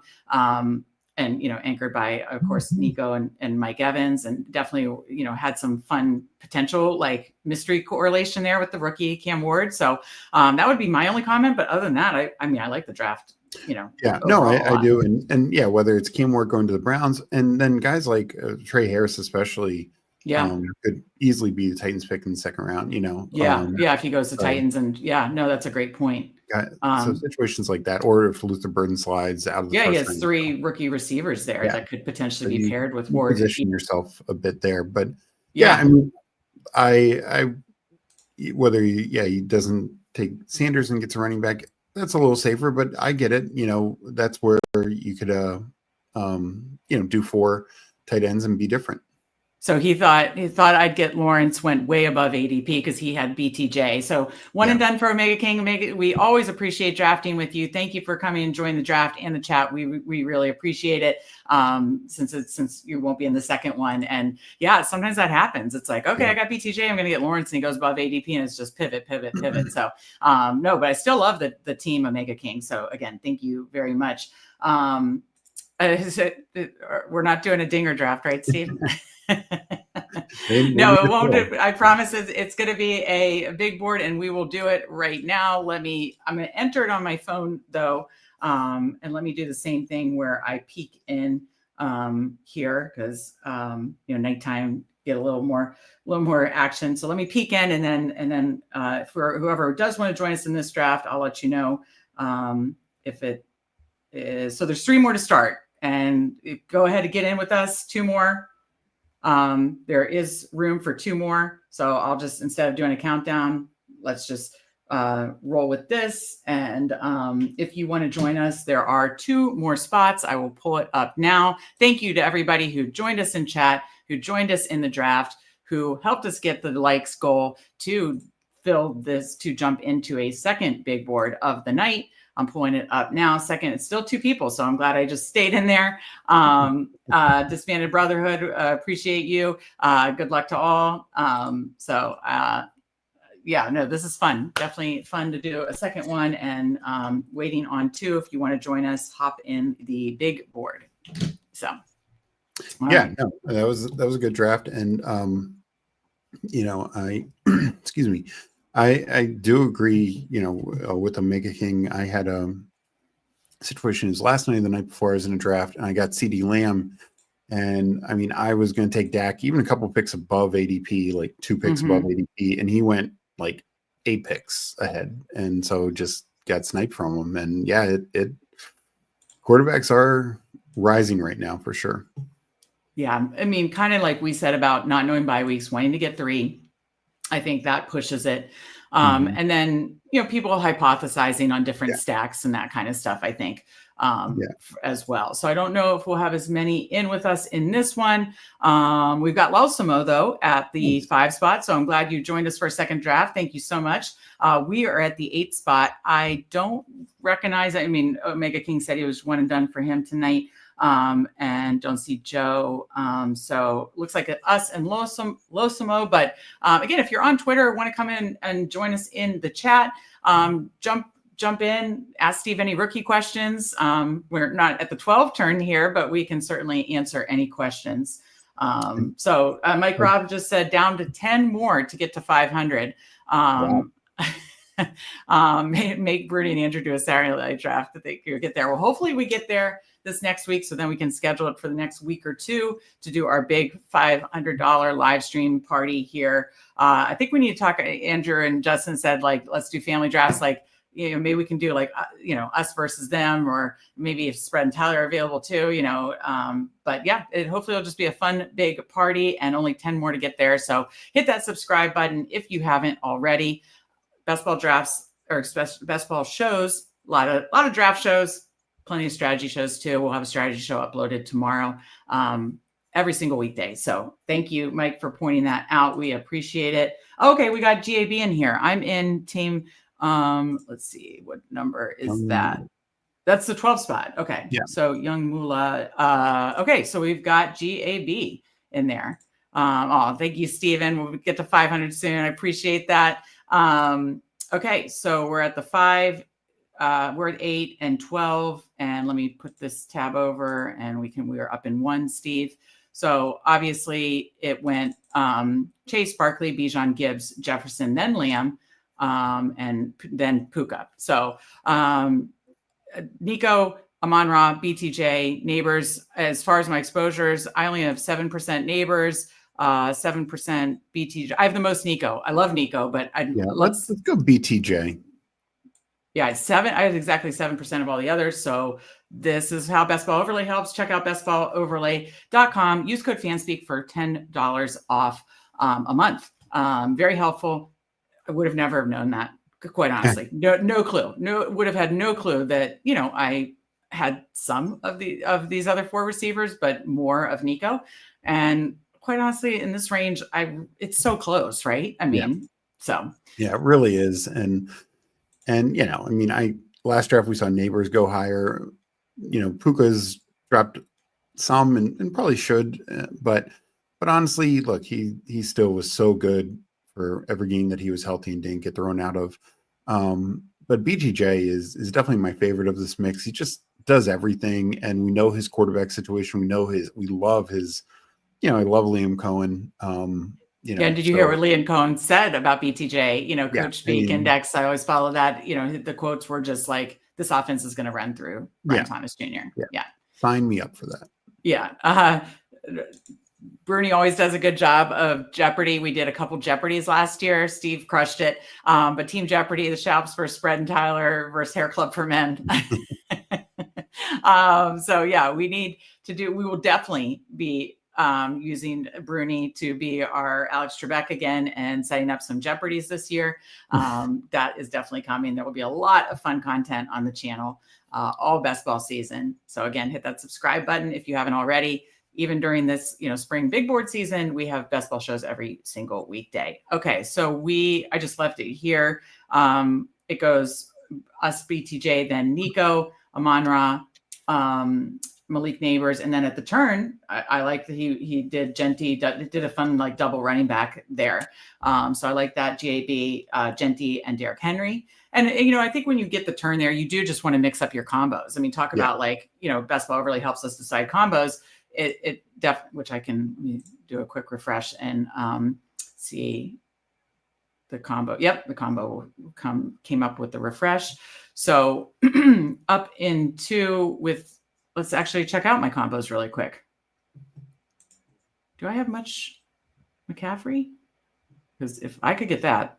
And, anchored by, of course, Nico and Mike Evans, and definitely, had some fun potential, like mystery correlation there with the rookie Cam Ward. So that would be my only comment. But other than that, I mean, I like the draft, I do. And whether it's Cam Ward going to the Browns, and then guys like Trey Harris, especially, could easily be the Titans pick in the second round, if he goes to Titans, and that's a great point. So situations like that, or if Luther Burden slides out of the he has 3 rookie receivers there that could potentially be paired with Ward. Position yourself a bit there, but I mean, I whether he doesn't take Sanders and gets a running back, that's a little safer, but I get it. That's where you could do 4 tight ends and be different. So he thought I'd get Lawrence, went way above ADP because he had BTJ. So one and done for Omega King. We always appreciate drafting with you. Thank you for coming and joining the draft and the chat. We really appreciate it. Since you won't be in the second one, and yeah, sometimes that happens. It's like, okay, I got BTJ, I'm going to get Lawrence, and he goes above ADP, and it's just pivot. So no, but I still love the team Omega King. So again, thank you very much. We're not doing a dinger draft, right, Steve? No, it won't. I promise it's going to be a big board, and we will do it right now. I'm going to enter it on my phone though. And let me do the same thing where I peek in here because nighttime get a little more action. So let me peek in, and then for whoever does want to join us in this draft, I'll let you know if it is. So there's 3 more to start, and go ahead and get in with us. 2 more. There is room for 2 more. So I'll just, instead of doing a countdown, let's just roll with this. And if you want to join us, there are 2 more spots. I will pull it up now. Thank you to everybody who joined us in chat, who joined us in the draft, who helped us get the likes goal to fill this, to jump into a second big board of the night. I'm pulling it up now. Second, it's still 2 people, so I'm glad I just stayed in there. Disbanded Brotherhood, appreciate you. Good luck to all. Yeah, no, this is fun. Definitely fun to do a second one, and waiting on 2. If you want to join us, hop in the big board. So, yeah, no, that was a good draft, and I excuse me. I do agree, with Omega King. I had a situation last night and the night before I was in a draft, and I got CD Lamb. And I mean, I was going to take Dak, even a couple picks above ADP, like 2 picks above ADP, and he went like 8 picks ahead. And so just got sniped from him. And yeah, quarterbacks are rising right now for sure. Yeah. I mean, kind of like we said about not knowing bye weeks, wanting to get 3. I think that pushes it. And then, people hypothesizing on different stacks and that kind of stuff, I think, as well. So I don't know if we'll have as many in with us in this one. We've got Lelsamo, though, at the 5 spot. So I'm glad you joined us for a second draft. Thank you so much. We are at the 8 spot. I don't recognize, Omega King said he was one and done for him tonight. And don't see Joe. So looks like us and Losamo. But again, if you're on Twitter, want to come in and join us in the chat, jump in, ask Steve any rookie questions. We're not at the 12 turn here, but we can certainly answer any questions. So Mike Robb just said down to 10 more to get to 500. Make Bruni and Andrew do a Saturday night draft. I think you'll get there. Well, hopefully we get there this next week, so then we can schedule it for the next week or 2 to do our big $500 live stream party here. I think we need to talk. Andrew and Justin said, like, let's do family drafts. Like, maybe we can do like, us versus them, or maybe if Spread and Tyler are available too, but yeah, hopefully it'll just be a fun, big party, and only 10 more to get there. So hit that subscribe button if you haven't already. Best ball drafts, or best ball shows, a lot of draft shows, plenty of strategy shows too. We'll have a strategy show uploaded tomorrow, every single weekday. So thank you, Mike, for pointing that out. We appreciate it. Okay, we got GAB in here. I'm in team. Let's see, what number is that? That's the 12 spot. Okay. Yeah. So Young Moolah. Okay, so we've got GAB in there. Thank you, Steven. We'll get to 500 soon. I appreciate that. Okay, so we're at the 5. We're at 8 and 12, and let me put this tab over, and we are up in 1, Steve. So obviously it went Chase, Barkley, Bijan, Gibbs, Jefferson, then Liam, and then Puka. So Nico, Amon-Ra, BTJ, Neighbors. As far as my exposures, I only have 7% Neighbors, 7% BTJ. I have the most Nico. I love Nico, but let's go BTJ. Yeah, 7. I have exactly 7% of all the others. So this is how Best Ball Overlay helps. Check out bestballoverlay.com. Use code Fanspeak for $10 off a month. Very helpful. I would have never known that, quite honestly. No clue. Would have had no clue that, I had some of these other 4 receivers, but more of Nico. And quite honestly, in this range, it's so close, right? I mean, so. Yeah, it really is. And I mean, last draft we saw Neighbors go higher. Puka's dropped some and probably should, but honestly, look, he still was so good for every game that he was healthy and didn't get thrown out of. But BGJ is definitely my favorite of this mix. He just does everything, and we know his quarterback situation. We love his, I love Liam Cohen. Did you hear what Liam Cohen said about BTJ? Coach Speak Index. I always follow that. The quotes were just like, "This offense is going to run through Brian Thomas Jr." Yeah, sign me up for that. Yeah. Bruni always does a good job of Jeopardy. We did a couple Jeopardies last year. Steve crushed it. But Team Jeopardy, the Shoups versus Spread and Tyler versus Hair Club for Men. So yeah, we will definitely be using Bruni to be our Alex Trebek again and setting up some Jeopardies this year. That is definitely coming. There will be a lot of fun content on the channel all best ball season. So again, hit that subscribe button if you haven't already. Even during this, spring big board season, we have best ball shows every single weekday. Okay, so I just left it here. It goes us, BTJ, then Nico, Amon-Ra, Malik Neighbors, and then at the turn, I like that he did Genty, did a fun like double running back there. So I like that GAB, Genty, and Derrick Henry. And I think when you get the turn there, you do just want to mix up your combos. I mean, talk about best ball really helps us decide combos. It definitely, which I can do a quick refresh and see the combo. Yep, the combo came up with the refresh. So up into let's actually check out my combos really quick. Do I have much McCaffrey? Because if I could get that,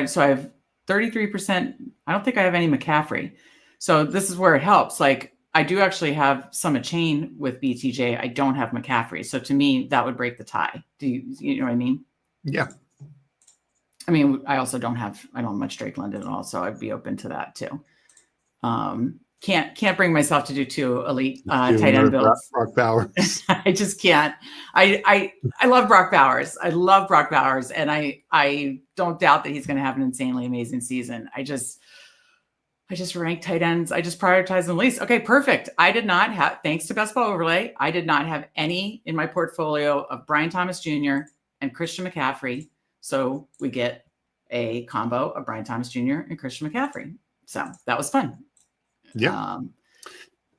so I have 33%. I don't think I have any McCaffrey. So this is where it helps. Like, I do actually have some chain with BTJ. I don't have McCaffrey. So to me, that would break the tie. Do you know what I mean? Yeah. I mean, I don't have much Drake London at all. So I'd be open to that too. Can't bring myself to do two elite tight end builds. Brock Bowers. I just can't. I love Brock Bowers. I love Brock Bowers. And I don't doubt that he's going to have an insanely amazing season. I just rank tight ends. I just prioritize them least. Okay, perfect. I did not have, thanks to Best Ball Overlay, I did not have any in my portfolio of Brian Thomas Jr. and Christian McCaffrey. So we get a combo of Brian Thomas Jr. and Christian McCaffrey. So that was fun. Yeah.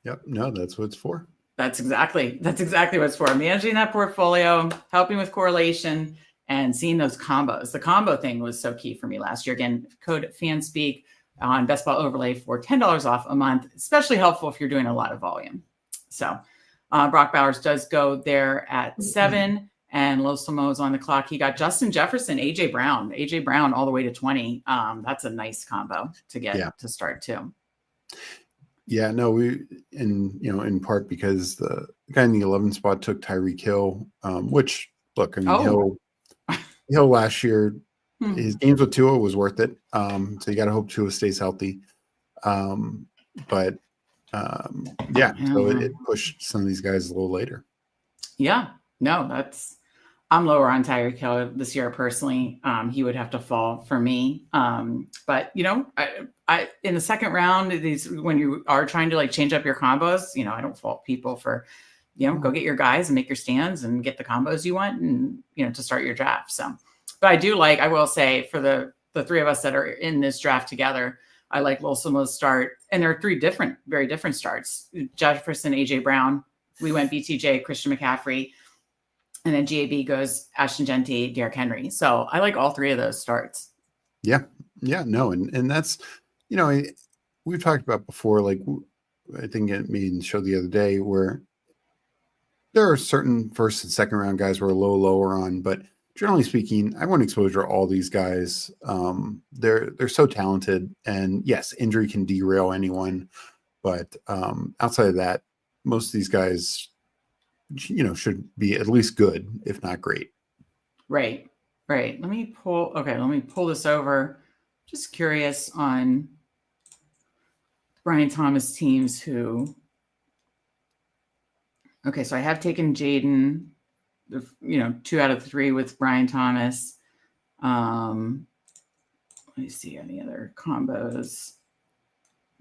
Yep. No, that's what it's for. That's exactly what it's for. Managing that portfolio, helping with correlation, and seeing those combos. The combo thing was so key for me last year. Again, code Fanspeak on Best Ball Overlay for $10 off a month, especially helpful if you're doing a lot of volume. So Brock Bowers does go there at 7, and Los Lamos on the clock. He got Justin Jefferson, AJ Brown all the way to 20. That's a nice combo to get to start too. Yeah, no, in part because the guy in the 11th spot took Tyreek Hill, which, look, I mean, Hill last year, his games with Tua was worth it. So you got to hope Tua stays healthy. So it pushed some of these guys a little later. Yeah, no, I'm lower on Tyreek Hill this year personally. He would have to fall for me. But I in the second round, when you are trying to like change up your combos, I don't fault people for, go get your guys and make your stands and get the combos you want and, to start your draft. So, but I will say for the three of us that are in this draft together, I like Losimo's start. And there are 3 very different starts. Jefferson, AJ Brown. We went BTJ, Christian McCaffrey. And then GAB goes Ashton Genty, Derrick Henry. So I like all 3 of those starts. Yeah. Yeah. No. And that's, we've talked about before, like, I think it made in the show the other day where there are certain first and second round guys we're a little lower on, but generally speaking, I want exposure to all these guys. They're so talented, and yes, injury can derail anyone, but outside of that, most of these guys, should be at least good, if not great. Right. Let me pull this over. Just curious on Brian Thomas teams who. Okay, so I have taken Jaden. 2 out of 3 with Brian Thomas. Let me see any other combos.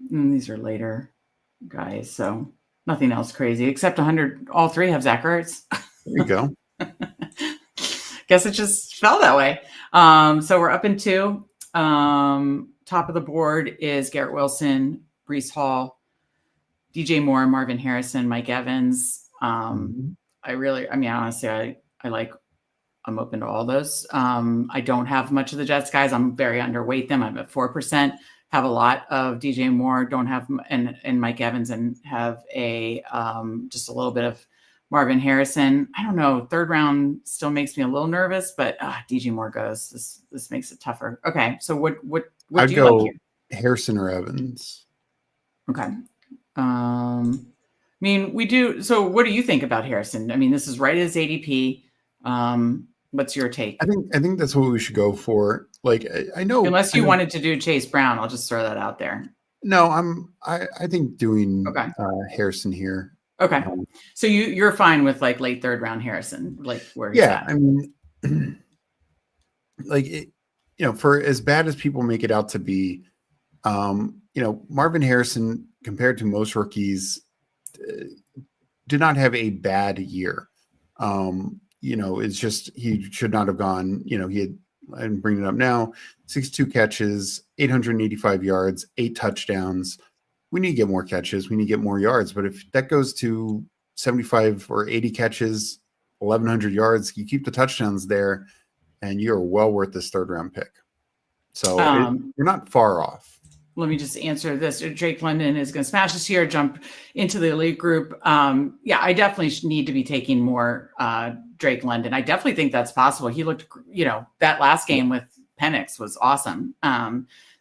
These are later guys, so nothing else crazy except 100. All 3 have Zach Ertz. There you go. Guess it just fell that way. So we're up in 2. Top of the board is Garrett Wilson, Breece Hall, DJ Moore, Marvin Harrison, Mike Evans. Honestly, I'm open to all those. I don't have much of the Jets guys. I'm very underweight them. I'm at 4%. Have a lot of DJ Moore. Don't have and Mike Evans, and have a just a little bit of Marvin Harrison. I don't know. 3rd round still makes me a little nervous, but DJ Moore goes. This makes it tougher. Okay, so what I'd do you go like here? Harrison or Evans. Okay. We do. So what do you think about Harrison? This is right at his ADP. What's your take? I think that's what we should go for. Like, I know, unless you wanted to do Chase Brown, I'll just throw that out there. No, I think doing Harrison here. Okay. So you're fine with like late 3rd round Harrison, like where he's at. Like for as bad as people make it out to be, Marvin Harrison compared to most rookies did not have a bad year. It's just he should not have gone. He had, I'm bringing it up now, 62 catches, 885 yards, 8 touchdowns. We need to get more catches. We need to get more yards. But if that goes to 75 or 80 catches, 1,100 yards, you keep the touchdowns there, and you're well worth this 3rd round pick. So you're not far off. Let me just answer this. Drake London is going to smash this year, jump into the elite group. I definitely need to be taking more Drake London. I definitely think that's possible. He looked, that last game with Penix was awesome.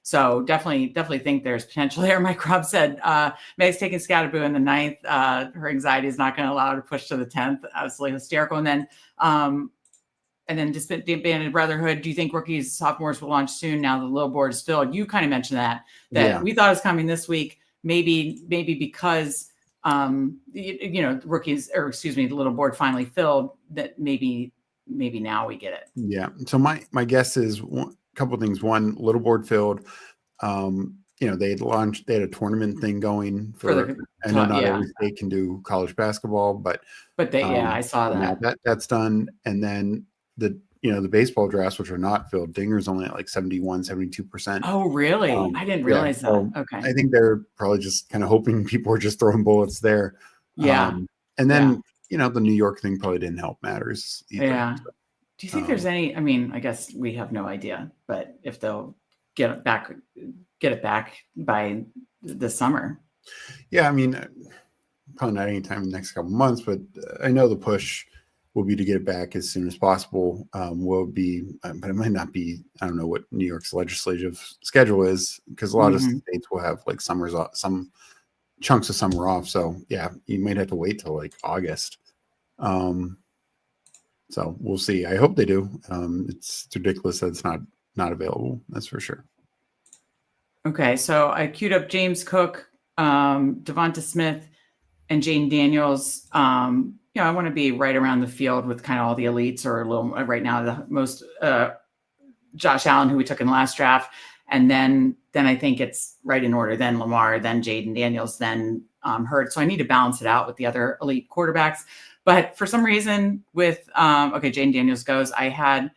So definitely think there's potential there. Mike Robb said, Meg's taking Scatterboo in the 9th. Her anxiety is not going to allow her to push to the 10th. Absolutely hysterical. And then disbanded Brotherhood. Do you think rookies, sophomores will launch soon now the little board is filled? You kind of mentioned that we thought it was coming this week. Maybe because rookies, or excuse me, the little board finally filled, that maybe now we get it. Yeah. So my guess is a couple of things. One, little board filled. They had a tournament thing going I know not every state can do college basketball, but I saw that. That's done. And then the baseball drafts, which are not filled, Dinger's only at like 71-72%. Oh, really? I didn't realize that. So okay. I think they're probably just kind of hoping people are just throwing bullets there. Yeah. And then, the New York thing probably didn't help matters either. Yeah. So, do you think there's any, I guess we have no idea, but if they'll get it back by the summer. Yeah. Probably not anytime in the next couple of months, but I know the push will be to get it back as soon as possible. Will be, but it might not be. I don't know what New York's legislative schedule is, because a lot of states will have like summers off, some chunks of summer off. So yeah, you might have to wait till like August. So we'll see. I hope they do. It's ridiculous that it's not available. That's for sure. Okay, so I queued up James Cook, Devonta Smith, and Jaden Daniels. I want to be right around the field with kind of all the elites, or a little right now the most Josh Allen, who we took in the last draft, and then I think it's right in order. Then Lamar, then Jaden Daniels, then Hurts. So I need to balance it out with the other elite quarterbacks. But for some reason, with Jaden Daniels goes. I had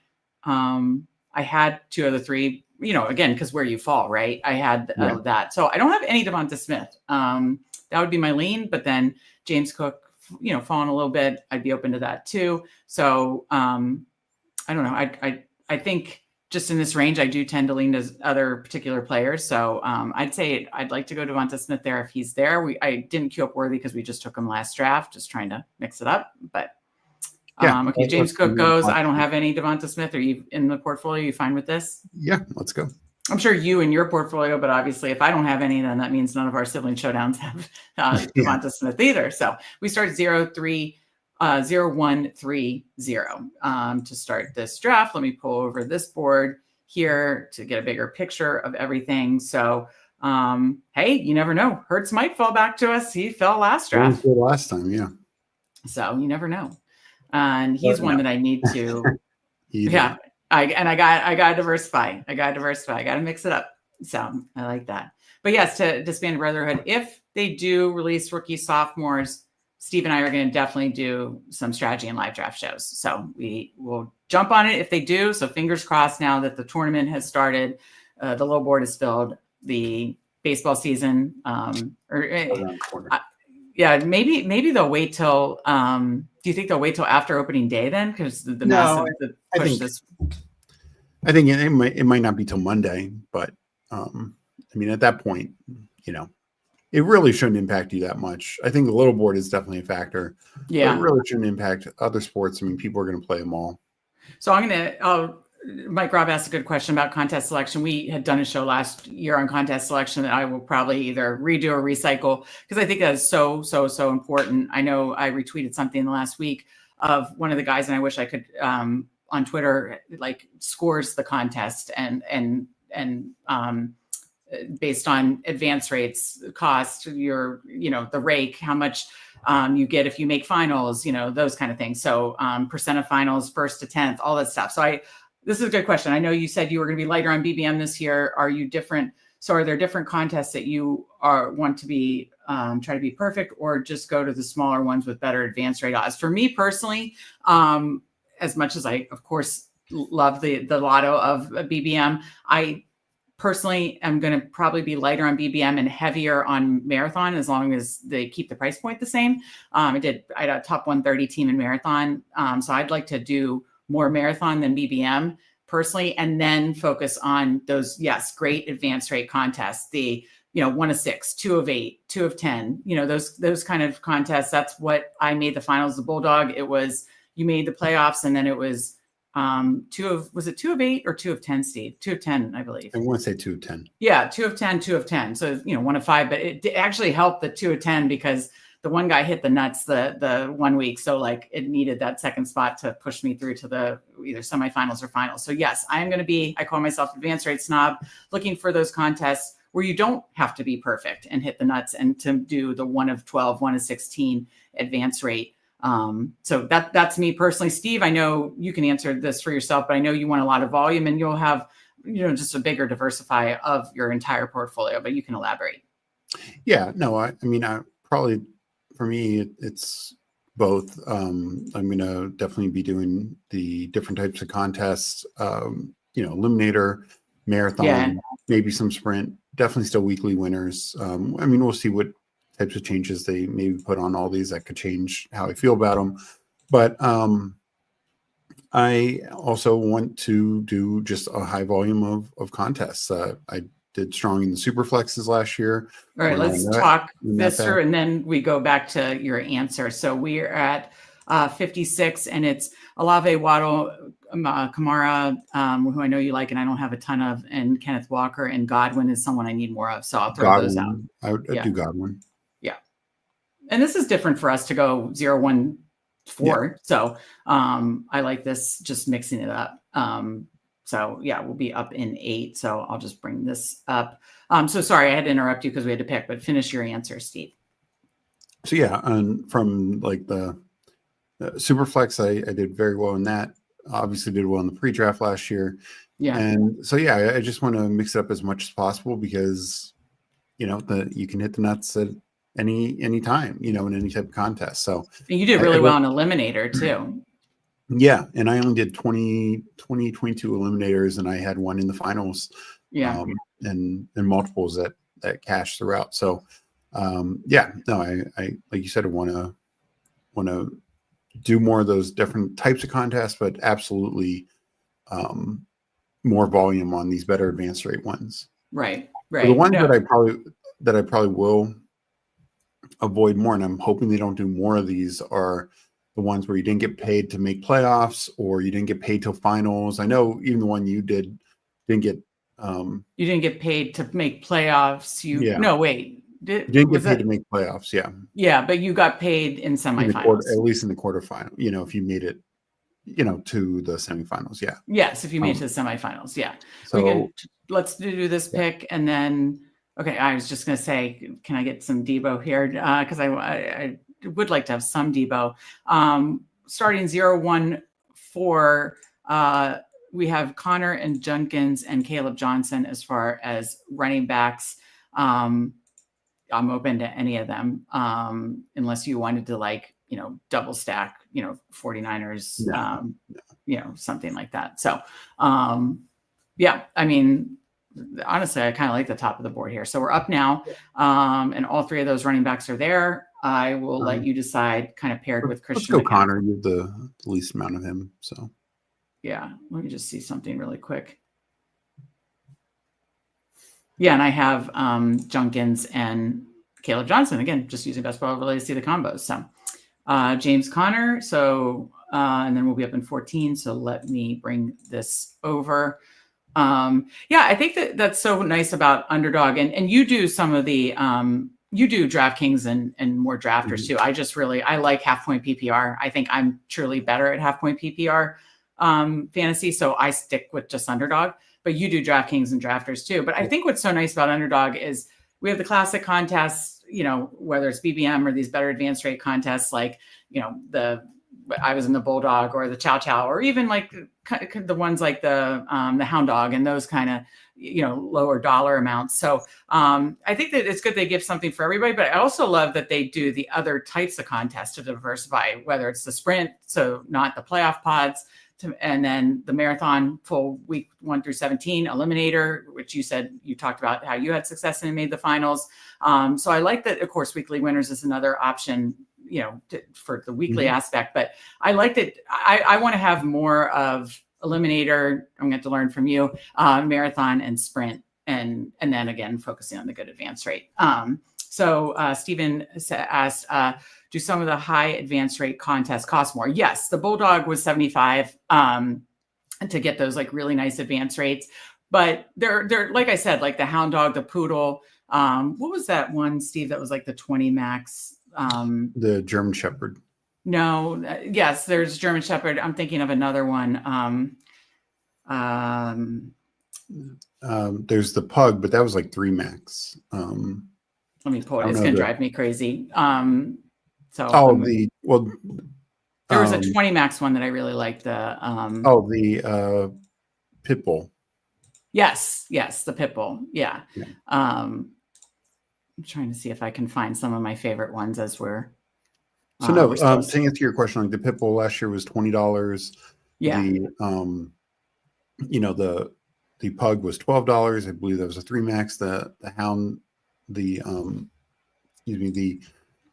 2 of the 3. Again, because where you fall, right? I had that. So I don't have any Devonta Smith. That would be my lean. But then James Cook, falling a little bit, I'd be open to that too. So I don't know. I think just in this range, I do tend to lean to other particular players. So I'd say I'd like to go Devonta Smith there if he's there. I didn't queue up Worthy because we just took him last draft, just trying to mix it up. But James Cook goes. I don't have any Devonta Smith. Are you in the portfolio? You fine with this? Yeah, let's go. I'm sure you in your portfolio, but obviously if I don't have any, then that means none of our sibling showdowns have Devonta Smith either. So we start 0-1-3-0 to start this draft. Let me pull over this board here to get a bigger picture of everything. So, hey, you never know. Hurts might fall back to us. He fell last draft. Last time, yeah. So you never know. and he's one no. that I need to. Either. Yeah, I got to diversify. I got to mix it up. So I like that. But yes, to Disbanded Brotherhood, if they do release rookie sophomores, Steve and I are going to definitely do some strategy and live draft shows. So we will jump on it if they do. So fingers crossed now that the tournament has started, the low board is filled, the baseball season, yeah, maybe they'll wait till. Do you think they'll wait till after opening day then? Because the massive push this. I think it might not be till Monday, but I mean, at that point, it really shouldn't impact you that much. I think the little board is definitely a factor. Yeah, but it really shouldn't impact other sports. I mean, people are going to play them all. So Mike Robb asked a good question about contest selection. We had done a show last year on contest selection that I will probably either redo or recycle because I think that is so important. I know I retweeted something last week of one of the guys, and I wish I could on Twitter, like scores the contest and based on advance rates, cost, the rake, how much you get if you make finals, those kind of things. So percent of finals, 1st to 10th, all that stuff. So this is a good question. I know you said you were going to be lighter on BBM this year. Are you different? So are there different contests that you want to be try to be perfect, or just go to the smaller ones with better advance rate odds? For me personally, as much as I, of course, love the lotto of BBM, I personally am going to probably be lighter on BBM and heavier on marathon as long as they keep the price point the same. I had a top 130 team in marathon. So I'd like to do more marathon than BBM personally, and then focus on those, yes, great advance rate contests, the 1 of 6, 2 of 8, 2 of 10, those kind of contests. That's what I made the finals, the Bulldog. It was, you made the playoffs, and then it was was it 2 of 8 or 2 of 10, Steve? 2 of 10, I believe. I want to say 2 of 10. Yeah, 2 of 10, 2 of 10. So 1 of 5, but it actually helped the 2 of 10 because the one guy hit the nuts the 1 week. So like it needed that second spot to push me through to the either semifinals or finals. So yes, I am going to be, I call myself advanced rate snob, looking for those contests where you don't have to be perfect and hit the nuts and to do the 1 of 12, 1 of 16 advance rate. So that's me personally. Steve, I know you can answer this for yourself, but I know you want a lot of volume and you'll have, just a bigger diversify of your entire portfolio, but you can elaborate. Yeah, no, I mean, probably for me, it's both. I'm going to definitely be doing the different types of contests, eliminator, marathon, maybe some sprint, definitely still weekly winners. I mean, we'll see what types of changes they maybe put on all these that could change how I feel about them. But I also want to do just a high volume of contests. I did strong in the super flexes last year. All right, let's talk this through, and then we go back to your answer. So we're at 56, and it's Olave, Waddle, Kamara, who I know you like, and I don't have a ton of, and Kenneth Walker, and Godwin is someone I need more of. So I'll throw those out. I would do Godwin. Yeah. And this is different for us to go 0-1-4. Yeah. So I like this, just mixing it up. So yeah, we'll be up in 8. So I'll just bring this up. So sorry, I had to interrupt you because we had to pick, but finish your answer, Steve. So yeah, from like the Superflex, I did very well in that. Obviously did well in the pre-draft last year. Yeah. And so yeah, I just want to mix it up as much as possible because you can hit the nuts at any time, in any type of contest. So and you did really well in Eliminator too. Yeah, and I only did 22 eliminators, and I had one in the finals. Yeah, and multiples that cashed throughout. So, yeah, no, I like you said, I want to do more of those different types of contests, but absolutely more volume on these better advanced rate ones. Right. So the ones that I probably will avoid more, and I'm hoping they don't do more of these, are the ones where you didn't get paid to make playoffs or you didn't get paid till finals. I know even the one you didn't get. You didn't get paid to make playoffs. No, wait. You didn't get paid to make playoffs. Yeah. Yeah, but you got paid in semifinals. At least in the quarterfinal. If you made it, to the semifinals. Yeah. Yes, if you made it to the semifinals. Yeah. So let's do this pick, and then. Okay, I was just going to say, can I get some Debo here? Because I would like to have some Debo. starting 0-1-4, we have Connor and Junkins and Caleb Johnson as far as running backs. I'm open to any of them, unless you wanted to double stack, 49ers, something like that. So, yeah, I mean, honestly, I kind of like the top of the board here. So we're up now, and all three of those running backs are there. I will let you decide, kind of paired with Christian. Let's go Connor. You have the least amount of him. So, yeah, let me just see something really quick. Yeah, and I have Junkins and Caleb Johnson, again, just using best ball overlay to see the combos. So James Conner. So, and then we'll be up in 14. So let me bring this over. Yeah, I think that's so nice about Underdog. And you do some of the, you do DraftKings and more drafters too. I like half point PPR. I think I'm truly better at half point PPR fantasy. So I stick with just Underdog. But you do DraftKings and drafters too. But I think what's so nice about Underdog is we have the classic contests, whether it's BBM or these better advanced rate contests, like, I was in the Bulldog or the Chow Chow, or even like the ones like the Hound Dog and those kind of, lower dollar amounts. So I think that it's good they give something for everybody, but I also love that they do the other types of contests to diversify, whether it's the sprint, so not the playoff pods, and then the marathon full week 1 through 17 eliminator, which you talked about how you had success and made the finals. So I like that. Of course, weekly winners is another option, for the weekly aspect, but I like that. I want to have more of eliminator. I'm going to learn from you, marathon and sprint, and then again, focusing on the good advance rate. So Stephen asked, do some of the high advance rate contests cost more? Yes, the Bulldog was $75 to get those like really nice advance rates. But they're like I said, like the Hound Dog, the Poodle. What was that one, Steve, that was like the 20 max? The German Shepherd. No, yes, there's German Shepherd. I'm thinking of another one. There's the Pug, but that was like 3 max. Let me pull it. It's going to drive me crazy. There was a 20 max one that I really liked. The Pitbull. Yes, the Pitbull. Yeah. I'm trying to see if I can find some of my favorite ones as we're. To answer your question, like the Pitbull last year was $20. Yeah. The Pug was $12. I believe that was a 3 max. The Hound, the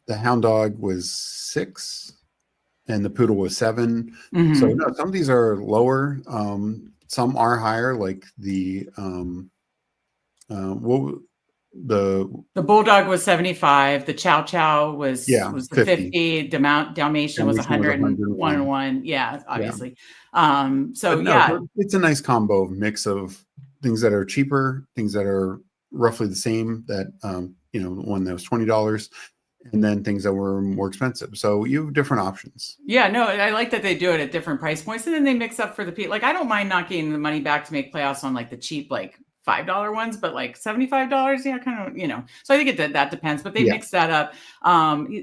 Hound Dog was $6, and the Poodle was $7. So no, some of these are lower. Some are higher, like the Bulldog was 75. The Chow Chow was the 50. Dalmatian was 101. Yeah, obviously. It's a nice combo mix of things that are cheaper, things that are roughly the same, that one that was $20, and then things that were more expensive. So you have different options. Yeah, no, I like that they do it at different price points, and then they mix up for the people. Like, I don't mind not getting the money back to make playoffs on like the cheap, like $5 ones, but like $75, yeah, kind of, So I think that depends, but they mix that up.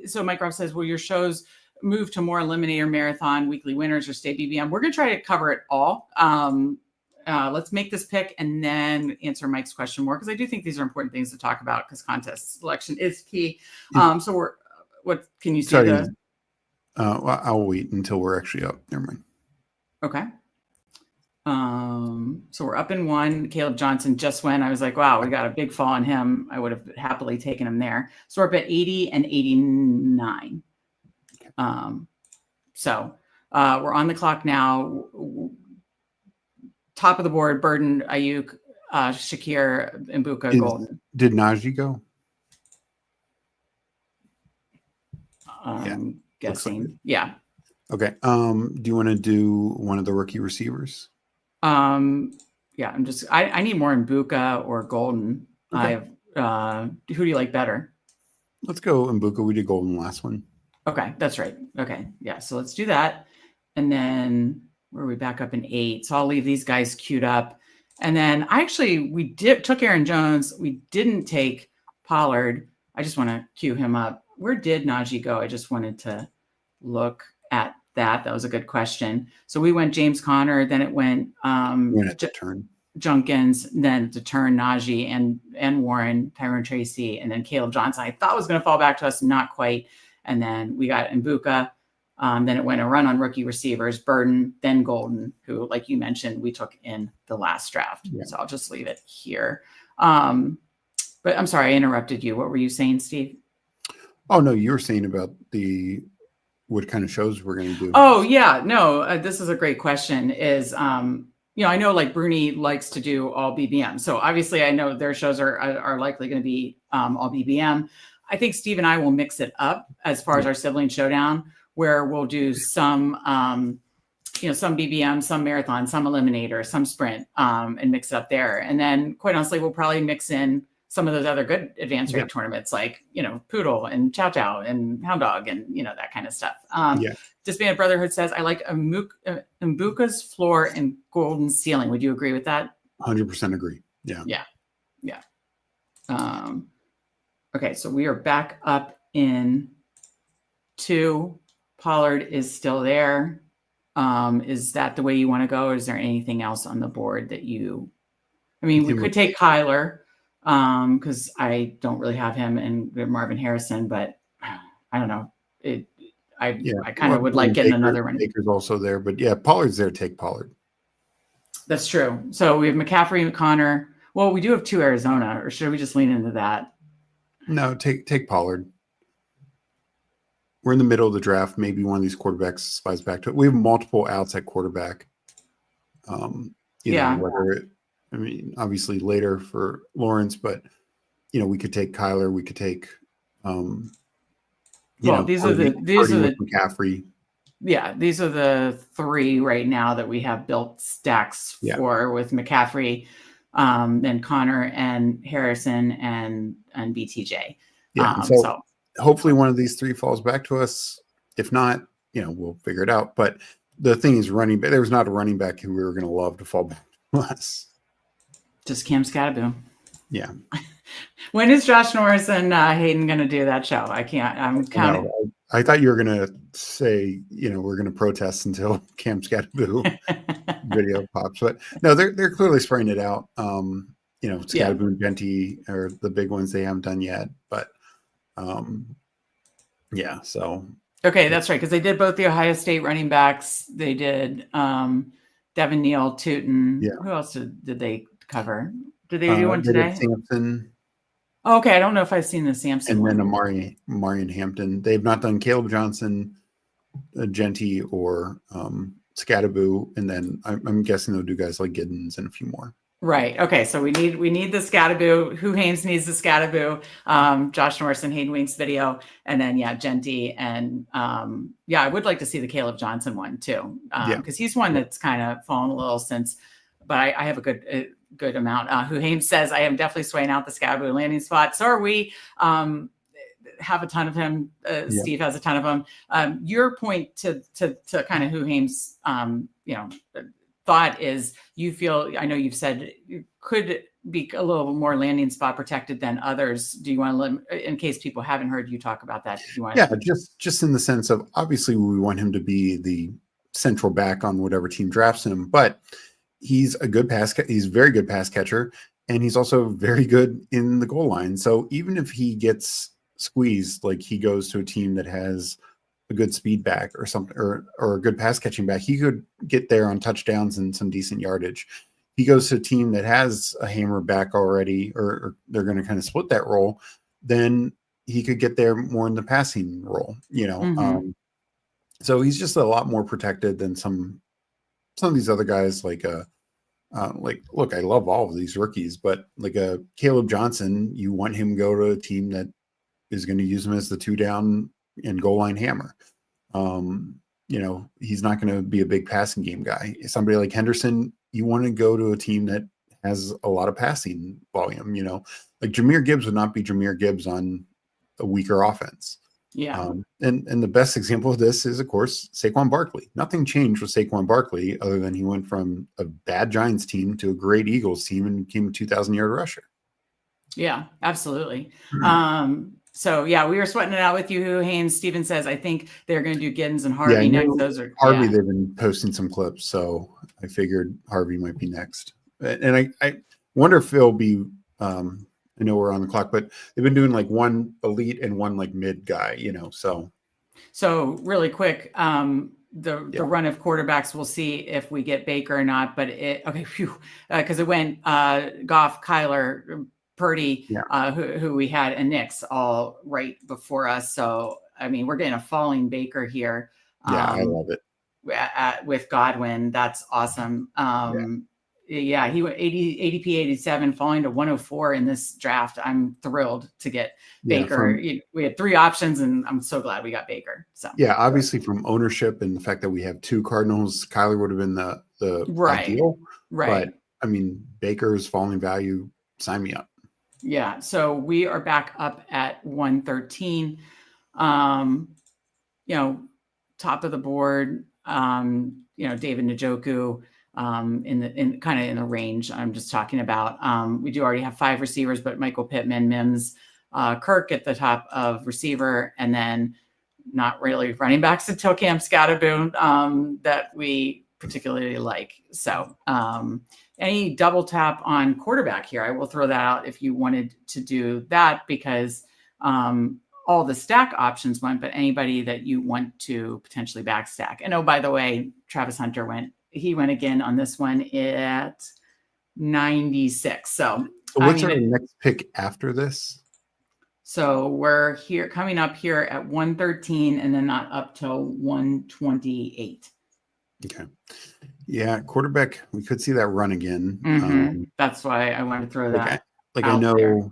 So Mike Ruff says, will your shows move to more eliminator, marathon, weekly winners, or stay BBM? We're going to try to cover it all. Let's make this pick and then answer Mike's question more, because I do think these are important things to talk about, because contest selection is key. So what can you see? I'll wait until we're actually up. Never mind. Okay. So we're up in 1. Caleb Johnson just went. I was like, wow, we got a big fall on him. I would have happily taken him there. So we're up at 80 and 89. So we're on the clock now. Top of the board: Burden, Ayuk, Shakir, Mbuka, Golden. Did Najee go? Guessing. Like yeah. Okay. Do you want to do one of the rookie receivers? Yeah, I need more Mbuka or Golden. Okay. Who do you like better? Let's go Mbuka. We did Golden last one. Okay, that's right. Okay. Yeah. So let's do that. And then where are we back up in 8? So I'll leave these guys queued up. And then we took Aaron Jones. We didn't take Pollard. I just want to queue him up. Where did Najee go? I just wanted to look at that. That was a good question. So we went James Conner, then it went turn Junkins, then to turn Najee and Warren, Tyrone Tracy, and then Caleb Johnson. I thought was going to fall back to us, not quite. And then we got Mbuka. Then it went a run on rookie receivers, Burden, then Golden, who, like you mentioned, we took in the last draft. Yeah. So I'll just leave it here. But I'm sorry, I interrupted you. What were you saying, Steve? Oh, no, you were saying about what kind of shows we're going to do. Oh, yeah. No, this is a great question. Is, I know like Bruni likes to do all BBM. So obviously I know their shows are likely going to be all BBM. I think Steve and I will mix it up as far as our sibling showdown, where we'll do some, some BBM, some marathon, some eliminator, some sprint, and mix it up there. And then quite honestly, we'll probably mix in some of those other good advanced rate tournaments like, Poodle and Chow Chow and Hound Dog and, that kind of stuff. Disbanded Brotherhood says, I like Mbuka's floor and golden ceiling. Would you agree with that? 100% agree. Yeah. Yeah. Okay. So we are back up in 2. Pollard is still there. Is that the way you want to go? Or is there anything else on the board that we could take Kyler, because I don't really have him, and Marvin Harrison, but I don't know. I kind of would like getting another one. Baker's also there, but yeah, Pollard's there. Take Pollard. That's true. So we have McCaffrey and Connor. Well, we do have 2 Arizona, or should we just lean into that? No, take Pollard. We're in the middle of the draft. Maybe one of these quarterbacks slides back to it. We have multiple outs at quarterback. Obviously later for Lawrence, but we could take Kyler. We could take. These are the McCaffrey. Yeah, these are the 3 right now that we have built stacks for, with McCaffrey, then Connor and Harrison and BTJ. So hopefully one of these 3 falls back to us. If not, we'll figure it out. But the thing is, running back, there was not a running back who we were going to love to fall back to us. Just Cam Scatterboom. Yeah. When is Josh Norris and Hayden going to do that show? I can't. I'm counting. I thought you were going to say, we're going to protest until Cam Scatterboom video pops. But no, they're clearly spraying it out. Scatterboom, Genty are the big ones they haven't done yet. But so. Okay, that's right, because they did both the Ohio State running backs. They did Devin Neal, Tootin. Yeah. Who else did they cover? Did they do one today? Sampson. Oh, okay, I don't know if I've seen the Sampson. And then Amari and Hampton. They've not done Caleb Johnson, Genty, or Scatterboo, and then I'm guessing they'll do guys like Giddens and a few more. Right. Okay. So we need the Scatterboo. Who Hames needs the Scatterboo. Josh Norris and Hayden Winks video, and then Genty, and I would like to see the Caleb Johnson one too, because he's one that's kind of fallen a little since. But I have a good amount. Who Hames says I am definitely swaying out the Scatterboo landing spot. So are we. Have a ton of him. Steve has a ton of them. Your point to kind of Who Hames, thought is you feel, I know you've said it could be a little more landing spot protected than others. Do you want to, in case people haven't heard you talk about that? Do you want just in the sense of, obviously we want him to be the central back on whatever team drafts him, but he's a good he's a very good pass catcher, and he's also very good in the goal line. So even if he gets squeezed, like he goes to a team that has a good speed back or something, or a good pass catching back, he could get there on touchdowns and some decent yardage. He goes to a team that has a hammer back already, or they're going to kind of split that role, then he could get there more in the passing role, so he's just a lot more protected than some of these other guys. Look, I love all of these rookies, but like a Caleb Johnson, you want him to go to a team that is going to use him as the 2-down and goal line hammer. He's not going to be a big passing game guy. Somebody like Henderson, you want to go to a team that has a lot of passing volume. Like Jahmyr Gibbs would not be Jahmyr Gibbs on a weaker offense. Yeah. And the best example of this is, of course, Saquon Barkley. Nothing changed with Saquon Barkley other than he went from a bad Giants team to a great Eagles team and became a 2,000-yard rusher. Yeah, absolutely. So yeah, we were sweating it out with you, Haynes. Steven says, I think they're going to do Giddens and Yeah, Harvey I next. know Those are Harvey. They've been posting some clips, so I figured Harvey might be next. And I wonder if it'll be. I know we're on the clock, but they've been doing like one elite and one like mid guy, So really quick, the run of quarterbacks, we'll see if we get Baker or not. But because it went Goff, Kyler, Purdy, who we had, and Nix all right before us. So I mean, we're getting a falling Baker here. Yeah, I love it. With Godwin, that's awesome. Yeah, he went ADP 87, falling to 104 in this draft. I'm thrilled to get Baker. We had 3 options, and I'm so glad we got Baker. So yeah, obviously from ownership and the fact that we have 2 Cardinals, Kyler would have been the ideal. Right. But I mean, Baker's falling value. Sign me up. Yeah. So we are back up at 113. Top of the board. David Njoku. In the range I'm just talking about. We do already have 5 receivers, but Michael Pittman, Mims, Kirk at the top of receiver, and then not really running backs until Cam Scatterboom that we particularly like. So any double tap on quarterback here, I will throw that out if you wanted to do that, because all the stack options went, but anybody that you want to potentially back stack. And oh, by the way, Travis Hunter went again on this one at 96. So what's our next pick after this? So we're coming up here at 113 and then not up till 128. Okay. Yeah, quarterback, we could see that run again. Mm-hmm. That's why I wanted to throw that. I know there.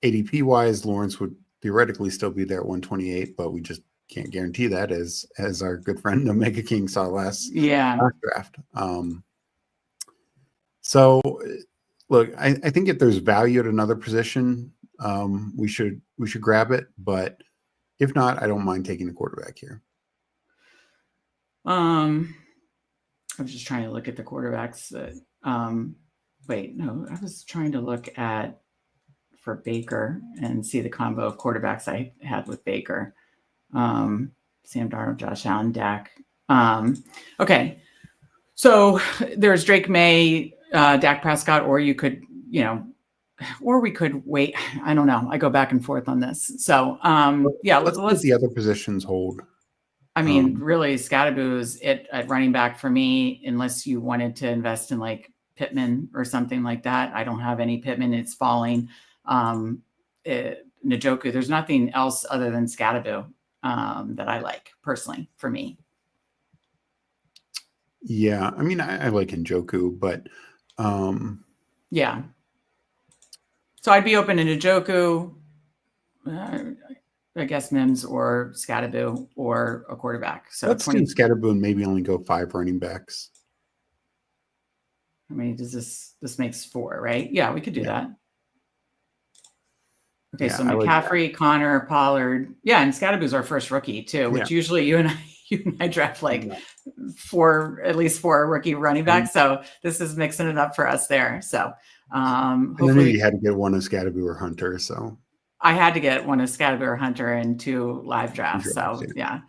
ADP wise, Lawrence would theoretically still be there at 128, but we just can't guarantee that, as our good friend Omega King saw last draft. So look, I think if there's value at another position, we should grab it. But if not, I don't mind taking the quarterback here. I was just trying to look at the quarterbacks that I was trying to look at for Baker and see the combo of quarterbacks I had with Baker. Sam Darnold, Josh Allen, Dak. Okay. So there's Drake May, Dak Prescott, or you could, or we could wait. I don't know. I go back and forth on this. So let's the other positions hold. I mean, really, Scatterboo is it at running back for me, unless you wanted to invest in like Pittman or something like that. I don't have any Pittman. It's falling. Njoku, there's nothing else other than Scatterboo that I like personally for me. Yeah, I mean, I like Njoku, but yeah. So I'd be open to Njoku, I guess Mims or Scatterboo or a quarterback. So let's do Scatterboo and maybe only go 5 running backs. I mean, this makes 4, right? Yeah, we could do that. Okay, so McCaffrey, like Connor, Pollard. Yeah, and Scatterboo's our first rookie too, which usually you and I draft like at least 4 rookie running backs. So this is mixing it up for us there. So hopefully you had to get one of Scatterboo or Hunter. So I had to get one of Scatterboo or Hunter and 2 live drafts. So yeah.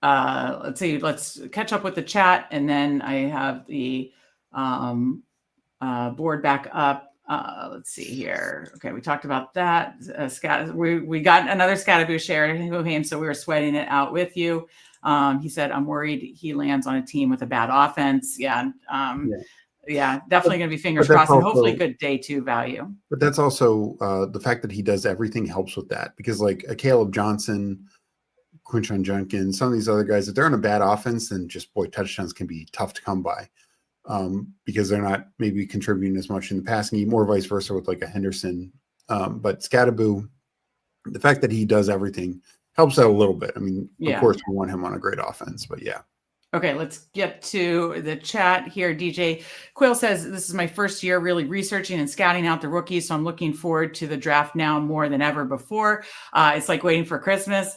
Let's see. Let's catch up with the chat, and then I have the board back up. Let's see here. Okay, we talked about that. We got another Scatterboo share, so we were sweating it out with you. He said, "I'm worried he lands on a team with a bad offense." Yeah, definitely going to be fingers crossed, and hopefully good day 2 value. But that's also the fact that he does everything helps with that, because like a Caleb Johnson, Quinshon Judkins, some of these other guys, if they're on a bad offense, then just touchdowns can be tough to come by. Because they're not maybe contributing as much in the passing game, or vice versa with like a Henderson. But Scatterboo, the fact that he does everything helps out a little bit. I mean, of course, we want him on a great offense, but yeah. Okay, let's get to the chat here. DJ Quill says, this is my first year really researching and scouting out the rookies, so I'm looking forward to the draft now more than ever before. It's like waiting for Christmas.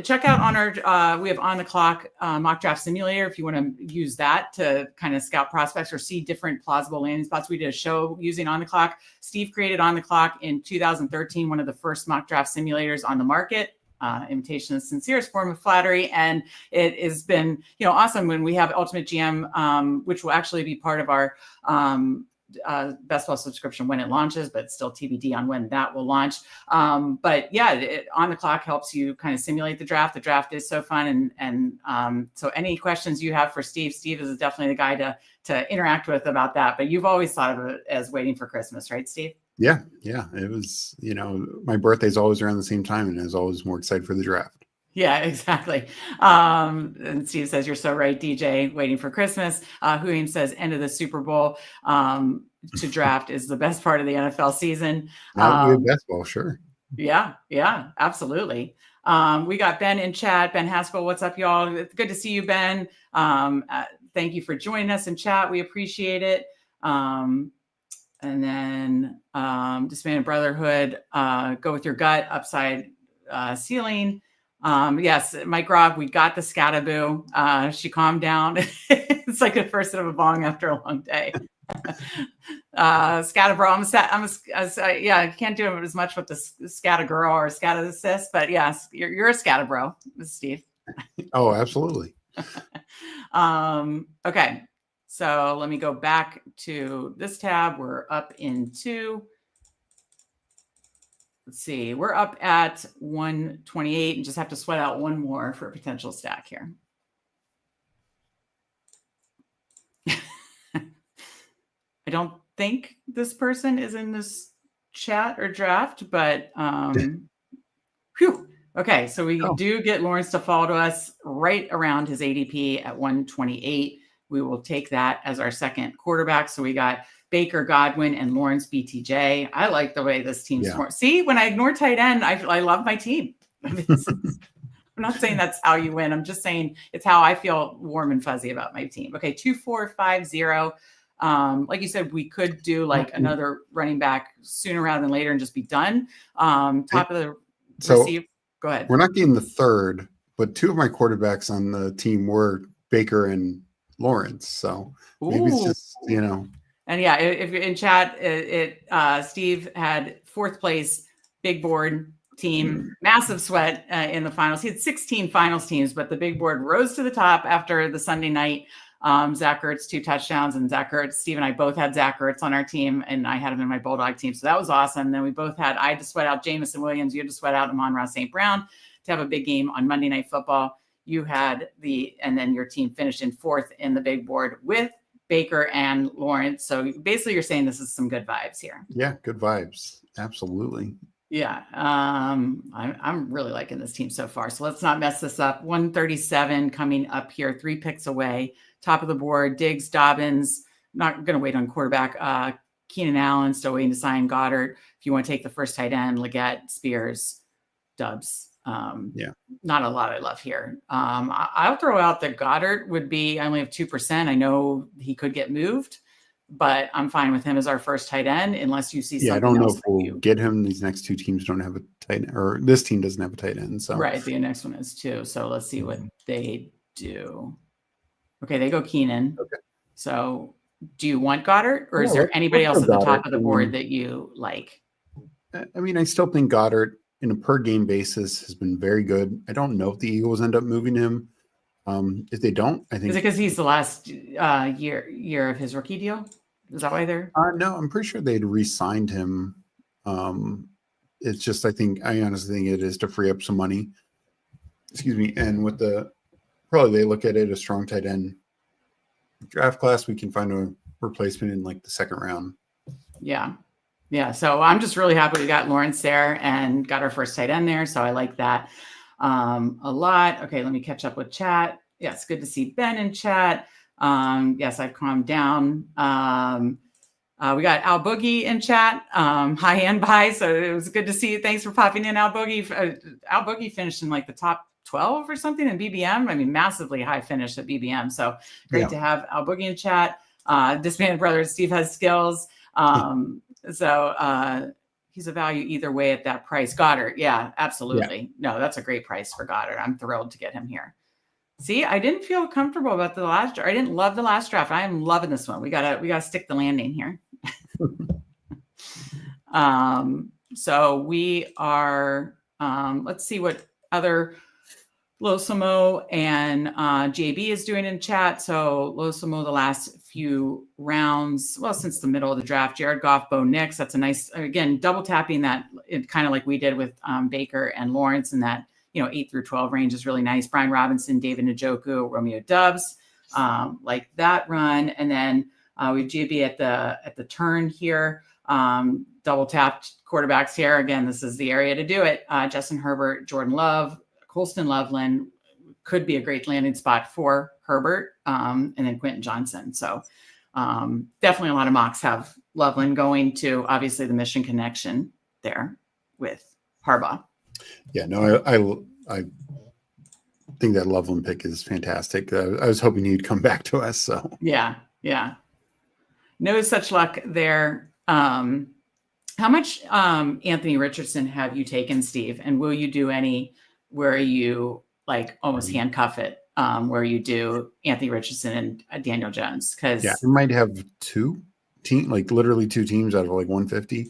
Check out on our, we have On the Clock mock draft simulator if you want to use that to kind of scout prospects or see different plausible landing spots. We did a show using On the Clock. Steve created On the Clock in 2013, one of the first mock draft simulators on the market. Imitation is the sincerest form of flattery, and it has been awesome when we have Ultimate GM, which will actually be part of our Best Ball subscription when it launches, but still TBD on when that will launch. But yeah, On the Clock helps you kind of simulate the draft. The draft is so fun, and so any questions you have for Steve is definitely the guy to interact with about that. But you've always thought of it as waiting for Christmas, right, Steve? Yeah. It was, my birthday's always around the same time, and I was always more excited for the draft. Yeah, exactly. And Steve says, you're so right, DJ, waiting for Christmas. Huim says, end of the Super Bowl to draft is the best part of the NFL season. Basketball, sure. Yeah, absolutely. We got Ben in chat. Ben Haskell, what's up, y'all? It's good to see you, Ben. Thank you for joining us in chat. We appreciate it. And then Disbanded Brotherhood, go with your gut, upside ceiling. Yes, Mike Robb, we got the Scataboo. She calmed down. It's like the first sip of a bong after a long day. Scatabro, I can't do it as much with the Scata girl or Scata sis, but yes, you're a Scatabro, Steve. Oh, absolutely. Okay. So let me go back to this tab. We're up into, let's see, we're up at 128 and just have to sweat out one more for a potential stack here. I don't think this person is in this chat or draft, but whew. Okay, so we do get Lawrence to fall to us right around his ADP at 128. We will take that as our second quarterback. So we got Baker, Godwin, and Lawrence BTJ. I like the way this team's formed. See, when I ignore tight end, I love my team. I'm not saying that's how you win. I'm just saying it's how I feel warm and fuzzy about my team. Okay, 2-4-5-0. Like you said, we could do like another running back sooner rather than later and just be done. Top of the receive. Go ahead. We're not getting the third, but two of my quarterbacks on the team were Baker and Lawrence. So maybe it's just, And yeah, if you're in chat, Steve had fourth place, big board team, massive sweat in the finals. He had 16 finals teams, but the big board rose to the top after the Sunday night. Zach Ertz, 2 touchdowns, and Zach Ertz. Steve and I both had Zach Ertz on our team, and I had him in my Bulldog team. So that was awesome. Then we both I had to sweat out Jamison Williams. You had to sweat out Amon-Ra St. Brown to have a big game on Monday Night Football. You had and then your team finished in fourth in the big board with Baker and Lawrence. So basically you're saying this is some good vibes here. Yeah, good vibes. Absolutely. Yeah. I'm really liking this team so far. So let's not mess this up. 137 coming up here, 3 picks away. Top of the board, Diggs, Dobbins. Not going to wait on quarterback. Keenan Allen, still waiting to sign Goddard. If you want to take the first tight end, Leggett, Spears, Dubs. Not a lot I love here. I'll throw out that Goddard would be, I only have 2%. I know he could get moved, but I'm fine with him as our first tight end unless you see something. I don't know if we'll get him. These next two teams don't have a tight end, or this team doesn't have a tight end. So right, the next one is too. So let's see what they do. Okay, they go Keenan. Okay. So do you want Goddard, or is there anybody else at the top of the board that you like? I mean, I still think Goddard in a per game basis has been very good. I don't know if the Eagles end up moving him. If they don't, I think is it because he's the last year of his rookie deal? Is that why they're? No, I'm pretty sure they'd re-signed him. It's just I honestly think it is to free up some money. Excuse me. And with probably they look at it as strong tight end draft class, we can find a replacement in like the second round. Yeah. So I'm just really happy we got Lawrence there and got our first tight end there. So I like that a lot. Okay, let me catch up with chat. Yes, good to see Ben in chat. Yes, I've calmed down. We got Al Boogie in chat. Hi and bye. So it was good to see you. Thanks for popping in, Al Boogie. Al Boogie finished in like the top 12 or something in BBM. I mean, massively high finish at BBM. So great to have Al Boogie in chat. Disbanded Brothers, Steve has skills. So he's a value either way at that price. Goddard, yeah, absolutely. No, that's a great price for Goddard. I'm thrilled to get him here. See, I didn't feel comfortable about the last. I didn't love the last draft. I am loving this one. We gotta stick the landing here. So we are. Let's see what other Losimo and JB is doing in chat. So Losimo, the last few rounds, well, since the middle of the draft, Jared Goff, Bo Nix. That's a nice, again, double tapping that, kind of like we did with Baker and Lawrence, and that 8 through 12 range is really nice. Brian Robinson, David Njoku, Romeo Doubs, like that run, and then we have JB at the turn here. Double tapped quarterbacks here. Again, this is the area to do it. Justin Herbert, Jordan Love, Colston Loveland could be a great landing spot for Herbert, and then Quentin Johnson. So definitely a lot of mocks have Loveland going to, obviously, the Mission Connection there with Harbaugh. Yeah, no, I think that Loveland pick is fantastic. I was hoping he'd come back to us. So yeah. No such luck there. How much Anthony Richardson have you taken, Steve? And will you do any where you like almost handcuff it, where you do Anthony Richardson and Daniel Jones? Because we might have literally two teams out of like 150.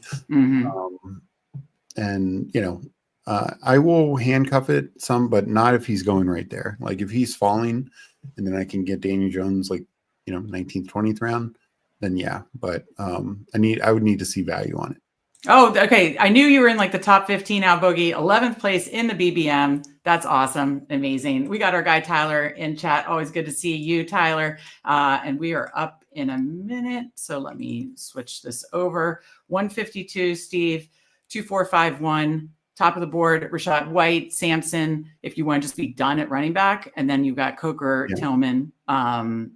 And I will handcuff it some, but not if he's going right there. Like if he's falling, and then I can get Daniel Jones 19th, 20th round, then yeah. But I would need to see value on it. Oh, okay. I knew you were in like the top 15 now, Boogie. 11th place in the BBM. That's awesome. Amazing. We got our guy Tyler in chat. Always good to see you, Tyler. And we are up in a minute. So let me switch this over. 152, Steve. 2451. Top of the board, Rashad White, Sampson, if you want to just be done at running back. And then you've got Coker, Tillman. Is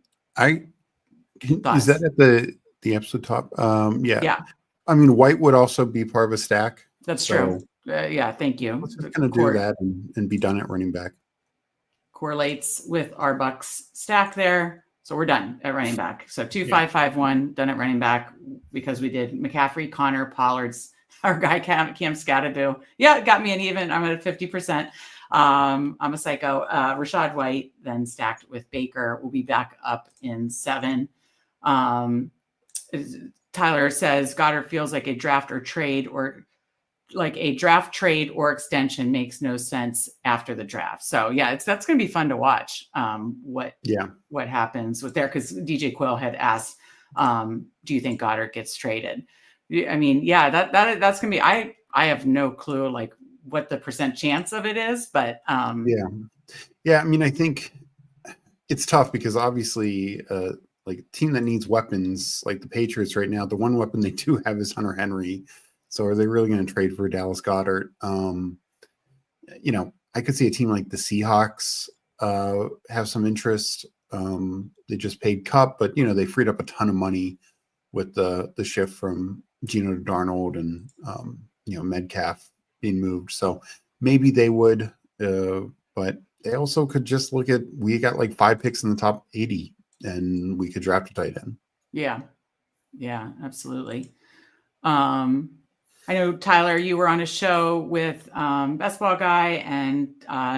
that at the absolute top? Yeah. I mean, White would also be part of a stack. That's true. Yeah, thank you. Let's just kind of do that and be done at running back. Correlates with our Bucks stack there. So we're done at running back. So 2551, done at running back because we did McCaffrey, Connor, Pollard's, our guy Cam Scatterdo. Yeah, it got me an even. I'm at 50%. I'm a psycho. Rashad White then stacked with Baker. We'll be back up in 7. Tyler says Goddard feels like a draft trade or extension makes no sense after the draft. So yeah, that's going to be fun to watch. What happens with there? Because DJ Quill had asked, do you think Goddard gets traded? I mean, yeah, that's going to be, I have no clue like what the percent chance of it is, but yeah. I mean, I think it's tough because obviously, like a team that needs weapons, like the Patriots right now, the one weapon they do have is Hunter Henry. So are they really going to trade for Dallas Goedert? I could see a team like the Seahawks have some interest. They just paid Kupp, but they freed up a ton of money with the shift from Geno to Darnold and Metcalf being moved. So maybe they would, but they also could just look at, we got like 5 picks in the top 80 and we could draft a tight end. Yeah, absolutely. I know, Tyler, you were on a show with Best Ball Guy and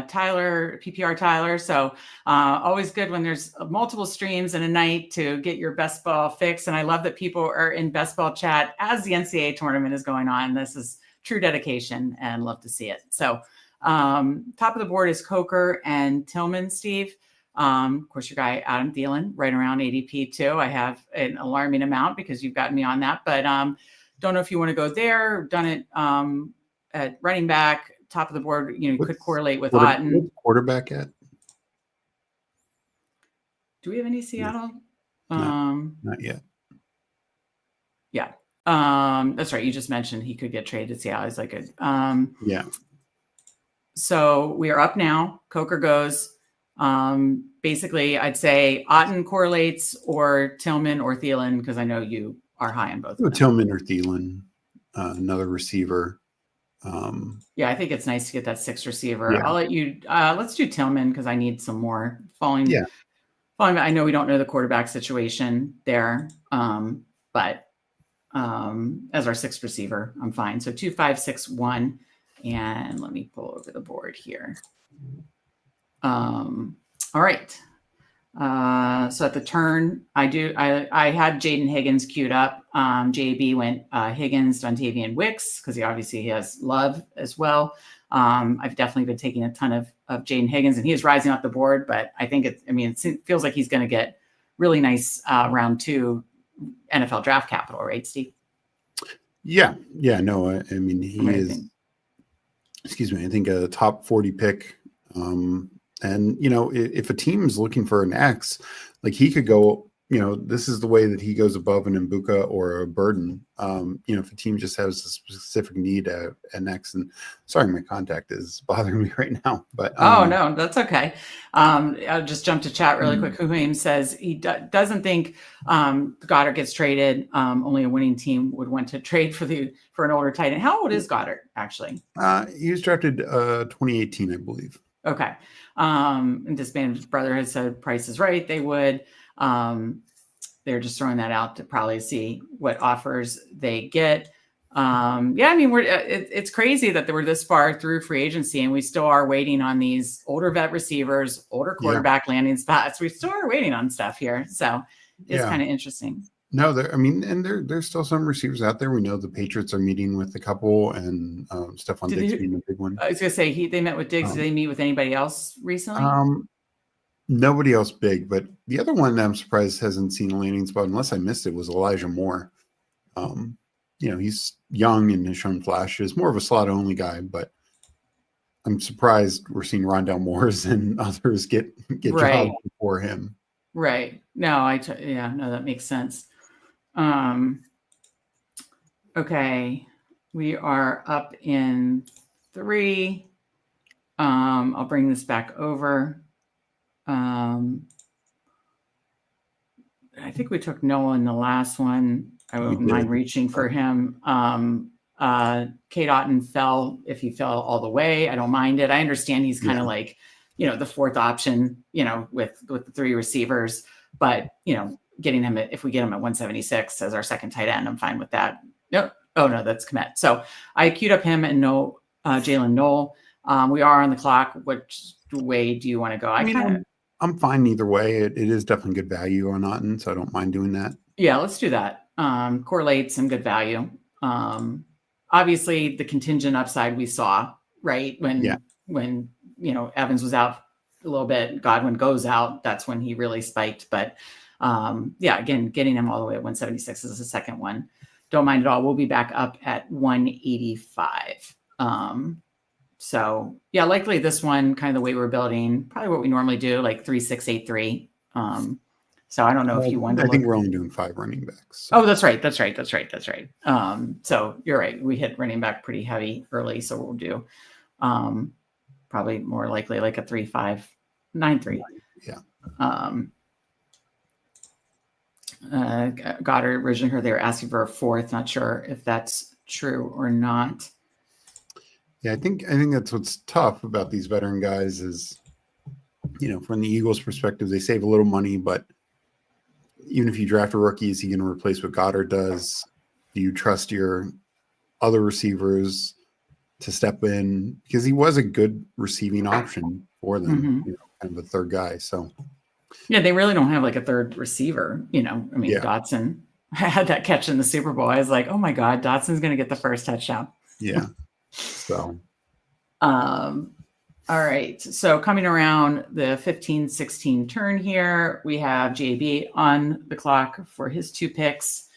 Tyler, PPR Tyler. So always good when there's multiple streams in a night to get your best ball fix. And I love that people are in best ball chat as the NCAA tournament is going on. This is true dedication and love to see it. So top of the board is Coker and Tillman, Steve. Of course, your guy, Adam Thielen, right around ADP too. I have an alarming amount because you've gotten me on that, but don't know if you want to go there. Done it at running back, top of the board. Could correlate with Otten. Quarterback at? Do we have any Seattle? No, not yet. Yeah. That's right. You just mentioned he could get traded to Seattle. He's like yeah. So we are up now. Coker goes. Basically, I'd say Otten correlates or Tillman or Thielen because I know you are high on both. Tillman or Thielen, another receiver. Yeah, I think it's nice to get that sixth receiver. Yeah. I'll let you. Let's do Tillman because I need some more. Yeah. I know we don't know the quarterback situation there, but as our sixth receiver, I'm fine. So 2, 5, 6, 1, and let me pull over the board here. All right. So at the turn, I had Jaden Higgins queued up. JB went Higgins, Dontavian Wicks, because he has Love as well. I've definitely been taking a ton of Jaden Higgins, and he is rising up the board, but I think it feels like he's going to get really nice round 2 NFL draft capital, right, Steve? Yeah. No, I mean, he is, excuse me, I think a top 40 pick. And, if a team is looking for an X, like he could go, this is the way that he goes above an Mbuka or a Burden. If a team just has a specific need at an X, and sorry, my contact is bothering me right now, but. Oh, no, that's okay. I'll just jump to chat really quick. Huhaim says he doesn't think Goddard gets traded. Only a winning team would want to trade for an older tight end. How old is Goddard, actually? He was drafted 2018, I believe. Okay. And this band's brother has said Price is right. They would. They're just throwing that out to probably see what offers they get. It's crazy that we're this far through free agency and we still are waiting on these older vet receivers, older quarterback landing spots. We still are waiting on stuff here. So it's kind of interesting. No, there's still some receivers out there. We know the Patriots are meeting with a couple, and Stephon Diggs being a big one. I was going to say they met with Diggs. Did they meet with anybody else recently? Nobody else big, but the other one that I'm surprised hasn't seen a landing spot, unless I missed it, was Elijah Moore. He's young and has shown flashes. More of a slot only guy, but I'm surprised we're seeing Rondale Moores and others get jobs before him. Right. No, that makes sense. Okay, we are up in 3. I'll bring this back over. I think we took Noah in the last one. I wouldn't mind reaching for him. Kate Otten fell. If he fell all the way, I don't mind it. I understand he's kind of like, the fourth option, with the 3 receivers, but getting him if we get him at 176 as our second tight end, I'm fine with that. No, that's Komet. So I queued up him and Jalen Knoll. We are on the clock. Which way do you want to go? I'm fine either way. It is definitely good value on Otten, so I don't mind doing that. Yeah, let's do that. Correlate some good value. Obviously the contingent upside we saw, right? When Evans was out a little bit, Godwin goes out, that's when he really spiked. But again, getting him all the way at 176 is the second one. Don't mind at all. We'll be back up at 185. Likely this one, kind of the way we're building, probably what we normally do, like 3, 6, 8, 3. So I don't know if you want to. I think we're only doing 5 running backs. So. Oh, that's right. So you're right. We hit running back pretty heavy early, so we'll do probably more likely like a 3, 5, 9, 3. Yeah. Goddard originally heard they were asking for a 4th. Not sure if that's true or not. Yeah, I think that's what's tough about these veteran guys is, from the Eagles' perspective, they save a little money, but even if you draft a rookie, is he going to replace what Goddard does? Do you trust your other receivers to step in? Because he was a good receiving option for them, kind of a third guy. So, yeah, they really don't have like a third receiver. Dotson had that catch in the Super Bowl. I was like, oh my God, Dotson's going to get the first touchdown. Yeah. So, all right. So coming around the 15-16 turn here, we have JB on the clock for his 2 picks,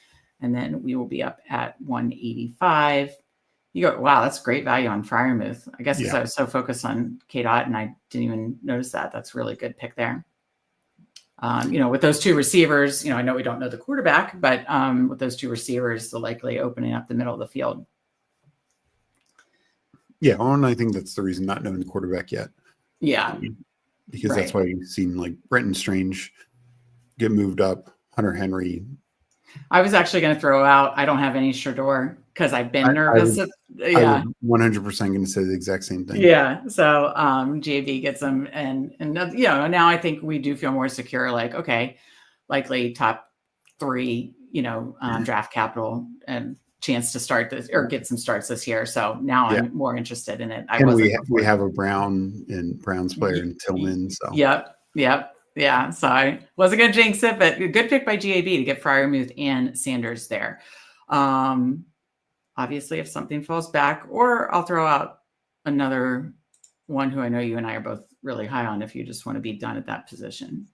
and then we will be up at 185. You go, wow, that's great value on Freiermuth. I guess because I was so focused on Kate Otten, I didn't even notice that. That's a really good pick there. With those 2 receivers, I know we don't know the quarterback, but with those 2 receivers, they're likely opening up the middle of the field. Yeah, and I think that's the reason not knowing the quarterback yet. Yeah. Because that's why you've seen like Brenton Strange get moved up, Hunter Henry I was actually going to throw out, I don't have any Shador because I've been nervous. I was 100% going to say the exact same thing. Yeah. So JV gets them. And now I think we do feel more secure, like, okay, likely top 3, draft capital and chance to start this or get some starts this year. So now I'm more interested in it. We have a Browns player in Tillman. So Yep. Yeah. So I wasn't going to jinx it, but a good pick by GAB to get Freiermuth and Sanders there. Obviously, if something falls back, or I'll throw out another one who I know you and I are both really high on if you just want to be done at that position.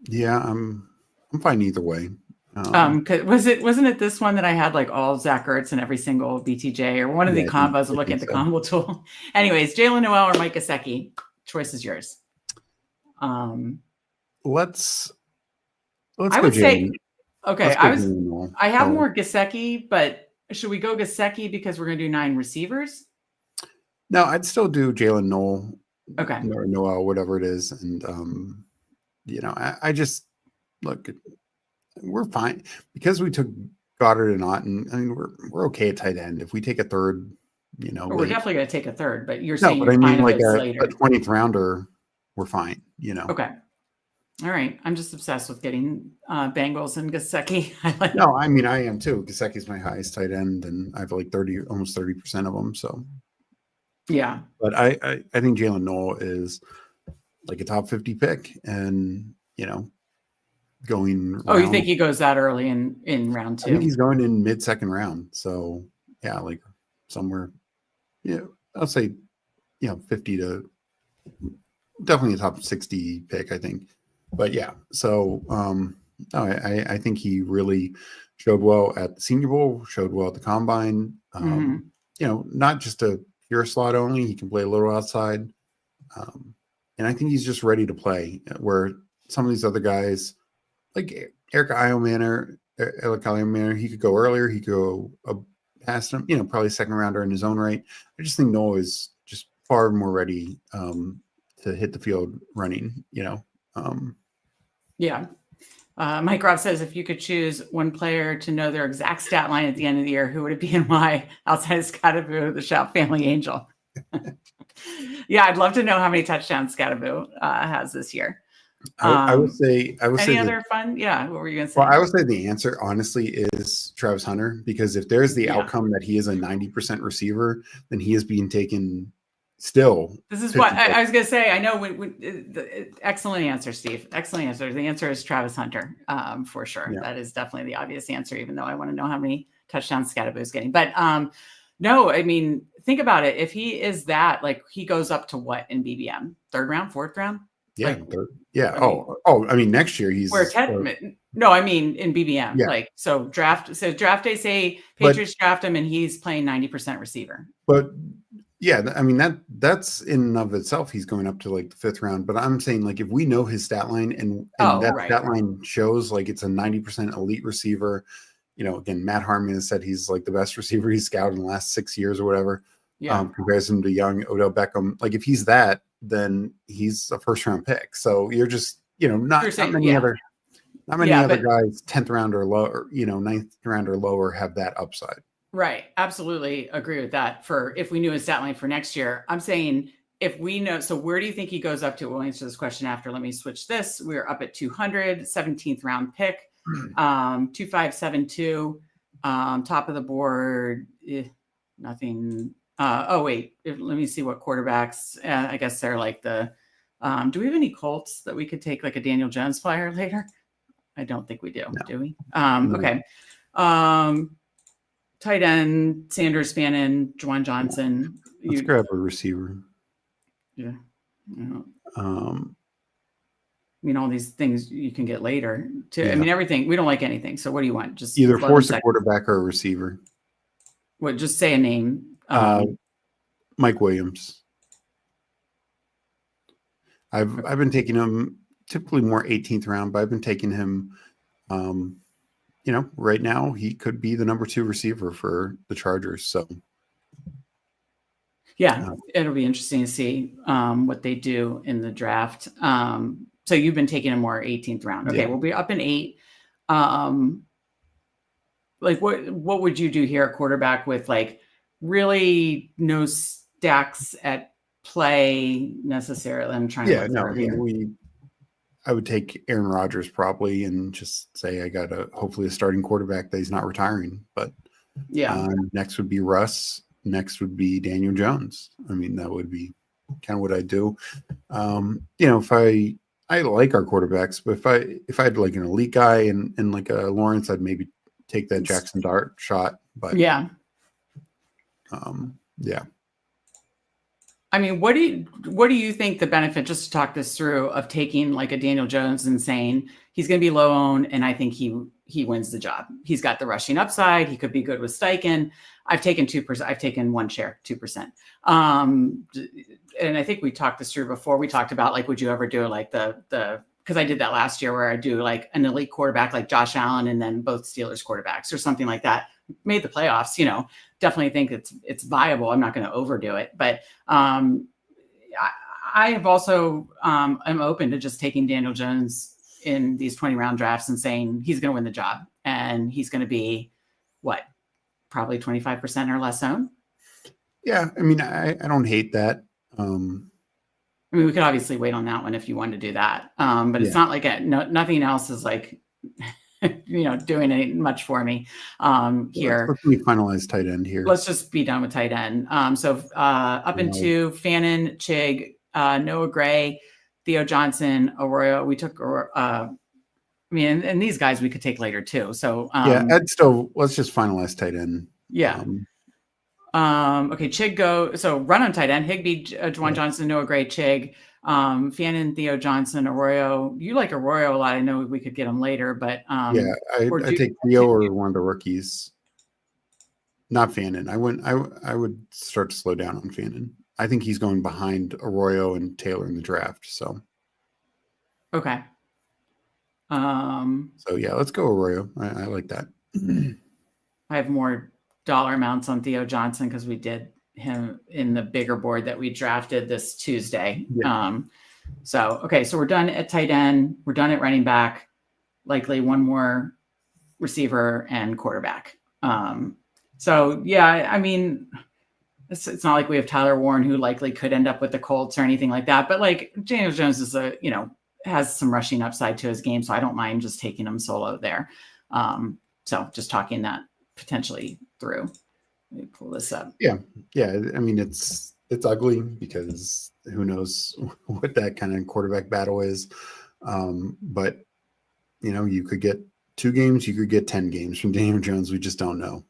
Yeah, I'm fine either way. Wasn't it this one that I had like all Zach Ertz and every single BTJ or one of the combos? I'm looking at the combo tool. Anyways, Jalen Noel or Mike Gesicki, choice is yours. Let's I would say, okay, I have more Gesicki, but should we go Gesicki because we're going to do 9 receivers? No, I'd still do Jalen Noel. Okay. Or Noel, whatever it is. And, I just look, we're fine because we took Goddard and Otten. I mean, we're okay at tight end. If we take a third, we're definitely going to take a third, but you're saying, but I mean, like a 20th rounder, we're fine, Okay. All right. I'm just obsessed with getting Bengals and Gesicki. No, I mean, I am too. Gesicki's my highest tight end, and I have like almost 30% of them. So, yeah. But I think Jalen Noel is like a top 50 pick, and going. Oh, you think he goes that early in round 2? I think he's going in mid-second round. So yeah, like somewhere. Yeah, I'll say 50 to definitely a top 60 pick, I think. But yeah, so I think he really showed well at the Senior Bowl, showed well at the Combine. Not just a pure slot only. He can play a little outside. And I think he's just ready to play, where some of these other guys, like Eric Eilmanor, he could go earlier. He could go past him, probably second rounder in his own right. I just think Noah is just far more ready to hit the field running, Yeah. Mike Robb says, if you could choose one player to know their exact stat line at the end of the year, who would it be and why, outside of Scottaboo, the Shoup family angel? Yeah, I'd love to know how many touchdowns Scottaboo has this year. I would say any other fun? Yeah. What were you going to say? Well, I would say the answer, honestly, is Travis Hunter, because if there's the outcome that he is a 90% receiver, then he is being taken still. This is what I was going to say. I know excellent answer, Steve. Excellent answer. The answer is Travis Hunter, for sure. Yeah. That is definitely the obvious answer, even though I want to know how many touchdowns Scottaboo is getting. But no, I mean, think about it. If he is that, like, he goes up to what in BBM? 3rd round, 4th round? Yeah. Yeah. I mean, next year he's no, I mean in BBM. Yeah. Like, so draft day, say Patriots draft him and he's playing 90% receiver. But yeah, I mean that's in and of itself, he's going up to like the 5th round. But I'm saying, like, if we know his stat line and stat line shows like it's a 90% elite receiver, again, Matt Harmon has said he's like the best receiver he's scouted in the last 6 years or whatever. Yeah. Compares him to young Odell Beckham. Like, if he's that, then he's a 1st round pick. So you're just, not many other guys 10th round or lower, 9th round or lower have that upside. Right. Absolutely agree with that. For if we knew his stat line for next year, I'm saying if we know, so where do you think he goes up to? We'll answer this question after. Let me switch this. We're up at 200, 17th round pick, 2572, top of the board, nothing. Wait, let me see what quarterbacks. I guess they're like the. Do we have any Colts that we could take, like a Daniel Jones flyer later? I don't think we do. No. Do we? No. Okay. Tight end: Sanders, Fannin, Juwan Johnson. Let's grab a receiver. Yeah. I mean, all these things you can get later. I mean, everything. We don't like anything. So what do you want? Just either force a quarterback or a receiver. What? Just say a name. Mike Williams. I've been taking him typically more 18th round, but I've been taking him. Right now he could be the number 2 receiver for the Chargers. So yeah, it'll be interesting to see what they do in the draft. So you've been taking him more 18th round. Okay, we'll be up in 8. Like what would you do here at quarterback with like really no stacks at play necessarily? I'm trying to look no, through here. I would take Aaron Rodgers probably and just say I got hopefully a starting quarterback that he's not retiring. But next would be Russ. Next would be Daniel Jones. I mean, that would be kind of what I do. If I like our quarterbacks, but if I had like an elite guy and like a Lawrence, I'd maybe take that Jackson Dart shot. But yeah. I mean, what do you think the benefit, just to talk this through, of taking like a Daniel Jones and saying he's going to be low owned and I think he wins the job. He's got the rushing upside. He could be good with Steichen. I've taken 2%. I've taken one share, 2%. And I think we talked this through before. We talked about like, would you ever do like because I did that last year where I do like an elite quarterback like Josh Allen and then both Steelers quarterbacks or something like that. Made the playoffs, definitely think it's viable. I'm not going to overdo it, but I have also am open to just taking Daniel Jones in these 20 round drafts and saying he's going to win the job and he's going to be probably 25% or less owned. Yeah. I mean, I don't hate that. I mean, we could obviously wait on that one if you want to do that. But it's not like nothing else is like, doing it much for me here. Let's finalize tight end here. Let's just be done with tight end. So up into Fannin, Chig, Noah Gray, Theo Johnson, Arroyo. We took, and these guys we could take later too. So let's just finalize tight end. Yeah. Okay, Chig go. So run on tight end: Higbee, Juwan Johnson, Noah Gray, Chig, Fannin, Theo Johnson, Arroyo. You like Arroyo a lot. I know we could get him later, but I take Theo or one of the rookies. Not Fannin. I would start to slow down on Fannin. I think he's going behind Arroyo and Taylor in the draft. So okay. So let's go Arroyo. I like that. I have more dollar amounts on Theo Johnson because we did him in the bigger board that we drafted this Tuesday. So we're done at tight end. We're done at running back, likely one more receiver and quarterback. I mean, it's not like we have Tyler Warren who likely could end up with the Colts or anything like that, but like Daniel Jones is has some rushing upside to his game. So I don't mind just taking him solo there. So just talking that potentially through. Let me pull this up. Yeah. I mean, it's ugly because who knows what that kind of quarterback battle is. But you could get 2 games, you could get 10 games from Daniel Jones. We just don't know.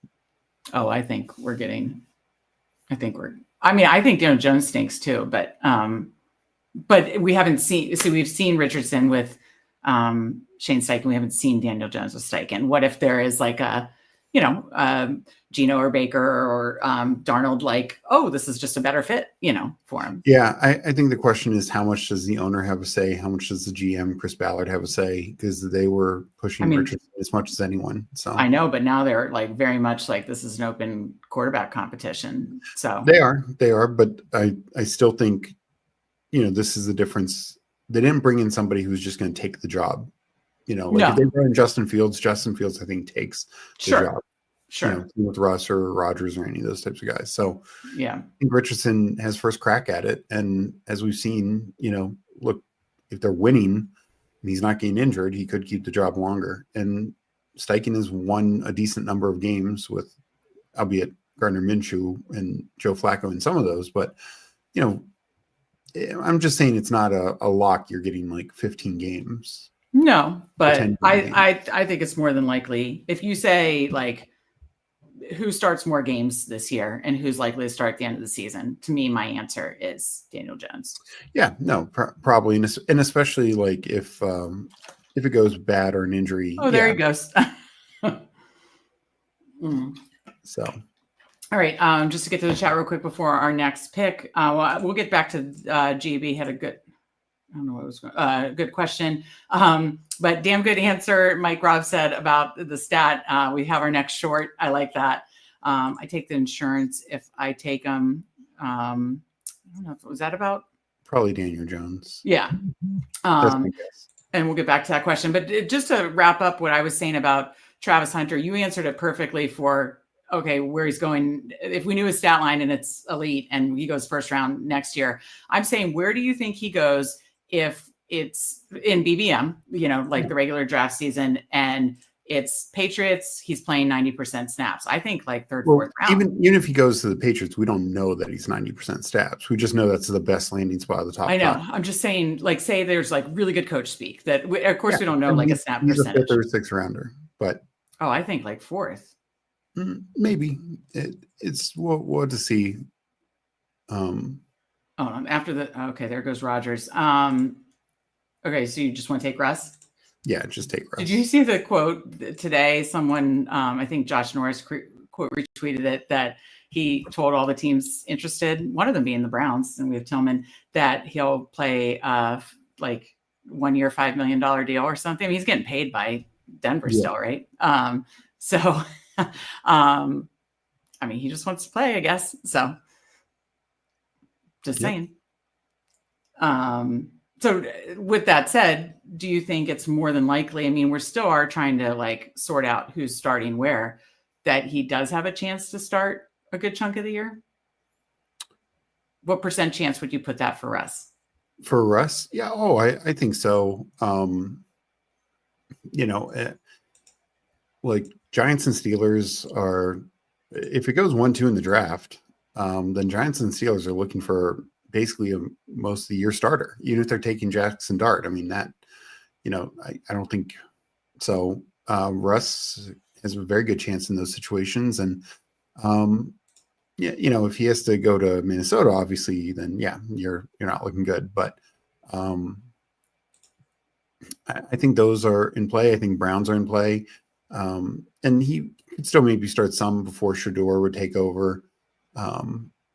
Oh, I think Daniel Jones stinks too, but we haven't seen. So we've seen Richardson with Shane Steichen. We haven't seen Daniel Jones with Steichen. What if there is like a Gino or Baker or Darnold, like, oh, this is just a better fit, for him. Yeah, I think the question is how much does the owner have a say? How much does the GM, Chris Ballard, have a say? Because they were pushing Richardson as much as anyone. So I know, but now they're like very much like this is an open quarterback competition. So they are, but I still think, this is the difference. They didn't bring in somebody who's just going to take the job. If they brought in Justin Fields, I think takes the job. Sure. With Russ or Rodgers or any of those types of guys. So I think Richardson has first crack at it. And as we've seen, look, if they're winning and he's not getting injured, he could keep the job longer. And Steichen has won a decent number of games with, albeit Gardner Minshew and Joe Flacco in some of those. But, I'm just saying it's not a lock. You're getting like 15 games. No, but I think it's more than likely. If you say like, who starts more games this year and who's likely to start at the end of the season? To me, my answer is Daniel Jones. Yeah, no, probably. And especially like if it goes bad or an injury. Oh, there he goes. So. All right. Just to get to the chat real quick before our next pick, we'll get back to GB had a good, I don't know what was going good question. But damn good answer. Mike Robb said about the stat. We have our next short. I like that. I take the insurance if I take them. I don't know if was that about Probably Daniel Jones. Yeah. That's my guess. And we'll get back to that question. But just to wrap up what I was saying about Travis Hunter, you answered it perfectly for, okay, where he's going. If we knew his stat line and it's elite and he goes first round next year, I'm saying, where do you think he goes if it's in BBM, like the regular draft season, and it's Patriots, he's playing 90% snaps? I think like third, fourth round. Even if he goes to the Patriots, we don't know that he's 90% snaps. We just know that's the best landing spot of the top. I know. 5. I'm just saying, like, say there's like really good coach speak that of course we don't know like a snap he's percentage. He's a 5th or 6th rounder, but I think like 4th. Maybe we'll have to see. After okay, there goes Rodgers. Okay, so you just want to take Russ? Yeah, just take Russ. Did you see the quote today? Someone, I think Josh Norris quote retweeted it, that he told all the teams interested, one of them being the Browns, and we have Tillman, that he'll play like 1 year, $5 million deal or something. I mean, he's getting paid by Denver still, right? So, I mean, he just wants to play, I guess. So, just saying. So with that said, do you think it's more than likely, I mean, we still are trying to like sort out who's starting where, that he does have a chance to start a good chunk of the year? What % chance would you put that for Russ? For Russ? Yeah. Oh, I think so. Like Giants and Steelers are, if it goes 1-2 in the draft, then Giants and Steelers are looking for basically most of the year starter, even if they're taking Jackson Dart. I mean, that, I don't think so. Russ has a very good chance in those situations. And, if he has to go to Minnesota, obviously, then you're not looking good. But I think those are in play. I think Browns are in play. And he could still maybe start some before Shador would take over.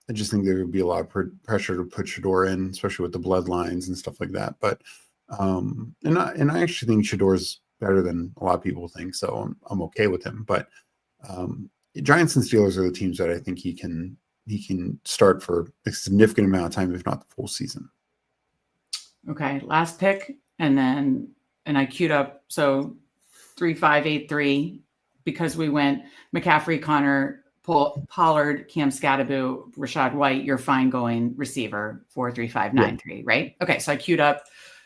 I just think there would be a lot of pressure to put Shador in, especially with the bloodlines and stuff like that. But and I actually think Shador's better than a lot of people think, so I'm okay with him. But Giants and Steelers are the teams that I think he can start for a significant amount of time, if not the full season. Okay, last pick, and I queued up 3-5-8-3 because we went McCaffrey, Connor, Pollard, Cam Scatterbo, Rashad White. You're fine going receiver 4-3-5-9-3, right? Okay, so I queued up,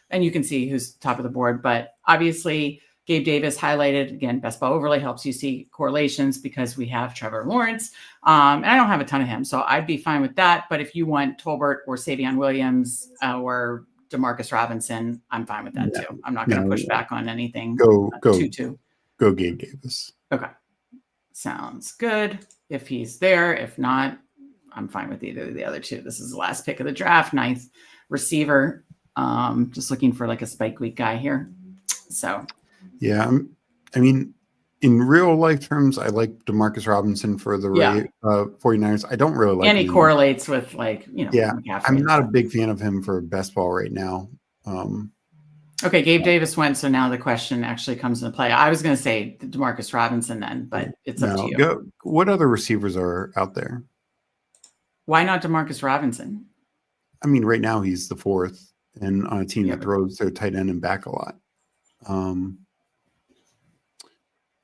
and you can see who's top of the board. But obviously, Gabe Davis highlighted again. Best Ball Overlay helps you see correlations because we have Trevor Lawrence, and I don't have a ton of him, so I'd be fine with that. But if you want Tolbert or Savion Williams or Demarcus Robinson, I'm fine with that too. I'm not going to push back on anything. Go Gabe Davis. Okay, sounds good. If he's there, if not, I'm fine with either of the other two. This is the last pick of the draft, 9th receiver. Just looking for like a spike week guy here. So, yeah, I mean, in real life terms, I like Demarcus Robinson for the 49ers. I don't really like and he correlates with McCaffrey. I'm not a big fan of him for best ball right now. Okay, Gabe Davis went, so now the question actually comes into play. I was going to say Demarcus Robinson then, but it's up to you. What other receivers are out there? Why not Demarcus Robinson? I mean, right now he's the 4th, and on a team that throws their tight end and back a lot.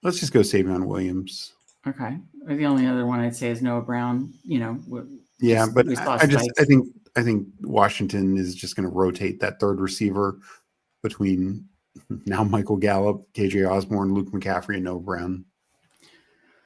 Let's just go Savion Williams. Okay. The only other one I'd say is Noah Brown. But I think Washington is just going to rotate that third receiver between now Michael Gallup, KJ Osborne, Luke McCaffrey, and Noah Brown.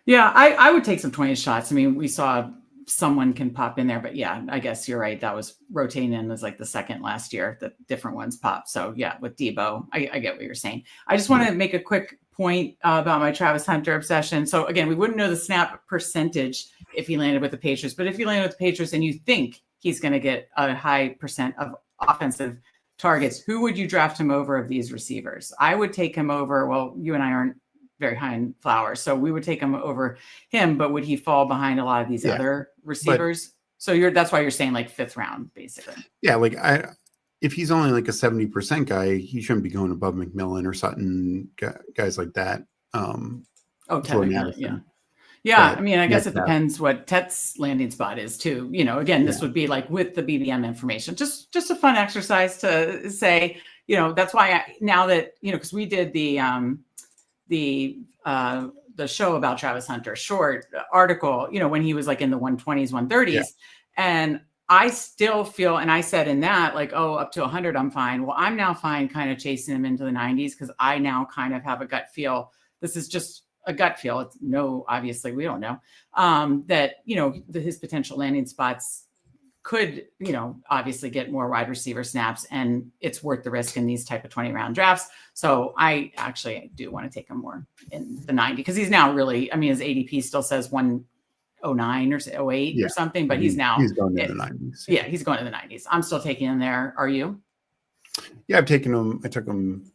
Yeah, I would take some 20 shots. I mean, we saw someone can pop in there, but yeah, I guess you're right. That was rotating in as like the second last year that different ones pop. So yeah, with Debo, I get what you're saying. I just want to make a quick point about my Travis Hunter obsession. So again, we wouldn't know the snap percentage if he landed with the Patriots, but if you landed with the Patriots and you think he's going to get a high % of offensive targets, who would you draft him over of these receivers? I would take him over. Well, you and I aren't very high in Flowers, so we would take him over him, but would he fall behind a lot of these other receivers? So that's why you're saying like 5th round, basically. Yeah, like if he's only like a 70% guy, he shouldn't be going above McMillan or Sutton, guys like that. Technically, yeah. Yeah, But I mean, I guess it Metcalf, depends what Tet's landing spot is too. Again, this would be like with the BBM information, just a fun exercise to say, that's why now that, because we did the show about Travis Hunter short article, when he was like in the 120s, 130s. yeah. And I still feel, and I said in that, like, oh, up to 100, I'm fine. Well, I'm now fine kind of chasing him into the 90s because I now kind of have a gut feel. This is just a gut feel. It's obviously we don't know that, his potential landing spots could, obviously get more wide receiver snaps, and it's worth the risk in these type of 20-round drafts. So I actually do want to take him more in the 90 because he's now really, I mean, his ADP still says 109 or 08 or something, but he's going in the 90s. Yeah, he's going to the 90s. I'm still taking him there. Are you? Yeah, I've taken him. I took him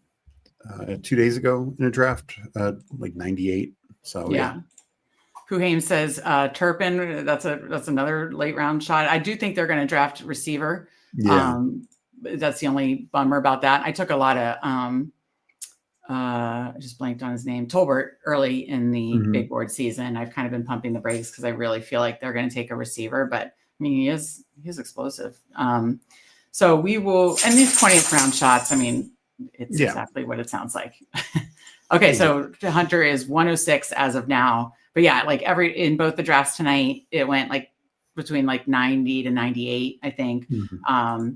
2 days ago in a draft, like 98. So yeah. Kuhaim says Turpin. That's another late round shot. I do think they're going to draft receiver. Yeah. That's the only bummer about that. I took a lot of I just blanked on his name, Tolbert, early in the big board season. I've kind of been pumping the brakes because I really feel like they're going to take a receiver, but I mean, he is explosive. So we will, and these 20th round shots, I mean, it's exactly what it sounds like. Okay. So Hunter is 106 as of now, but yeah, like in both the drafts tonight, it went like between like 90 to 98, I think.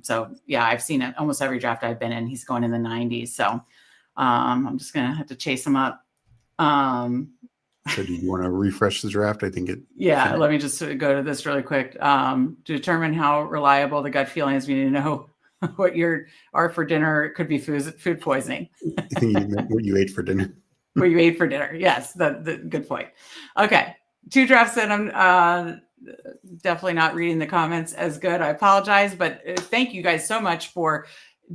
So yeah, I've seen it almost every draft I've been in. He's going in the 90s. So I'm just going to have to chase him up. So do you want to refresh the draft? I think it. Yeah. Let me just go to this really quick. To determine how reliable the gut feeling is, we need to know what you are for dinner. It could be food poisoning. I think you meant what you ate for dinner. What you ate for dinner. Yes. The good point. Okay. 2 drafts in. I'm definitely not reading the comments as good. I apologize, but thank you guys so much for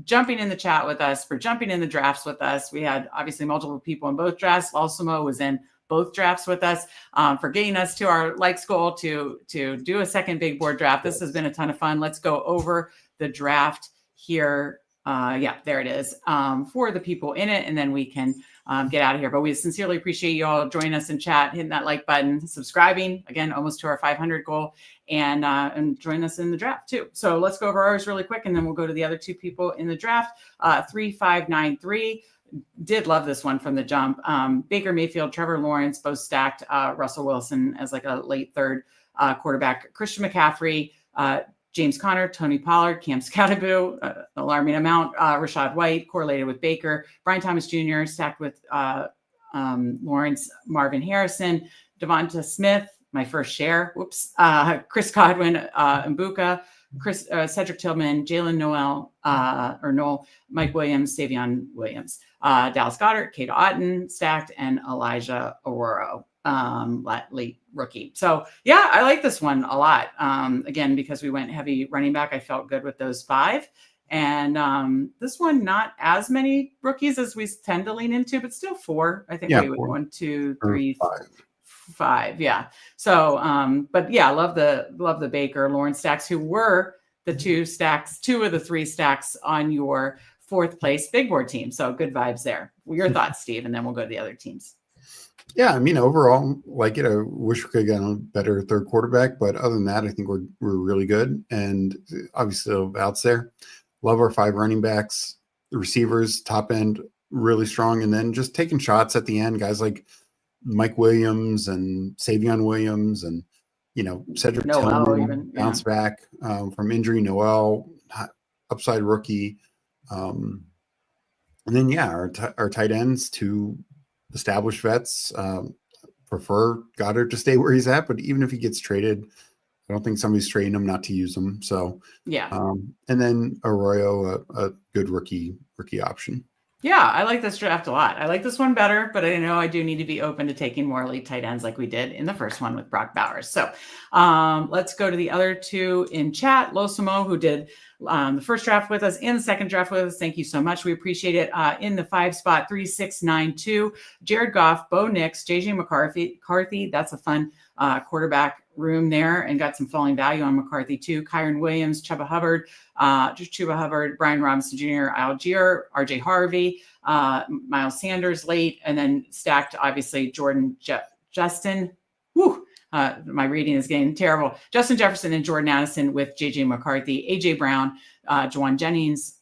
jumping in the chat with us, for jumping in the drafts with us. We had obviously multiple people in both drafts. Lalsimo was in both drafts with us, for getting us to our likes goal to do a second big board draft. This has been a ton of fun. Let's go over the draft here. Yeah, there it is, for the people in it, and then we can get out of here. But we sincerely appreciate you all joining us in chat, hitting that like button, subscribing, again, almost to our 500 goal, and join us in the draft too. So let's go over ours really quick, and then we'll go to the other 2 people in the draft. 3593. Did love this one from the jump. Baker Mayfield, Trevor Lawrence, both stacked. Russell Wilson as like a late third quarterback. Christian McCaffrey, James Conner, Tony Pollard, Cam Scatterbo, alarming amount. Rashad White correlated with Baker. Brian Thomas Jr. stacked with Lawrence, Marvin Harrison, Devonta Smith, my first share. Whoops. Chris Godwin, Mbuka, Cedric Tillman, Jalen Noel, Mike Williams, Savion Williams, Dallas Goedert, Kate Otten stacked, and Elijah Ororo, late rookie. So yeah, I like this one a lot. Again, because we went heavy running back, I felt good with those 5. And this one, not as many rookies as we tend to lean into, but still 4. I think we would 1, 2, 3, 5. Yeah. So, but yeah, love the Baker Lawrence stacks, who were the 2 of the 3 stacks on your 4th place big board team. So good vibes there. Your thoughts, Steve, and then we'll go to the other teams. Yeah, I mean, overall, like it. I wish we could have gotten a better third quarterback, but other than that, I think we're really good. And obviously, the outs there. Love our 5 running backs, the receivers, top end, really strong, and then just taking shots at the end, guys like Mike Williams and Savion Williams, and Cedric Tillman bounce back from injury. Noel, upside rookie, and then our tight ends, 2 established vets. Prefer Goddard to stay where he's at, but even if he gets traded, I don't think somebody's trading him not to use him. So yeah. And then Arroyo, a good rookie option. Yeah, I like this draft a lot. I like this one better, but I know I do need to be open to taking more elite tight ends like we did in the first one with Brock Bowers. So let's go to the other 2 in chat. Losimo, who did the first draft with us and the second draft with us. Thank you so much. We appreciate it. In the 5 spot, 3692, Jared Goff, Bo Nix, JJ McCarthy. That's a fun quarterback room there, and got some falling value on McCarthy too. Kyron Williams, Chuba Hubbard, Brian Robinson Jr., Algier, RJ Harvey, Miles Sanders late, and then stacked, obviously, Justin My reading is getting terrible. Justin Jefferson and Jordan Addison with JJ McCarthy, AJ Brown, Jawan Jennings,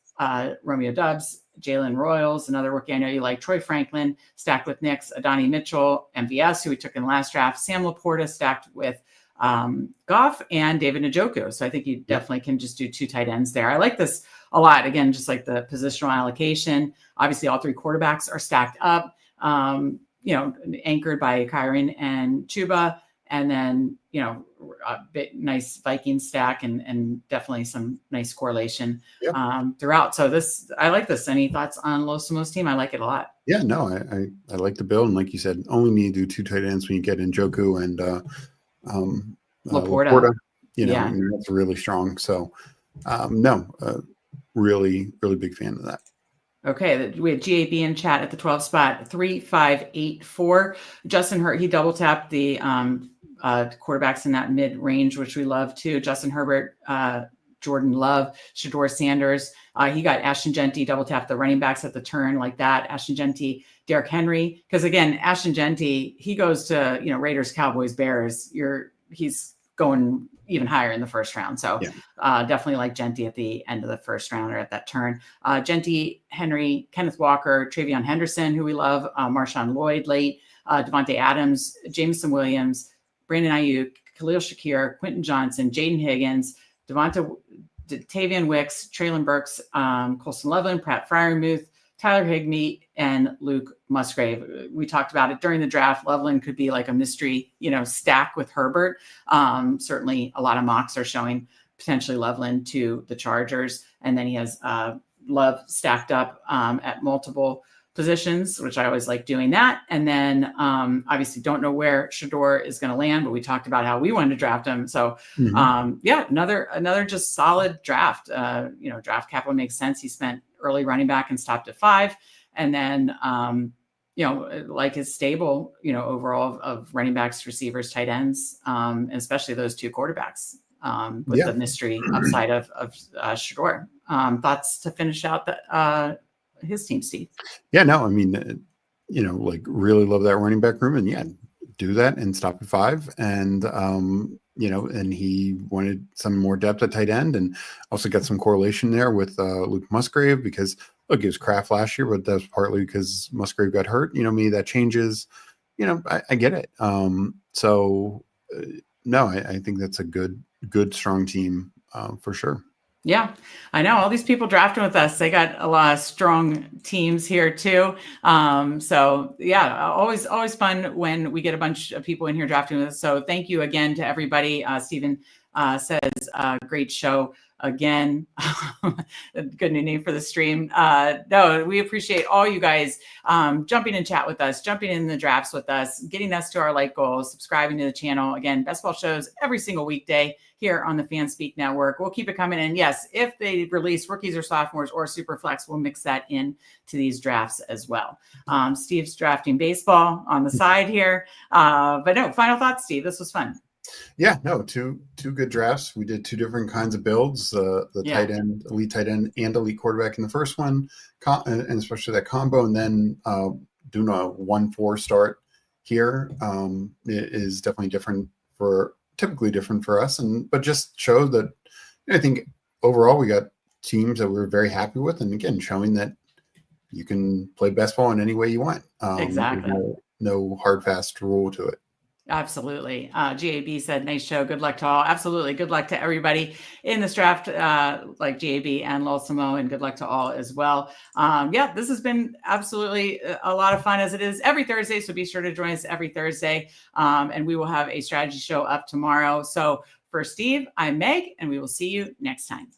Romeo Dubs, Jalen Royals, another rookie I know you like, Troy Franklin, stacked with Knicks, Adonai Mitchell, MVS, who we took in the last draft, Sam Laporta, stacked with Goff, and David Njoku. So I think you definitely can just do 2 tight ends there. I like this a lot. Again, just like the positional allocation. Obviously, all 3 quarterbacks are stacked up, anchored by Kyron and Chuba. And then, a bit nice Viking stack and definitely some nice correlation throughout. So I like this. Any thoughts on Losimo's team? I like it a lot. Yeah, no, I like the build. And like you said, only need to do 2 tight ends when you get Njoku and Laporta. I mean, that's really strong. So, really, really big fan of that. Okay, we have GAB in chat at the 12 spot, 3584. Justin Hurt, he double tapped the quarterbacks in that mid range, which we love too. Justin Herbert, Jordan Love, Shador Sanders. He got Ashton Genty double tapped the running backs at the turn like that. Ashton Genty, Derrick Henry. Because again, Ashton Genty, he goes to Raiders, Cowboys, Bears. He's going even higher in the first round. So definitely like Genty at the end of the first round or at that turn. Genty, Henry, Kenneth Walker, Travion Henderson, who we love, Marshawn Lloyd late, Devontae Adams, Jameson Williams, Brandon Ayuk, Khalil Shakir, Quentin Johnson, Jaden Higgins, Tavian Wicks, Traylon Burks, Colson Loveland, Pratt Fryermuth, Tyler Higbee, and Luke Musgrave. We talked about it during the draft. Loveland could be like a mystery, stack with Herbert. Certainly a lot of mocks are showing potentially Loveland to the Chargers. And then he has Love stacked up at multiple positions, which I always like doing that. And then obviously don't know where Shador is going to land, but we talked about how we wanted to draft him. So another just solid draft. Draft capital makes sense. He spent early running back and stopped at 5. And then, like his stable, overall of running backs, receivers, tight ends, and especially those 2 quarterbacks with the mystery upside of Shador. Thoughts to finish out his team, Steve? Yeah, no, I mean, really love that running back room, and do that and stop at 5. And, and he wanted some more depth at tight end, and also got some correlation there with Luke Musgrave, because look, it was Kraft last year, but that's partly because Musgrave got hurt. Maybe that changes. I get it. No, I think that's a good, strong team for sure. Yeah, I know all these people drafting with us. They got a lot of strong teams here too. So yeah, always fun when we get a bunch of people in here drafting with us. So thank you again to everybody. Stephen says, great show again. Good new name for the stream. No, we appreciate all you guys jumping in chat with us, jumping in the drafts with us, getting us to our like goals, subscribing to the channel. Again, best ball shows every single weekday here on the Fanspeak Network. We'll keep it coming in. Yes, if they release rookies or sophomores or super flex, we'll mix that in to these drafts as well. Steve's drafting baseball on the side here. But no, final thoughts, Steve. This was fun. Yeah, no, two good drafts. We did 2 different kinds of builds, the tight end, elite tight end, and elite quarterback in the first one, and especially that combo. And then doing a 1-4 start here is definitely typically different for us, but just show that I think overall we got teams that we're very happy with, and again showing that you can play best ball in any way you want. Exactly. No hard fast rule to it. Absolutely. GAB said, nice show. Good luck to all. Absolutely. Good luck to everybody in this draft, like GAB and Losimo, and good luck to all as well. This has been absolutely a lot of fun, as it is every Thursday. So be sure to join us every Thursday. And we will have a strategy show up tomorrow. So for Steve, I'm Meg, and we will see you next time.